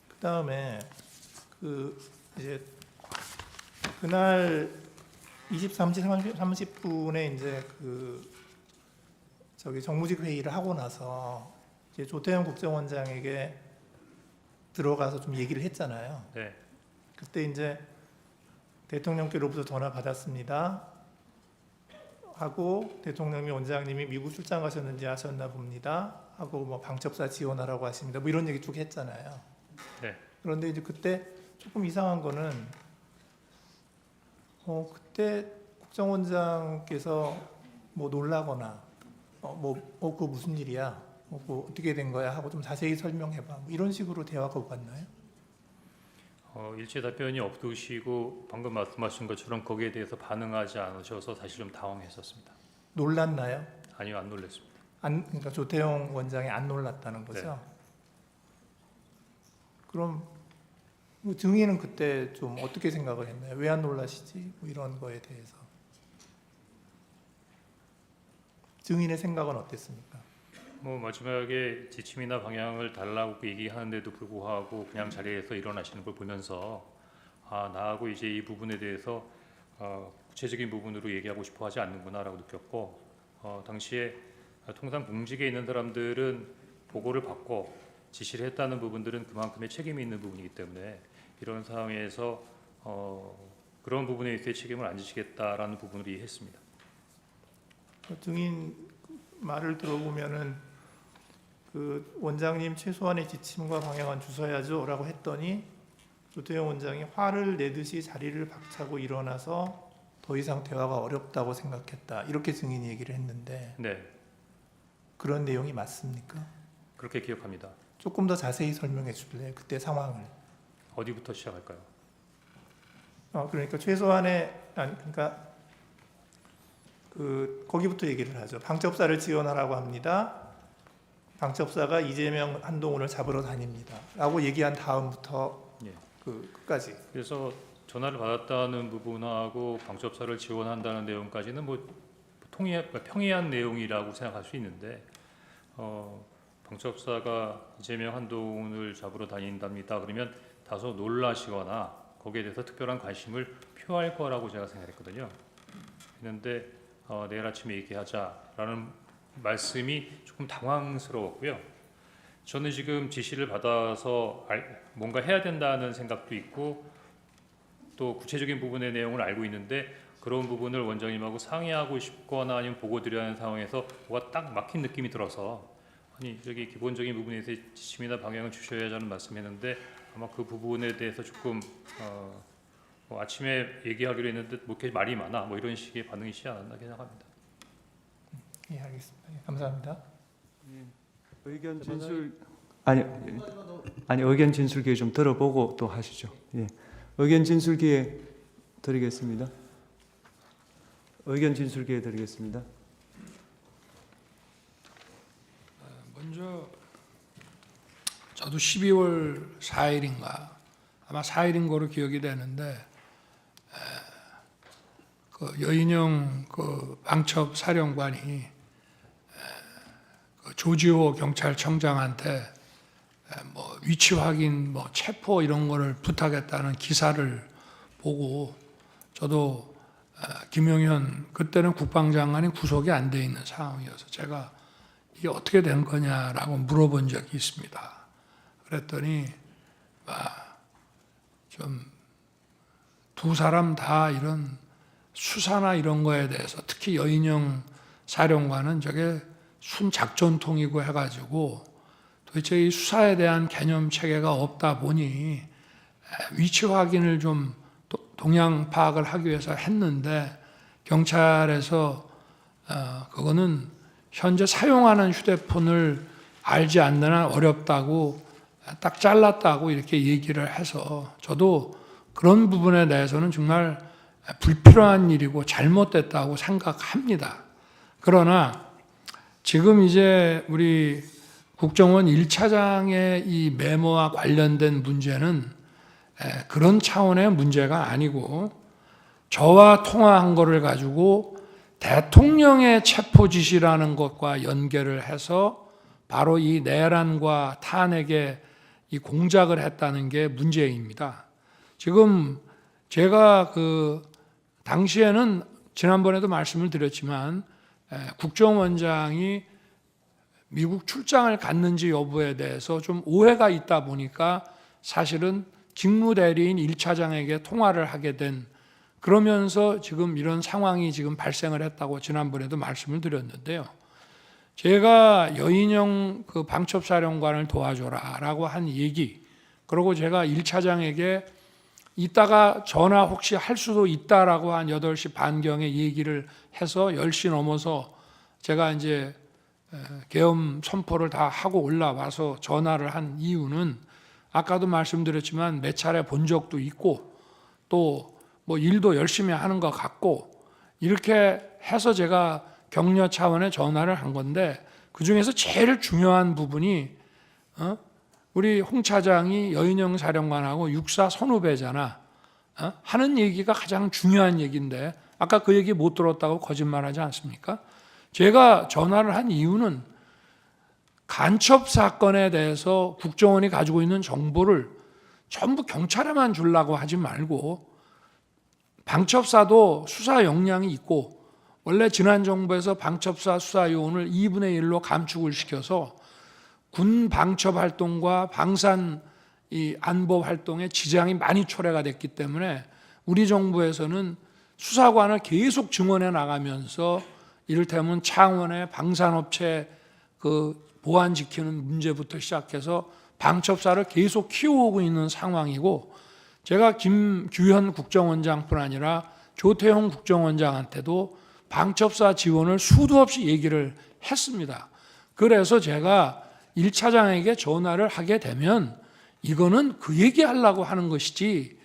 그다음에 그 이제 그날 23시 30분에 이제 그 저기 정무직 회의를 하고 나서 이제 조태영 국정원장에게 들어가서 좀 얘기를 했잖아요. 네. 그때 이제 대통령께로부터 전화 받았습니다 하고, 대통령이 원장님이 미국 출장 가셨는지 아셨나 봅니다 하고, 뭐 방첩사 지원하라고 하십니다 뭐 이런 얘기 쭉 했잖아요. 네. 그런데 이제 그때 조금 이상한 거는 그때 국정원장께서 뭐 놀라거나 그거 무슨 일이야, 그거 어떻게 된 거야 하고 좀 자세히 설명해봐, 뭐 이런 식으로 대화가 오갔나요? 일체 답변이 없으시고 방금 말씀하신 것처럼 거기에 대해서 반응하지 않으셔서 사실 좀 당황했었습니다. 놀랐나요? 아니요, 안 놀랐습니다. 그러니까 조태영 원장이 안 놀랐다는 거죠? 네. 그럼 뭐 증인은 그때 좀 어떻게 생각을 했나요? 왜 안 놀라시지? 뭐 이런 거에 대해서 증인의 생각은 어땠습니까? 뭐 마지막에 지침이나 방향을 달라고 얘기하는데도 불구하고 그냥 자리에서 일어나시는 걸 보면서 나하고 이제 이 부분에 대해서 구체적인 부분으로 얘기하고 싶어 하지 않는구나라고 느꼈고, 당시에 통상 공직에 있는 사람들은 보고를 받고 지시를 했다는 부분들은 그만큼의 책임이 있는 부분이기 때문에 이런 상황에서 그런 부분에 있어서 책임을 안 지시겠다라는 부분을 이해했습니다. 증인 말을 들어보면은 그 원장님 최소한의 지침과 방향은 주셔야죠라고 했더니 조태영 원장이 화를 내듯이 자리를 박차고 일어나서 더 이상 대화가 어렵다고 생각했다, 이렇게 증인이 얘기를 했는데 네, 그런 내용이 맞습니까? 그렇게 기억합니다. 조금 더 자세히 설명해 주실래요? 그때 상황을. 어디부터 시작할까요? 그러니까 최소한의 그러니까 거기부터 얘기를 하죠. 방첩사를 지원하라고 합니다. 방첩사가 이재명, 한동훈을 잡으러 다닙니다.라고 얘기한 다음부터 예. 끝까지. 그래서 전화를 받았다는 부분하고 방첩사를 지원한다는 내용까지는 뭐 평이한 내용이라고 생각할 수 있는데 방첩사가 이재명, 한동훈을 잡으러 다닌답니다. 그러면 다소 놀라시거나 거기에 대해서 특별한 관심을 표할 거라고 제가 생각했거든요. 그런데 내일 아침에 얘기하자라는 말씀이 조금 당황스러웠고요. 저는 지금 지시를 받아서 뭔가 해야 된다는 생각도 있고 또 구체적인 부분의 내용을 알고 있는데 그런 부분을 원장님하고 상의하고 싶거나 아니면 보고 드려야 하는 상황에서 뭐가 딱 막힌 느낌이 들어서 아니 여기 기본적인 부분에 대해서 지침이나 방향을 주셔야 하는 말씀했는데 아마 그 부분에 대해서 조금 뭐 아침에 얘기하기로 했는데 뭐 이렇게 말이 많아 뭐 이런 식의 반응이시지 않았나 생각합니다. 예, 알겠습니다. 예, 감사합니다. 의견 진술 아니 의견 진술 기회 좀 들어보고 또 하시죠. 예. 의견 진술 기회 드리겠습니다. 의견 진술 기회 드리겠습니다. 먼저 저도 12월 4일인가 아마 4일인 거로 기억이 되는데 그 여인영 그 방첩 사령관이 그 조지호 경찰청장한테 뭐 위치 확인, 뭐 체포 이런 거를 부탁했다는 기사를 보고 저도 김용현 그때는 국방장관이 구속이 안 돼 있는 상황이어서 제가 이게 어떻게 된 거냐라고 물어본 적이 있습니다. 그랬더니 좀 두 사람 다 이런 수사나 이런 거에 대해서 특히 여인영 사령관은 저게 순작전통이고 해가지고 도대체 이 수사에 대한 개념 체계가 없다 보니 위치 확인을 좀 동향 파악을 하기 위해서 했는데 경찰에서 그거는 현재 사용하는 휴대폰을 알지 않는 한 어렵다고 딱 잘랐다고 이렇게 얘기를 해서 저도 그런 부분에 대해서는 정말 불필요한 일이고 잘못됐다고 생각합니다. 그러나 지금 이제 우리 국정원 1차장의 이 메모와 관련된 문제는 그런 차원의 문제가 아니고 저와 통화한 거를 가지고 대통령의 체포 지시라는 것과 연결을 해서 바로 이 내란과 탄핵에 이 공작을 했다는 게 문제입니다. 지금 제가 그 당시에는 지난번에도 말씀을 드렸지만 국정원장이 미국 출장을 갔는지 여부에 대해서 좀 오해가 있다 보니까 사실은 직무대리인 1차장에게 통화를 하게 된 그러면서 지금 이런 상황이 지금 발생을 했다고 지난번에도 말씀을 드렸는데요. 제가 여인영 그 방첩사령관을 도와줘라라고 한 얘기 그리고 제가 1차장에게 이따가 전화 혹시 할 수도 있다라고 한 8시 반경에 얘기를 해서 10시 넘어서 제가 이제 계엄 선포를 다 하고 올라와서 전화를 한 이유는 아까도 말씀드렸지만 몇 차례 본 적도 있고 또 뭐 일도 열심히 하는 것 같고 이렇게 해서 제가 격려 차원의 전화를 한 건데 그중에서 제일 중요한 부분이 우리 홍 차장이 여인영 사령관하고 육사 선후배잖아 하는 얘기가 가장 중요한 얘기인데 아까 그 얘기 못 들었다고 거짓말하지 않습니까? 제가 전화를 한 이유는 간첩 사건에 대해서 국정원이 가지고 있는 정보를 전부 경찰에만 주려고 하지 말고 방첩사도 수사 역량이 있고 원래 지난 정부에서 방첩사 수사 요원을 2분의 1로 감축을 시켜서 군 방첩 활동과 방산 이 안보 활동에 지장이 많이 초래가 됐기 때문에 우리 정부에서는 수사관을 계속 증원해 나가면서 이를테면 창원의 방산업체 그 보안 지키는 문제부터 시작해서 방첩사를 계속 키워오고 있는 상황이고 제가 김규현 국정원장뿐 아니라 조태용 국정원장한테도 방첩사 지원을 수도 없이 얘기를 했습니다. 그래서 제가 1차장에게 전화를 하게 되면 이거는 그 얘기하려고 하는 것이지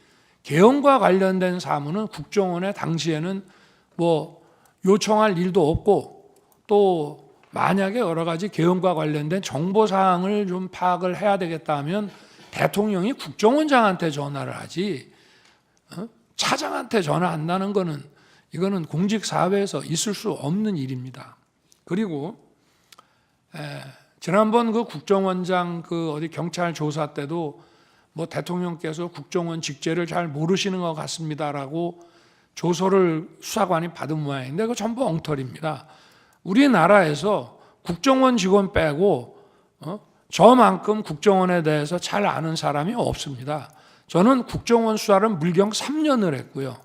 개헌과 관련된 사무는 국정원에 당시에는 뭐 요청할 일도 없고 또 만약에 여러 가지 개헌과 관련된 정보 사항을 좀 파악을 해야 되겠다 하면 대통령이 국정원장한테 전화를 하지 차장한테 전화한다는 거는 이거는 공직사회에서 있을 수 없는 일입니다. 그리고 지난번 그 국정원장 그 어디 경찰 조사 때도 뭐 대통령께서 국정원 직제를 잘 모르시는 것 같습니다라고 조서를 수사관이 받은 모양인데 그거 전부 엉터리입니다. 우리나라에서 국정원 직원 빼고 저만큼 국정원에 대해서 잘 아는 사람이 없습니다. 저는 국정원 수사를 물경 3년을 했고요.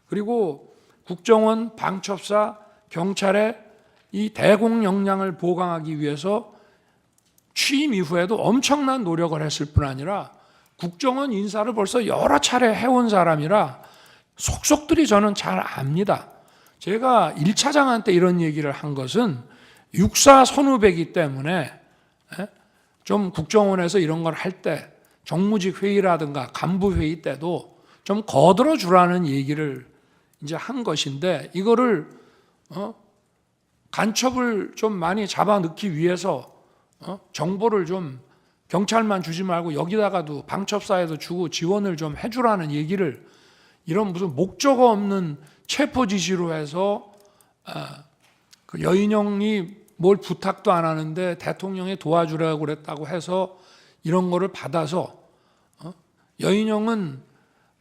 그리고 국정원, 방첩사, 경찰의 이 대공 역량을 보강하기 위해서 취임 이후에도 엄청난 노력을 했을 뿐 아니라 국정원 인사를 벌써 여러 차례 해온 사람이라 속속들이 저는 잘 압니다. 제가 1차장한테 이런 얘기를 한 것은 육사 선후배이기 때문에 좀 국정원에서 이런 걸 할 때 정무직 회의라든가 간부 회의 때도 좀 거들어 주라는 얘기를 이제 한 것인데 이거를 간첩을 좀 많이 잡아 넣기 위해서 정보를 좀 경찰만 주지 말고 여기다가도 방첩사에도 주고 지원을 좀 해주라는 얘기를 이런 무슨 목적 없는 체포 지시로 해서 그 여인영이 뭘 부탁도 안 하는데 대통령이 도와주라고 그랬다고 해서 이런 거를 받아서 여인영은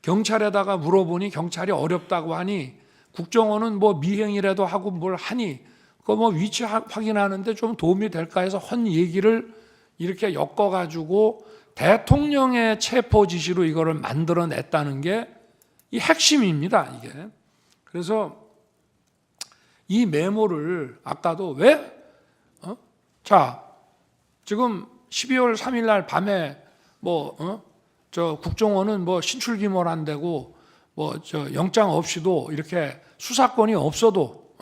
경찰에다가 물어보니 경찰이 어렵다고 하니 국정원은 뭐 미행이라도 하고 뭘 하니 그 뭐 위치 확인하는데 좀 도움이 될까 해서 헌 얘기를 이렇게 엮어가지고 대통령의 체포 지시로 이거를 만들어냈다는 게 이 핵심입니다. 이게 그래서 이 메모를 아까도 왜 자 지금 12월 3일 날 밤에 저 국정원은 뭐 신출귀몰한다고 뭐 저 영장 없이도 이렇게 수사권이 없어도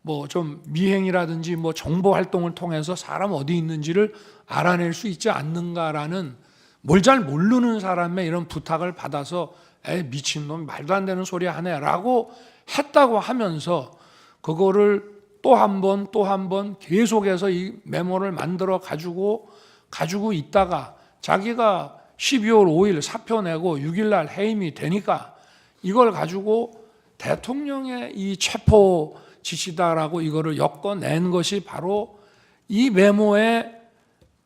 뭐 좀 미행이라든지 뭐 정보 활동을 통해서 사람 어디 있는지를 알아낼 수 있지 않는가라는 뭘 잘 모르는 사람의 이런 부탁을 받아서 미친놈 말도 안 되는 소리 하네라고 했다고 하면서 그거를 또 한 번 계속해서 이 메모를 만들어 가지고 있다가 자기가 12월 5일 사표 내고 6일 날 해임이 되니까 이걸 가지고 대통령의 이 체포 지시다라고 이거를 엮어낸 것이 바로 이 메모의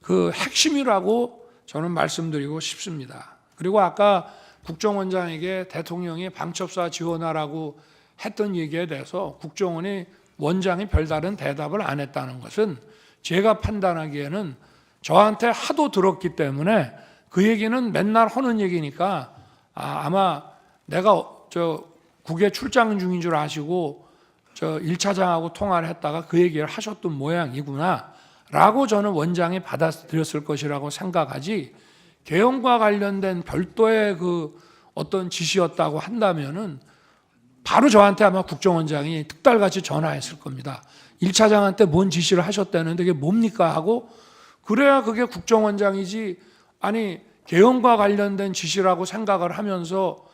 그 핵심이라고 저는 말씀드리고 싶습니다. 그리고 아까 국정원장에게 대통령이 방첩사 지원하라고 했던 얘기에 대해서 국정원이 원장이 별다른 대답을 안 했다는 것은 제가 판단하기에는 저한테 하도 들었기 때문에 그 얘기는 맨날 하는 얘기니까 아마 내가 저 국외 출장 중인 줄 아시고 저 1차장하고 통화를 했다가 그 얘기를 하셨던 모양이구나 라고 저는 원장이 받아들였을 것이라고 생각하지 개헌과 관련된 별도의 그 어떤 지시였다고 한다면은 바로 저한테 아마 국정원장이 특달같이 전화했을 겁니다. 1차장한테 뭔 지시를 하셨다는데 그게 뭡니까 하고 그래야 그게 국정원장이지 아니 개헌과 관련된 지시라고 생각을 하면서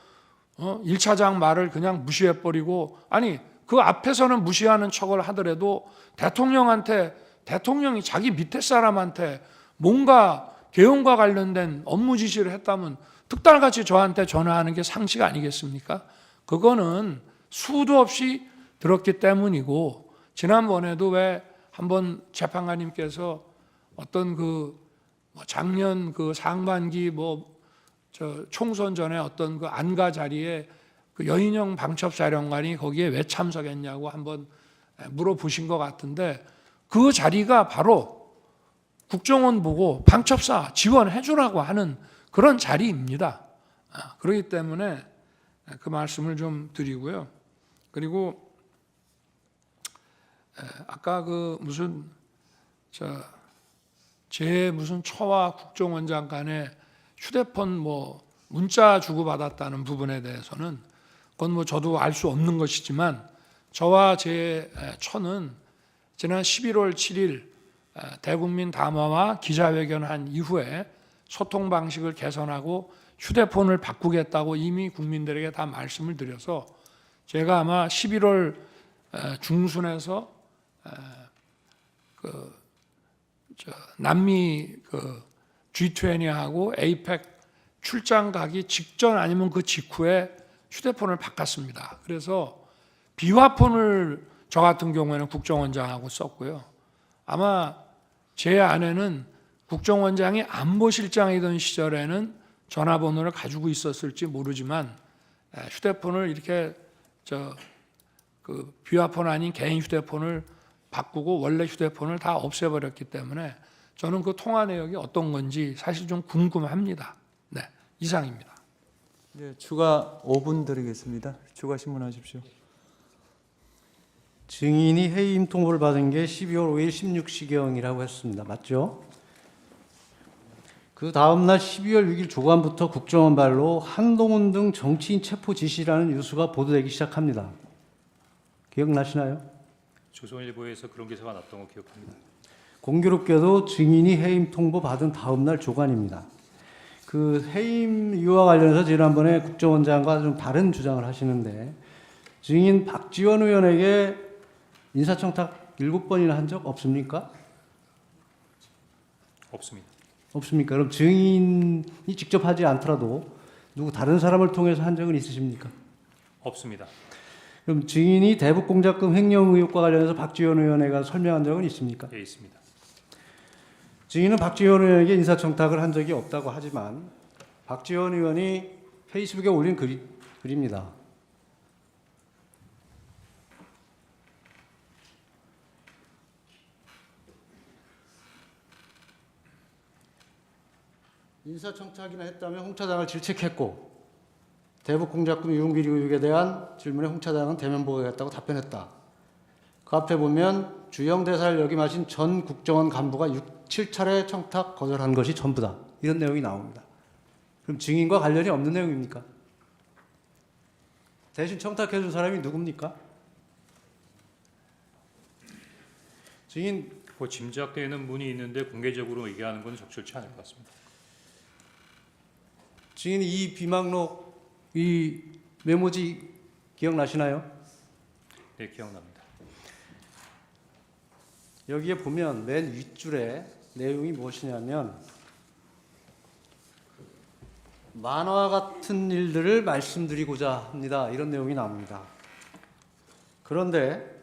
1차장 말을 그냥 무시해버리고 아니 그 앞에서는 무시하는 척을 하더라도 대통령이 자기 밑에 사람한테 뭔가 개헌과 관련된 업무 지시를 했다면 특달같이 저한테 전화하는 게 상식 아니겠습니까? 그거는 수도 없이 들었기 때문이고 지난번에도 왜 한번 재판관님께서 어떤 그 작년 그 상반기 저 총선 전에 어떤 그 안가 자리에 그 여인영 방첩사령관이 거기에 왜 참석했냐고 한번 물어보신 것 같은데 그 자리가 바로 국정원 보고 방첩사 지원해 주라고 하는 그런 자리입니다. 그렇기 때문에 그 말씀을 좀 드리고요. 그리고 아까 그 무슨 제 무슨 처와 국정원장 간에 휴대폰 문자 주고받았다는 부분에 대해서는 그건 저도 알 수 없는 것이지만 저와 제 처는 지난 11월 7일 대국민 담화와 기자회견한 이후에 소통 방식을 개선하고 휴대폰을 바꾸겠다고 이미 국민들에게 다 말씀을 드려서 제가 아마 11월 중순에서 남미 G20하고 에이펙 출장 가기 직전 아니면 그 직후에 휴대폰을 바꿨습니다. 그래서 비화폰을 저 같은 경우에는 국정원장하고 썼고요. 아마 제 아내는 국정원장이 안보실장이던 시절에는 전화번호를 가지고 있었을지 모르지만 휴대폰을 이렇게 비화폰 아닌 개인 휴대폰을 바꾸고 원래 휴대폰을 다 없애버렸기 때문에 저는 그 통화 내역이 어떤 건지 사실 좀 궁금합니다. 네, 이상입니다. 네, 추가 5분 드리겠습니다. 추가 신문하십시오. 증인이 해임 통보를 받은 게 12월 5일 16시경이라고 했습니다. 맞죠? 그 다음 날 12월 6일 조간부터 국정원 발로 한동훈 등 정치인 체포 지시라는 뉴스가 보도되기 시작합니다. 기억나시나요? 조선일보에서 그런 기사가 났던 거 기억합니다. 공교롭게도 증인이 해임 통보 받은 다음 날 조간입니다. 그 해임 이유와 관련해서 지난번에 국정원장과 좀 다른 주장을 하시는데 증인 박지원 의원에게 인사청탁 7번이나 한 적 없습니까? 없습니다. 없습니까? 그럼 증인이 직접 하지 않더라도 누구 다른 사람을 통해서 한 적은 있으십니까? 없습니다. 그럼 증인이 대북공작금 횡령 의혹과 관련해서 박지원 의원에게 설명한 적은 있습니까? 예, 있습니다. 증인은 박지원 의원에게 인사청탁을 한 적이 없다고 하지만 박지원 의원이 페이스북에 올린 글입니다. 인사청탁이나 했다면 홍 차장을 질책했고 대북공작금 유흥비리 의혹에 대한 질문에 홍 차장은 대면 보고하겠다고 답변했다. 그 앞에 보면 주영 대사를 역임하신 전 국정원 간부가 7차례 청탁 거절한 것이 전부다. 이런 내용이 나옵니다. 그럼 증인과 관련이 없는 내용입니까? 대신 청탁해 준 사람이 누굽니까? 증인 뭐 짐작되는 분이 있는데 공개적으로 얘기하는 건 적절치 않을 것 같습니다. 증인 이 비망록 이 메모지 기억나시나요? 네, 기억납니다. 여기에 보면 맨 윗줄에 내용이 무엇이냐면 만화 같은 일들을 말씀드리고자 합니다. 이런 내용이 나옵니다. 그런데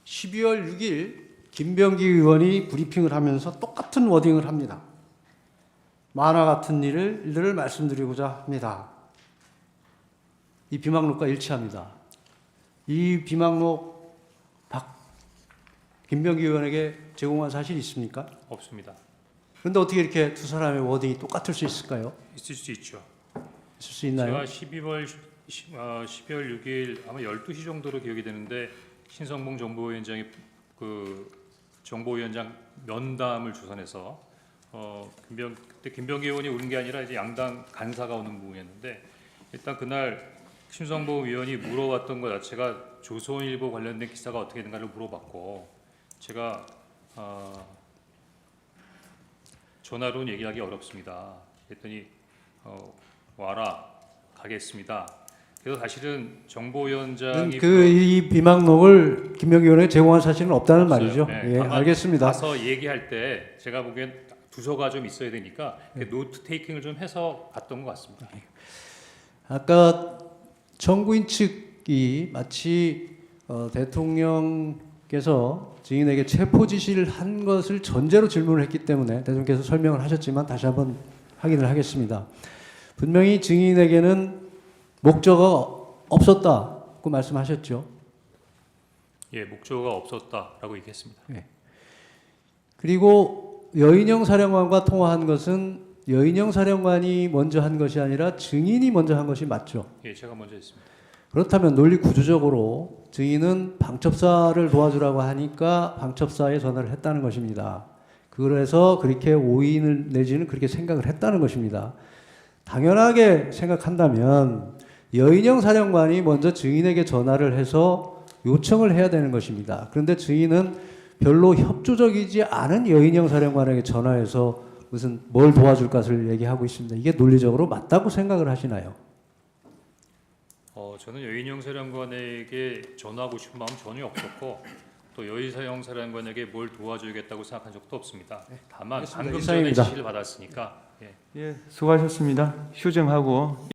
12월 6일 김병기 의원이 브리핑을 하면서 똑같은 워딩을 합니다. 만화 같은 일들을 말씀드리고자 합니다. 이 비망록과 일치합니다. 이 비망록 김병기 의원에게 제공한 사실이 있습니까? 없습니다. 그런데 어떻게 이렇게 두 사람의 워딩이 똑같을 수 있을까요? 있을 수 있죠. 있을 수 있나요? 제가 12월 6일 아마 12시 정도로 기억이 되는데 신성봉 정보위원장이 그 정보위원장 면담을 주선해서 그때 김병기 의원이 오는 게 아니라 이제 양당 간사가 오는 부분이었는데 일단 그날 신성보 위원이 물어봤던 것 자체가 조선일보 관련된 기사가 어떻게 된가를 물어봤고 제가 전화로는 얘기하기 어렵습니다. 그랬더니 와라 가겠습니다. 그래서 사실은 정보위원장이 이 비망록을 김병기 의원에게 제공한 사실은 없다는 말이죠. 네, 예, 알겠습니다. 가서 얘기할 때 제가 보기엔 부서가 좀 있어야 되니까 노트 테이킹을 좀 해서 갔던 것 같습니다. 아까 정부인 측이 마치 대통령께서 증인에게 체포 지시를 한 것을 전제로 질문을 했기 때문에 대통령께서 설명을 하셨지만 다시 한번 확인을 하겠습니다. 분명히 증인에게는 목적어가 없었다고 말씀하셨죠. 예, 목적어가 없었다라고 얘기했습니다. 예. 그리고 여인영 사령관과 통화한 것은 여인영 사령관이 먼저 한 것이 아니라 증인이 먼저 한 것이 맞죠. 예, 제가 먼저 했습니다. 그렇다면 논리 구조적으로 증인은 방첩사를 도와주라고 하니까 방첩사에 전화를 했다는 것입니다. 그래서 그렇게 오인을 내지는 그렇게 생각을 했다는 것입니다. 당연하게 생각한다면 여인영 사령관이 먼저 증인에게 전화를 해서 요청을 해야 되는 것입니다. 그런데 증인은 별로 협조적이지 않은 여인영 사령관에게 전화해서 무슨 뭘 도와줄 것을 얘기하고 있습니다. 이게 논리적으로 맞다고 생각을 하시나요? 저는 여인영 사령관에게 전화하고 싶은 마음 전혀 없었고 또 여인영 사령관에게 뭘 도와줘야겠다고 생각한 적도 없습니다. 다만 알겠습니다. 방금 전에 이상입니다. 지시를 받았으니까 예, 수고하셨습니다. 휴정하고